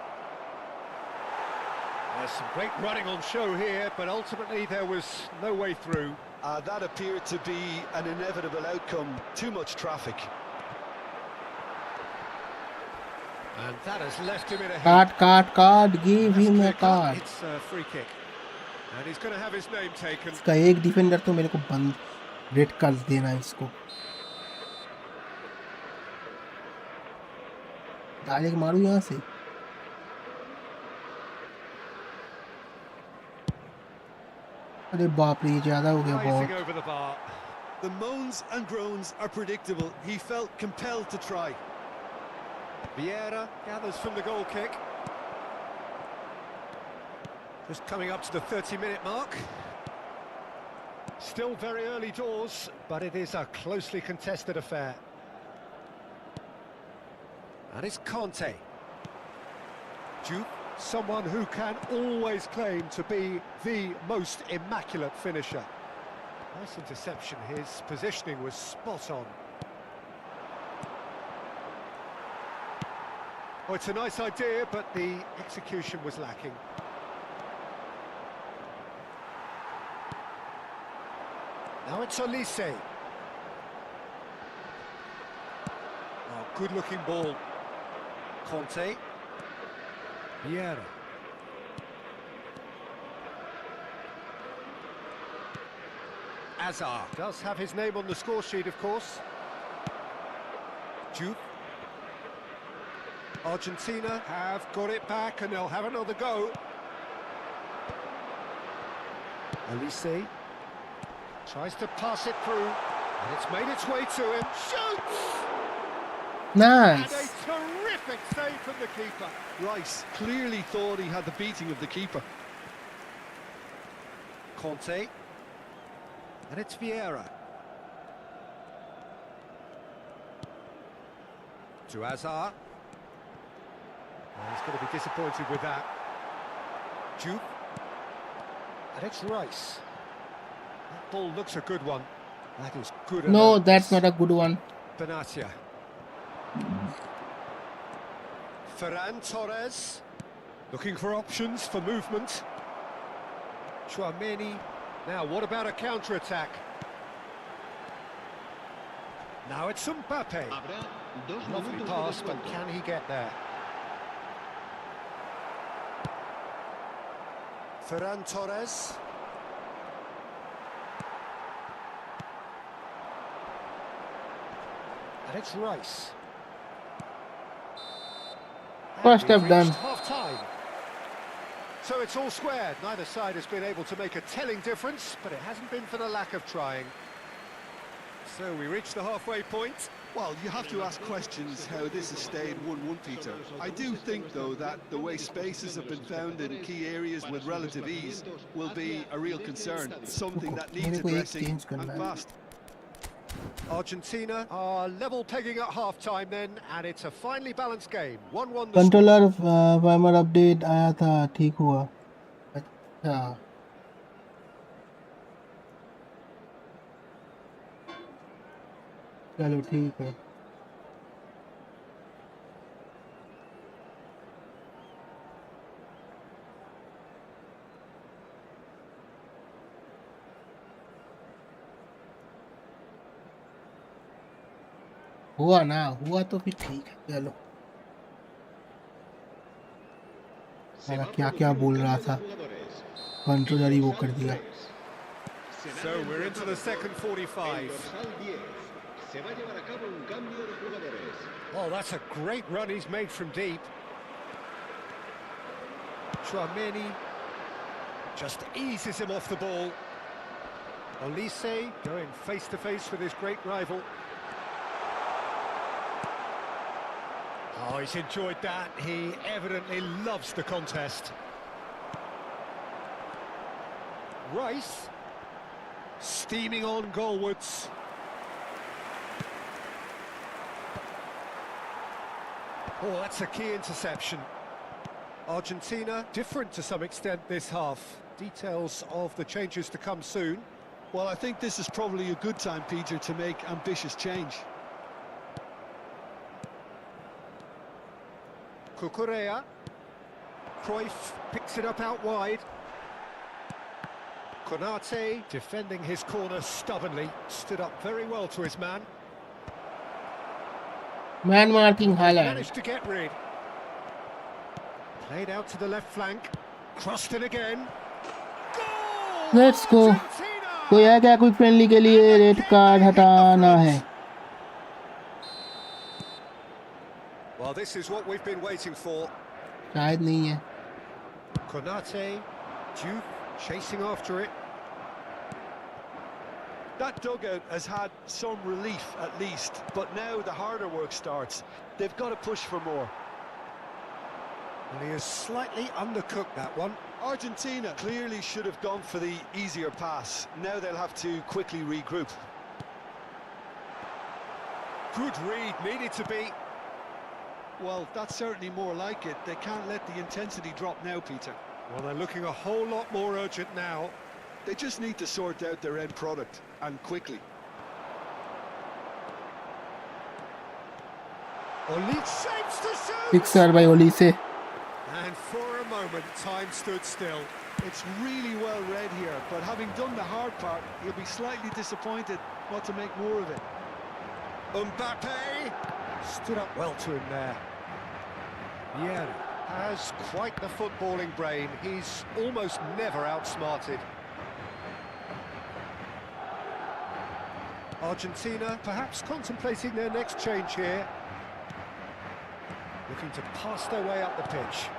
There's some great running on show here, but ultimately there was no way through. That appeared to be an inevitable outcome. Too much traffic. And that has left him in a heap. Card, give him a That's clear card. cut. It's a free kick. And he's going to have his name taken. इसका एक defender तो मेरे को बंद red card देना है इसको. Direct मारूं यहाँ से. अरे बाप रे, ये ज्यादा हो गया Racing बहुत. over the bar. The moans and groans are predictable. He felt compelled to try. Vieira gathers from the goal kick. Just coming up to the 30-minute mark. Still very early doors, but it is a closely contested affair. And it's Conte. Juve, someone who can always claim to be the most immaculate finisher. Nice interception, his positioning was spot on. Oh, it's a nice idea, but the execution was lacking. Now it's Olise. Oh, good-looking ball. Conte. Vieira. Hazard does have his name on the score sheet, of course. Juve. Argentina have got it back and they'll have another go. Olise tries to pass it through and it's made its way to him. Shoots! Nice. And a terrific save from the keeper. Rice clearly thought he had the beating of the keeper. Conte. And it's Vieira. To Hazard. Oh, he's going to be disappointed with that. Juve. And it's Rice. That ball looks a good one. That is good. No, enough. that's not a good one. Benatia. Ferran Torres. Looking for options for movement. Tchouaméni. Now, what about a counter-attack? Now it's Mbappe. Lovely pass, but can he get there? Ferran Torres. And it's Rice. First And step we've done. reached half-time. So it's all squared. Neither side has been able to make a telling difference, but it hasn't been for the lack of trying. So we reach the halfway point. Well, you have to ask questions how this has stayed 1-1, Peter. I do think, though, that the way spaces have been found in key areas with relative ease will be a real concern, something that needs addressing and fast. Argentina are level pegging at half-time then, and it's a finely balanced game. 1-1 the controller farmer update आया था, ठीक हुआ. अच्छा, चलो ठीक है. हुआ ना, हुआ तो फिर ठीक है. चलो, मेरा क्या क्या बोल रहा था, कंट्रोलर ही वो कर दिया. So we're into the second 45. Oh, that's a great run he's made from deep. Tchouaméni just eases him off the ball. Olise going face-to-face with his great rival. Oh, he's enjoyed that. He evidently loves the contest. Rice. Steaming on goalwards. Oh, that's a key interception. Argentina, different to some extent this half. Details of the changes to come soon. Well, I think this is probably a good time, Peter, to make ambitious change. Cucurella. Cruyff picks it up out wide. Konate defending his corner stubbornly. Stood up very well to his man. Man marking Haaland. Managed to get rid. Played out to the left flank. Crossed in again. Goal! Let's go. Argentina! कोई है क्या कोई friendly के लिए red card हटाना है? Well, this is what we've been waiting for. शायद नहीं है. Konate, Duke chasing after it. That dugout has had some relief at least, but now the harder work starts. They've got to push for more. And he has slightly undercooked that one. Argentina clearly should have gone for the easier pass. Now they'll have to quickly regroup. Good read, needed to be. Well, that's certainly more like it. They can't let the intensity drop now, Peter. Well, they're looking a whole lot more urgent now. They just need to sort out their end product, and quickly. Olise shapes to shoot! Fixer by Olise. And for a moment, time stood still. It's really well read here, but having done the hard part, he'll be slightly disappointed not to make more of it. Mbappe stood up well to him there. Yeah, has quite the footballing brain. He's almost never outsmarted. Argentina perhaps contemplating their next change here. Looking to pass their way up the pitch.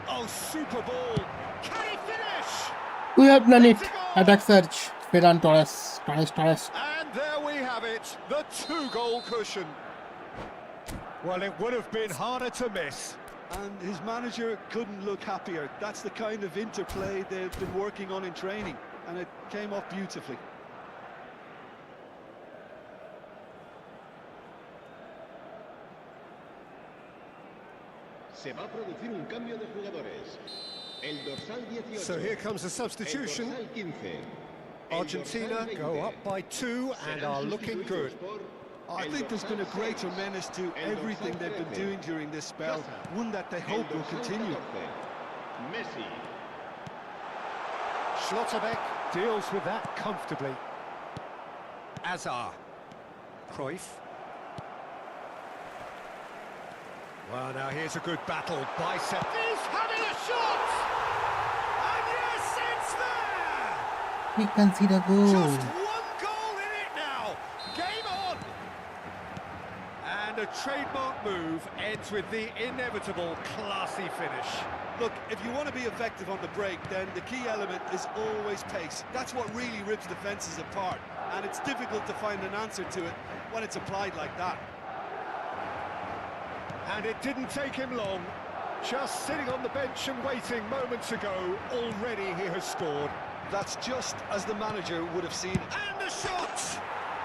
Oh, super ball! Can he finish? We have done it. Attack surge. Ferran Torres. Torres. And there we have it, the 2-goal cushion. Well, it would have been harder to miss. And his manager couldn't look happier. That's the kind of interplay they've been working on in training, and it came off beautifully. Se va a producir un cambio de jugadores. El dorsal 18. So here comes a substitution. El dorsal 15. Argentina go up by 2 and are looking good. I think there's been a greater menace to everything they've been doing during this spell, one that they hope will continue. Messi. Schlotterbeck deals with that comfortably. Azar. Cruyff. Well, now here's a good battle. Bicep. He's having a shot! And yes, it's there! We consider Just goal. one goal in it now. Game on! And a trademark move ends with the inevitable classy finish. Look, if you want to be effective on the break, then the key element is always pace. That's what really rips defences apart, and it's difficult to find an answer to it when it's applied like that. And it didn't take him long. Just sitting on the bench and waiting moments ago, already he has scored. That's just as the manager would have seen. And the shot!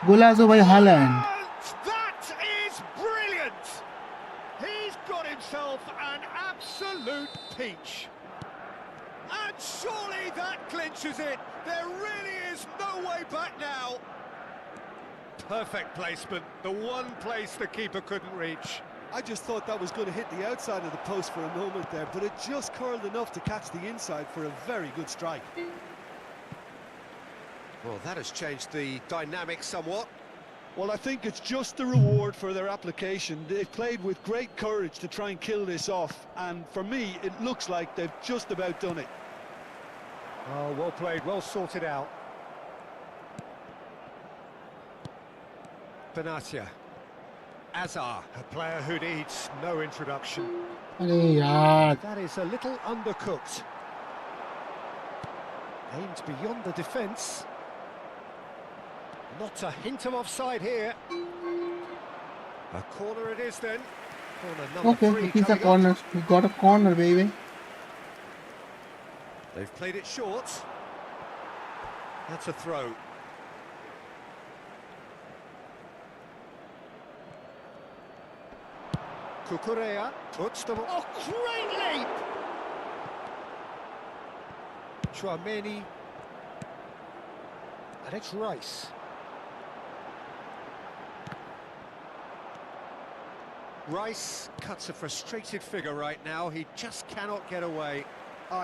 Golazo by Haaland. And that is brilliant! He's got himself an absolute peach. And surely that clinches it. There really is no way back now. Perfect placement, the one place the keeper couldn't reach. I just thought that was going to hit the outside of the post for a moment there, but it just curled enough to catch the inside for a very good strike. Well, that has changed the dynamic somewhat. Well, I think it's just the reward for their application. They've played with great courage to try and kill this off, and for me, it looks like they've just about done it. Oh, well played, well sorted out. Benatia. Azar, a player who needs no introduction. अरे यार. That is a little undercooked. Aimed beyond the defence. Not a hint of offside here. A corner it is then. Corner number Okay, 3 it is a coming up. corner. We got a corner, baby. They've played it short. That's a throw. Cucurella puts the ball. Oh, great leap! Chouameni. And it's Rice. Rice cuts a frustrated figure right now. He just cannot get away.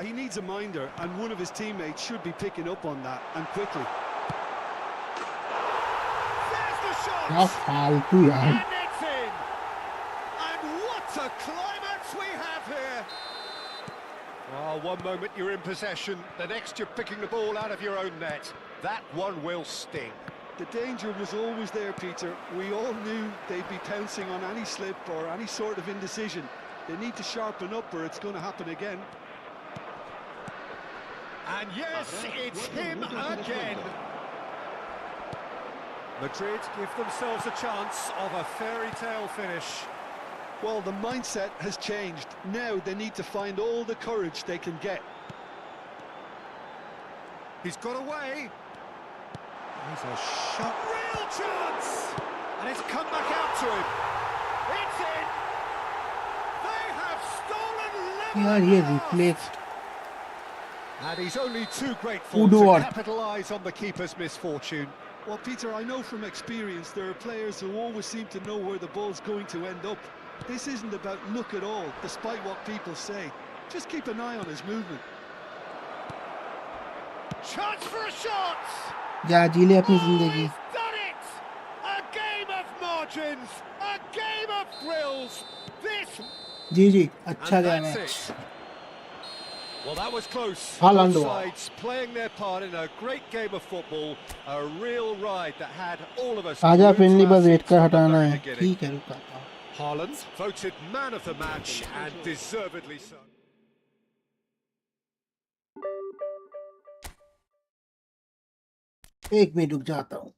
He needs a minder, and one of his teammates should be picking up on that, and quickly. There's the shot! क्या फालतू यार. And it's in! And what a climax we have here! Well, one moment you're in possession, the next you're picking the ball out of your own net. That one will sting. The danger was always there, Peter. We all knew they'd be pouncing on any slip or any sort of indecision. They need to sharpen up or it's going to happen again. And yes, it's him again. Madrid give themselves a chance of a fairy tale finish. Well, the mindset has changed. Now they need to find all the courage they can get. He's got away. He's a shot. Real chance! And it's come back out to him. It's in! They have stolen यार level ये fast. Reflex. And he's only too grateful Who do to what? capitalise on the keeper's misfortune. Well, Peter, I know from experience there are players who always seem to know where the ball's going to end up. This isn't about luck at all, despite what people say. Just keep an eye on his movement. Chance for a shot! जा जी ले अपनी Oh, जिंदगी. he's done it! A game of margins, a game of thrills. This जी जी अच्छा and गया that's match. it. Well, that was close. Haaland Both हुआ. sides playing their part in a great game of football, a real ride that had all of us. आजा glued phirni to our बस wait seats कर from the हटाना very है. beginning. ठीक है रुका था. Haaland voted man of the match and deservedly so. एक मिनट रुक जाता हूँ.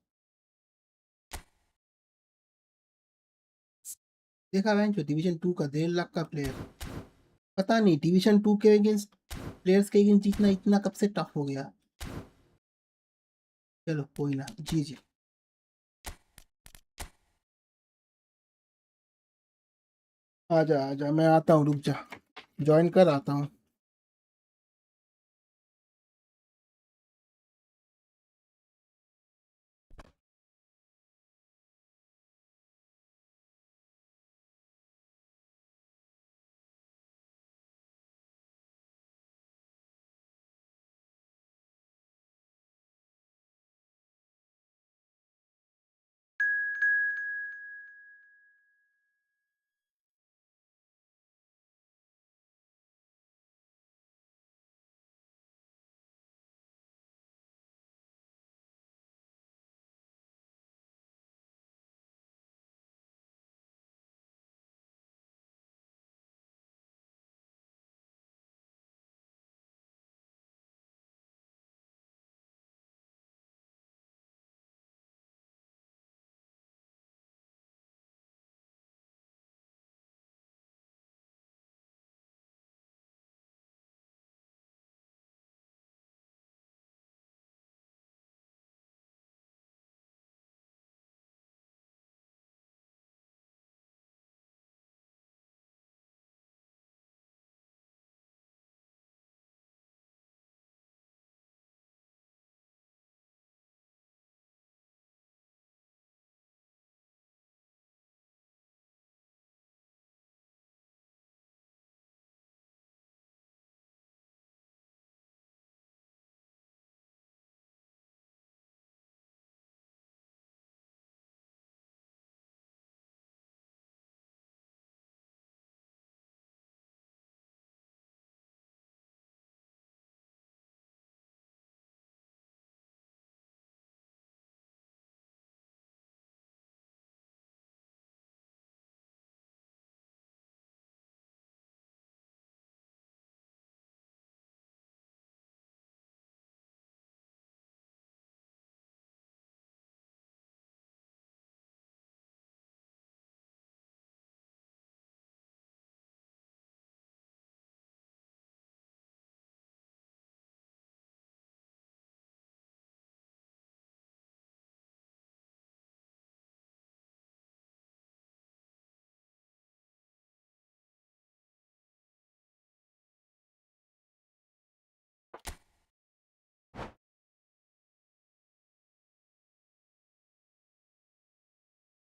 देखा मैंने जो डिवीजन 2 का 1.5 लाख का प्लेयर. पता नहीं डिवीजन 2 के अगेंस्ट प्लेयर्स के अगेंस्ट जीतना इतना कब से टफ हो गया. चलो कोई ना. जी जी आजा आजा मैं आता हूँ. रुक जा. ज्वाइन कर आता हूँ.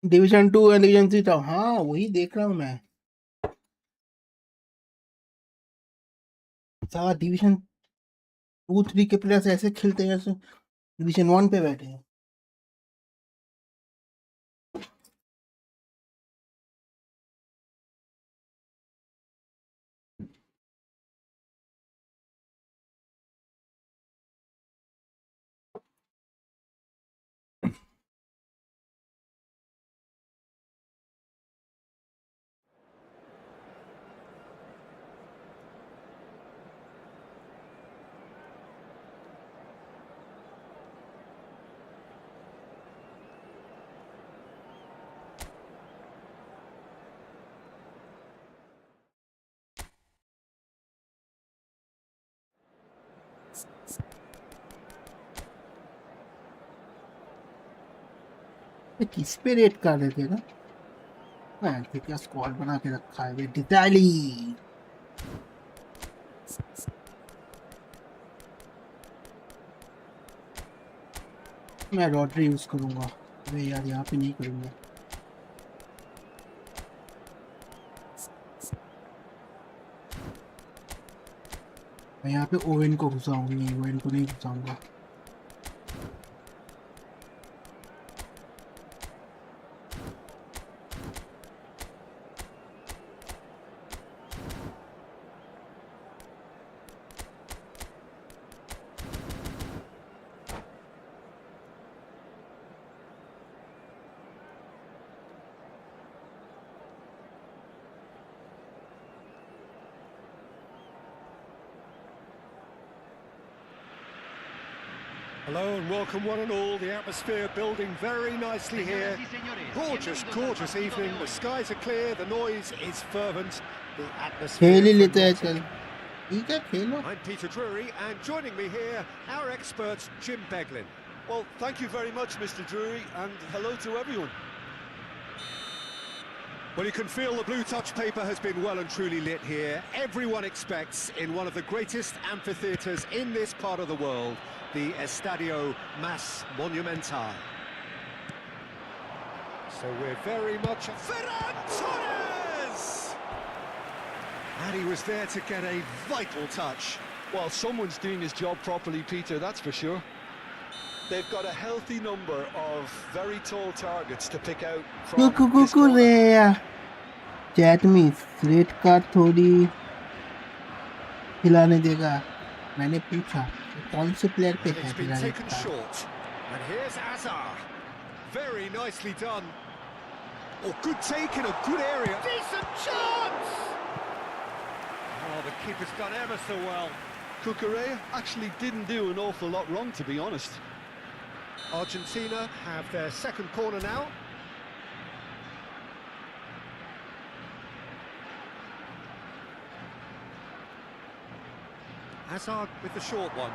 डिवीजन 2 और डिवीजन 3 था, हाँ वही देख रहा हूँ मैं। सारा डिवीजन 2-3 के प्लेयर्स ऐसे खेलते हैं जैसे डिवीजन 1 पे बैठे हैं। ये किस पे रेट कर रहे थे ना? मैं तो क्या स्क्वाड बना के रखा है डिटेली। मैं रॉडरी यूज करूंगा। अरे यार यहाँ पे नहीं करूंगा। मैं यहाँ पे ओवेन को घुसाऊंगा, नहीं ओवेन को नहीं घुसाऊंगा। Hello and welcome one and all. The atmosphere building very nicely here. Gorgeous, gorgeous evening. The skies are clear, the noise is fervent. The atmosphere. खेल ही लेते हैं चल। ठीक है खेलो। I'm Peter Drury and joining me here, our expert Jim Beglin. Well, thank you very much, Mr. Drury, and hello to everyone. Well, you can feel the blue touch paper has been well and truly lit here. Everyone expects in one of the greatest amphitheatres in this part of the world, the Estadio Mas Monumental. So we're very much... Ferran Torres! And he was there to get a vital touch. Well, someone's doing his job properly, Peter, that's for sure. They've got a healthy number of very tall targets to pick out from this corner. Chat में red card थोड़ी खिलाने देगा। मैंने पूछा कौन से player पे है It's been taken short. And here's Azar. Very nicely done. Oh, good take in a good area. Decent chance! Oh, the keeper's done ever so well. Cucurella actually didn't do an awful lot wrong, to be honest. Argentina have their second corner now. Hazard with the short one.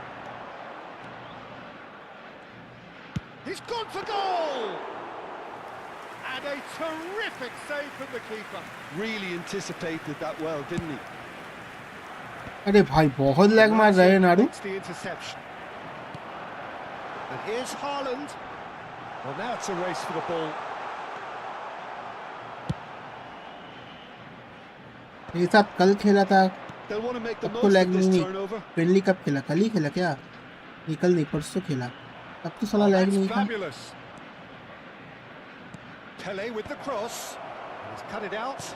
He's gone for goal! And a terrific save from the keeper. Really anticipated that well, didn't he? अरे भाई बहुत lag मार रहे हैं नारू। The interception. And here's Haaland. Well, now it's a race for the ball. ये साथ कल खेला था। They'll want to make the अब तो most लैग of this नहीं। turnover. फ्रेंडली कब खेला? कल ही खेला क्या? ये कल नहीं परसों खेला। अब तो साला लैग नहीं था। Fabulous. Pele with the cross. He's cut it out.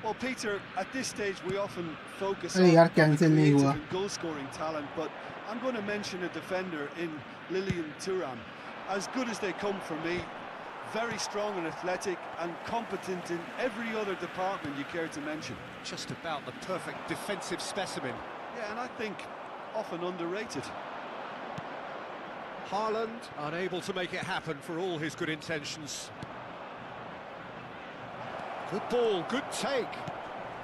Well, Peter, at this stage we often focus अरे on यार the कैंसिल नहीं creative हुआ। and goal-scoring talent, but I'm going to mention a defender in Lilian Thuram. As good as they come for me, very strong and athletic and competent in every other department you care to mention. Just about the perfect defensive specimen. Yeah, and I think often underrated. Haaland unable to make it happen for all his good intentions. Good ball, good take.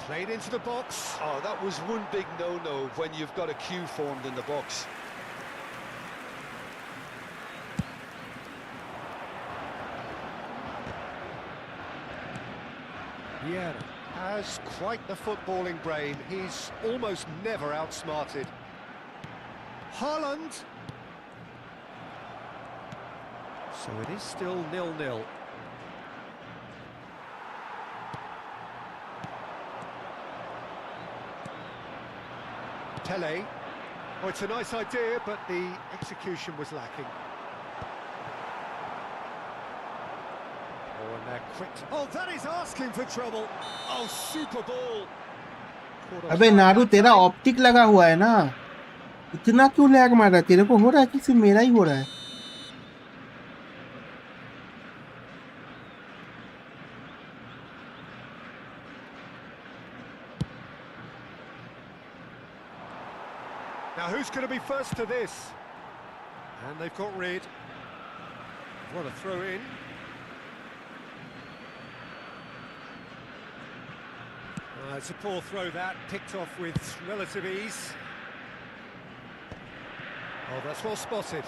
Played into the box. Oh, that was one big no-no when you've got a queue formed in the box. Yeah, has quite the footballing brain. He's almost never outsmarted. Haaland. So it is still 0-0. Pele. Oh, it's a nice idea, but the execution was lacking. Oh, and they're quick. Oh, that is asking for trouble. Oh, super ball. अबे नारू तेरा optic लगा हुआ है ना, इतना क्यों lag मार रहा है? तेरे को हो रहा है कि सिर्फ मेरा ही हो रहा है? Now, who's going to be first to this? And they've got rid. What a throw in. It's a poor throw that, picked off with relative ease. Oh, that's well spotted.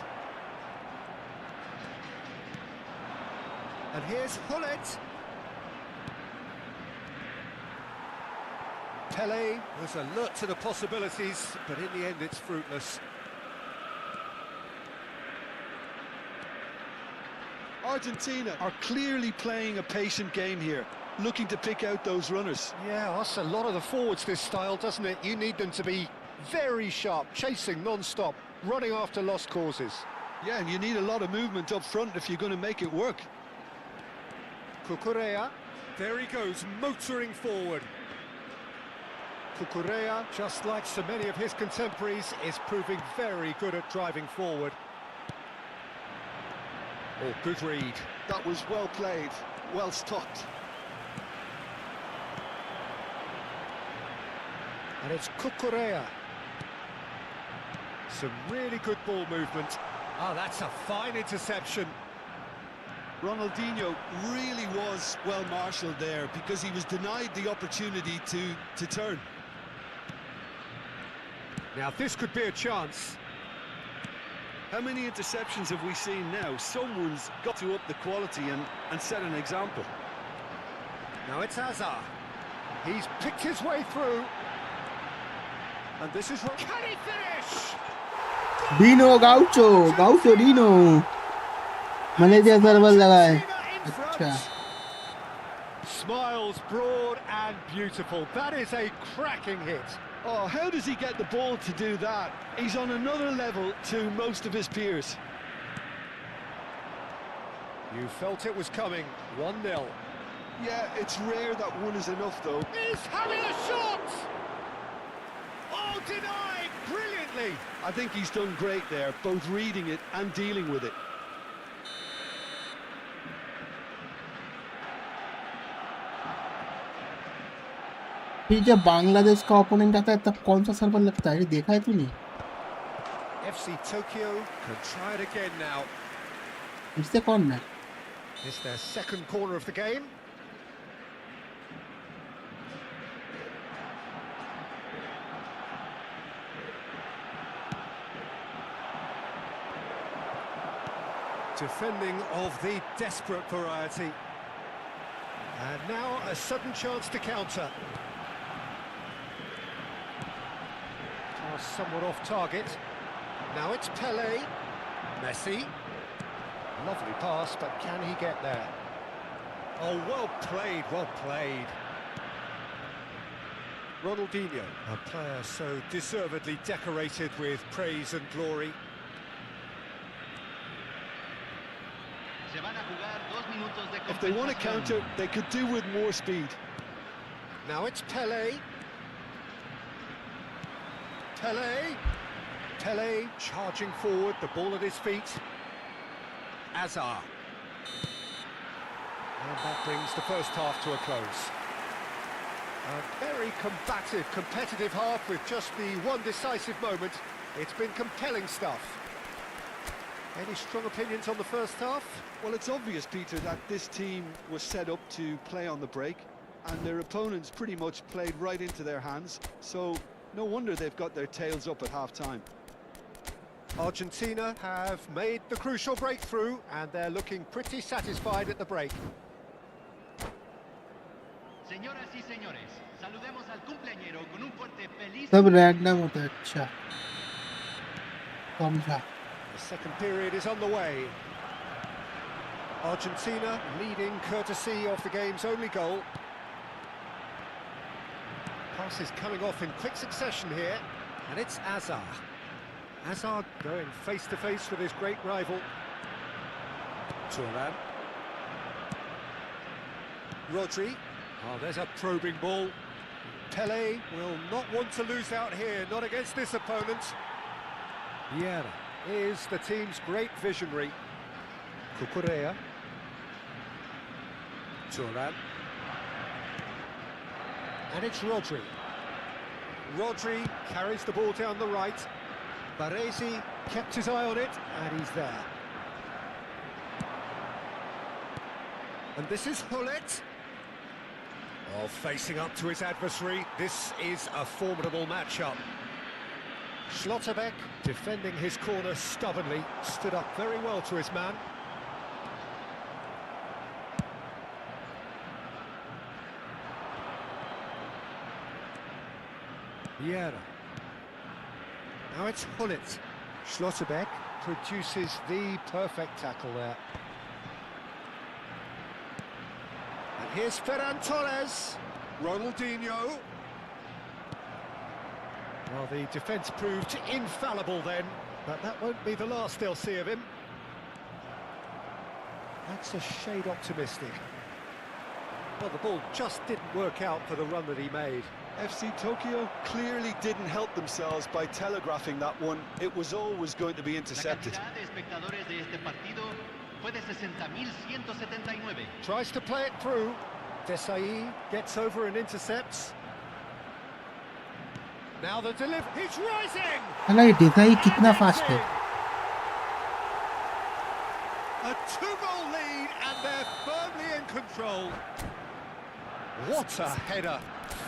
And here's Hullet. Pele was alert to the possibilities, but in the end it's fruitless. Argentina are clearly playing a patient game here, looking to pick out those runners. Yeah, that's a lot of the forwards, this style, doesn't it? You need them to be very sharp, chasing non-stop, running after lost causes. Yeah, and you need a lot of movement up front if you're going to make it work. Cucurella, there he goes, motoring forward. Cucurella, just like so many of his contemporaries, is proving very good at driving forward. Oh, good read. That was well played, well stopped. And it's Cucurella. Some really good ball movement. Oh, that's a fine interception. Ronaldinho really was well marshalled there because he was denied the opportunity to turn. Now this could be a chance. How many interceptions have we seen now? Someone's got to up the quality and set an example. Now it's Hazard. He's picked his way through. And this is... Can he finish? Dino Gaucho Dino. Manager server लगा है. अच्छा. Smiles broad and beautiful. That is a cracking hit. Oh, how does he get the ball to do that? He's on another level to most of his peers. You felt it was coming. 1-0. Yeah, it's rare that one is enough, though. He's having a shot! Oh, denied brilliantly. I think he's done great there, both reading it and dealing with it. फिर जब बांग्लादेश का opponent आता है तब कौन सा server लगता है? देखा है तूने? FC Tokyo can try it again now. इससे कौन है? It's their second corner of the game. Defending of the desperate variety. And now a sudden chance to counter. Somewhat off target. Now it's Pele. Messi. Lovely pass, but can he get there? Oh, well played, well played. Ronaldinho, a player so deservedly decorated with praise and glory. If they want to counter, they could do with more speed. Now it's Pele. Pele charging forward, the ball at his feet. Hazard. And that brings the first half to a close. A very combative, competitive half with just the one decisive moment. It's been compelling stuff. Any strong opinions on the first half? Well, it's obvious, Peter, that this team was set up to play on the break, and their opponents pretty much played right into their hands, so no wonder they've got their tails up at half-time. Argentina have made the crucial breakthrough, and they're looking pretty satisfied at the break. Señoras y señores, saludemos al cumpleañero con un fuerte feliz. सब random होता है. अच्छा. समझा. The second period is on the way. Argentina leading courtesy of the game's only goal. Pass is coming off in quick succession here, and it's Azar. Azar going face-to-face with his great rival. Turan. Rodri. Oh, there's a probing ball. Pele will not want to lose out here, not against this opponent. Vieira is the team's great visionary. Cucurella. Turan. And it's Rodri. Rodri carries the ball down the right. Baresi kept his eye on it, and he's there. And this is Hullet. Oh, facing up to his adversary, this is a formidable matchup. Schlotterbeck, defending his corner stubbornly, stood up very well to his man. Vieira. Now it's Hullet. Schlotterbeck produces the perfect tackle there. And here's Ferran Torres. Ronaldinho. Well, the defence proved infallible then, but that won't be the last they'll see of him. That's a shade optimistic. Well, the ball just didn't work out for the run that he made. FC Tokyo clearly didn't help themselves by telegraphing that one. It was always going to be intercepted. Tries to play it through. Desai gets over and intercepts. Now the delivery. He's rising! अला ये डिजाई कितना fast है? A 2-goal lead and they're firmly in control. What a header!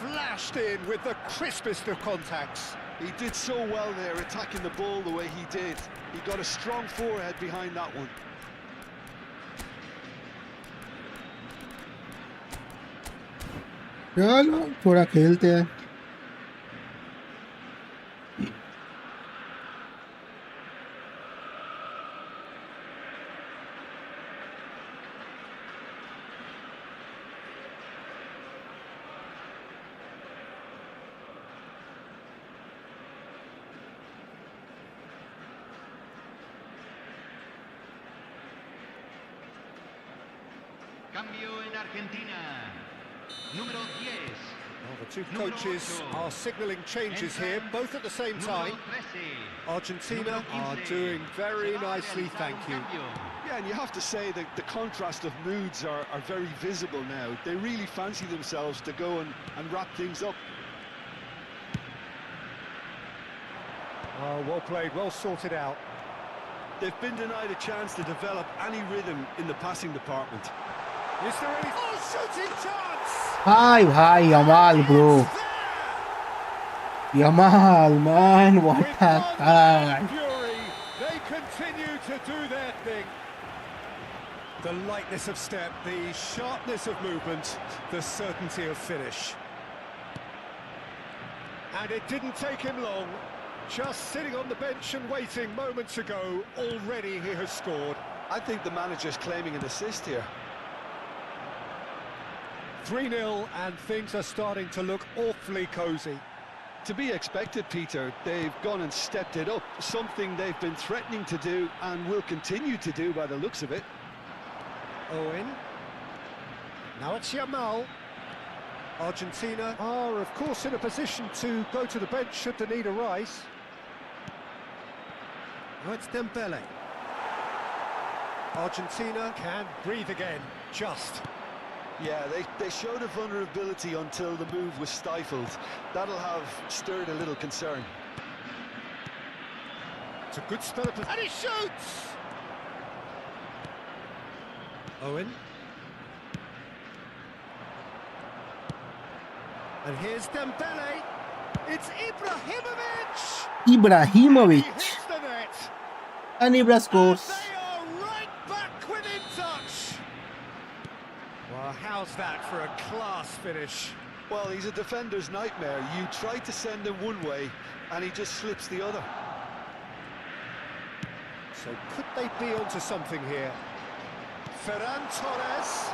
Flashed in with the crispest of contacts. He did so well there, attacking the ball the way he did. He got a strong forehead behind that one. चलो थोड़ा खेलते हैं. Cambio en Argentina. Número 10. Well, the two coaches are signalling changes here, both at the same time. Argentina are doing very nicely, thank you. Yeah, and you have to say that the contrast of moods are very visible now. They really fancy themselves to go and wrap things up. Oh, well played, well sorted out. They've been denied a chance to develop any rhythm in the passing department. Is there any... Oh, shooting chance! Hi, Yamal, bro. Yamal, man, what With a unlimited guy. fury, they continue to do their thing. The lightness of step, the sharpness of movement, the certainty of finish. And it didn't take him long. Just sitting on the bench and waiting moments ago, already he has scored. I think the manager's claiming an assist here. 3-0 and things are starting to look awfully cosy. To be expected, Peter. They've gone and stepped it up, something they've been threatening to do and will continue to do by the looks of it. Owen. Now it's Yamal. Argentina are, of course, in a position to go to the bench should the need arise. Now it's Dembele. Argentina can breathe again, just. Yeah, they showed a vulnerability until the move was stifled. That'll have stirred a little concern. It's a good spell of... And he shoots! Owen. And here's Dembele. It's Ibrahimovic! He Ibrahimovic. hits the net. And Ibra scores. They are right back within touch. Well, how's that for a class finish? Well, he's a defender's nightmare. You try to send him one way, and he just slips the other. So could they be onto something here? Ferran Torres.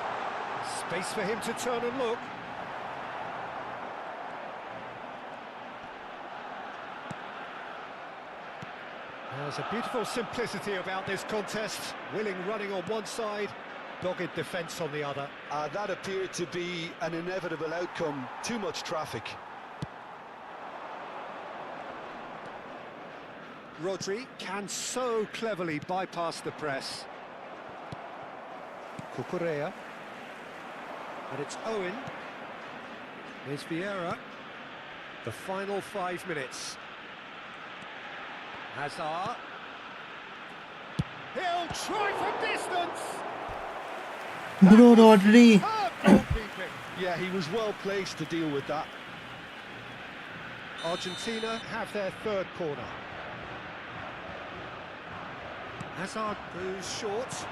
Space for him to turn and look. There's a beautiful simplicity about this contest. Willing running on one side, dogged defence on the other. That appeared to be an inevitable outcome. Too much traffic. Rodri can so cleverly bypass the press. Cucurella. And it's Owen. Here's Vieira. The final 5 minutes. Hazard. He'll try from distance. Bro, Rodri. Superb goalkeeping. Yeah, he was well placed to deal with that. Argentina have their third corner. Hazard goes short.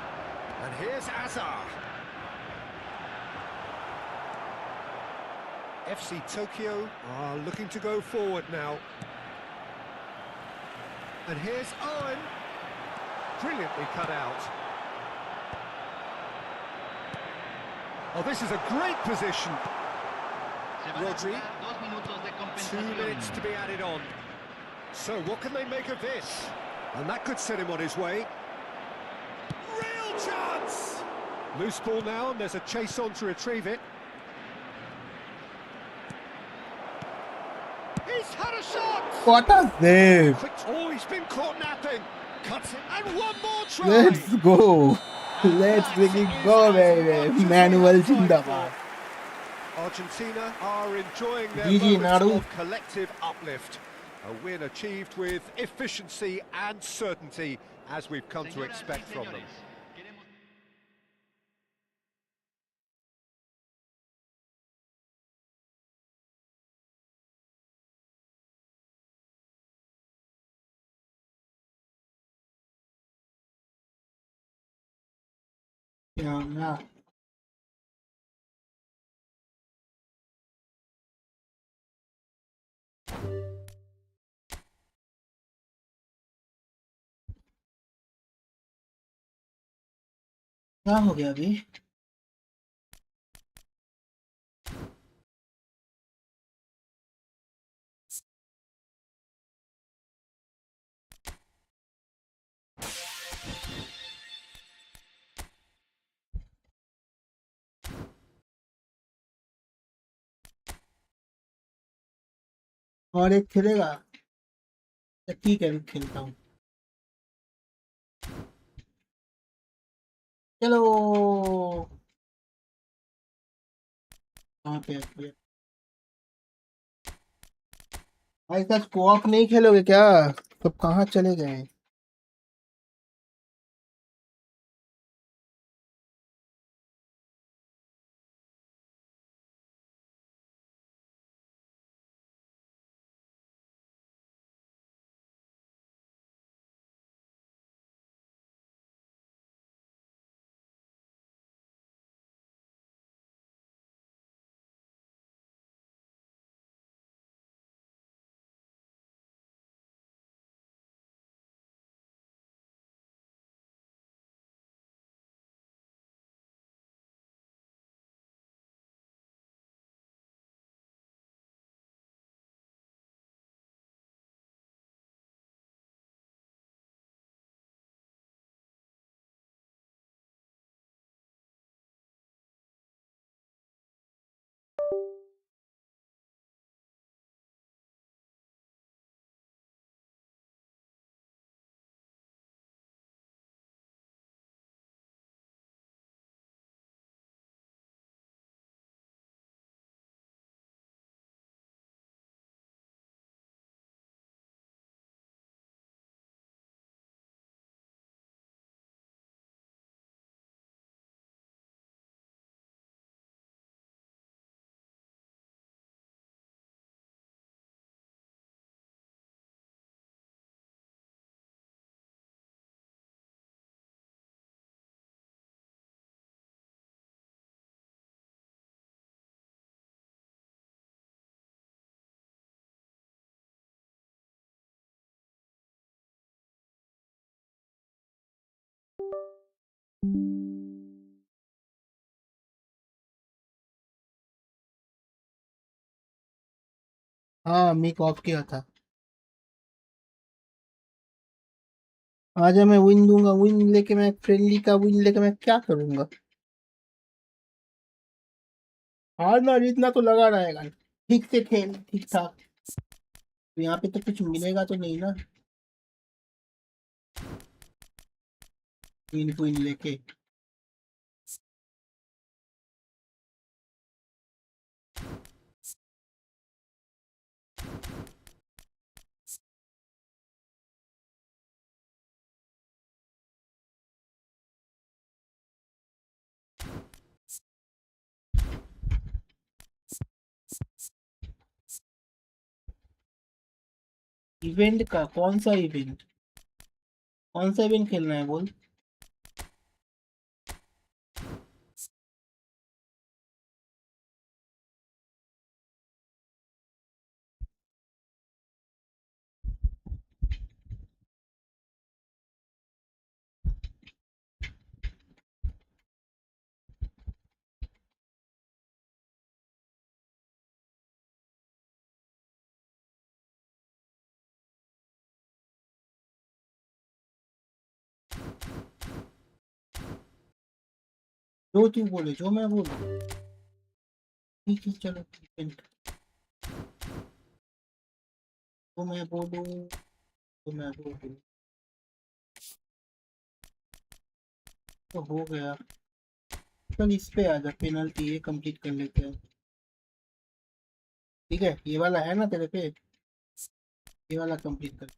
And here's Hazard. FC Tokyo are looking to go forward now. And here's Owen. Brilliantly cut out. Oh, this is a great position. Rodri. 2 minutes to be added on. So what can they make of this? And that could set him on his way. Real chance! Loose ball now, and there's a chase on to retrieve it. He's had a shot! What a save. Quick, oh, he's been caught napping. Cuts it, and one more try! Let's go. Let's freaking go, baby. Manual Jindabad. Argentina are enjoying their GG moments Naru. of collective uplift. A win achieved with efficiency and certainty, as we've come to expect from them. Yeah. क्या हो गया अभी? और एक खेलेगा? ठीक है, खेलता हूँ. चलो. कहाँ पे है? भाई साहब कोऑप नहीं खेलोगे क्या? सब कहाँ चले गए? हाँ मिक ऑफ किया था। आजा मैं विन दूंगा, विन लेके मैं फ्रेंडली का विन लेके मैं क्या करूंगा। हारना जीतना तो लगा रहेगा। ठीक से खेल, ठीक ठाक। तो यहाँ पे तो कुछ मिलेगा तो नहीं ना, विन विन लेके। इवेंट का कौन सा इवेंट, कौन सा इवेंट खेलना है बोल। जो तू बोले, जो मैं बोलूं। ठीक है चलो इवेंट, तो मैं बोलूं, तो मैं बोलूं, तो हो गया। चल इस पे आजा, पेनल्टी ये कंप्लीट कर लेते हैं। ठीक है ये वाला है ना तेरे पे, ये वाला कंप्लीट कर।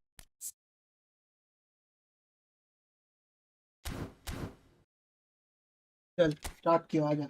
चल स्टार्ट किया, आजा।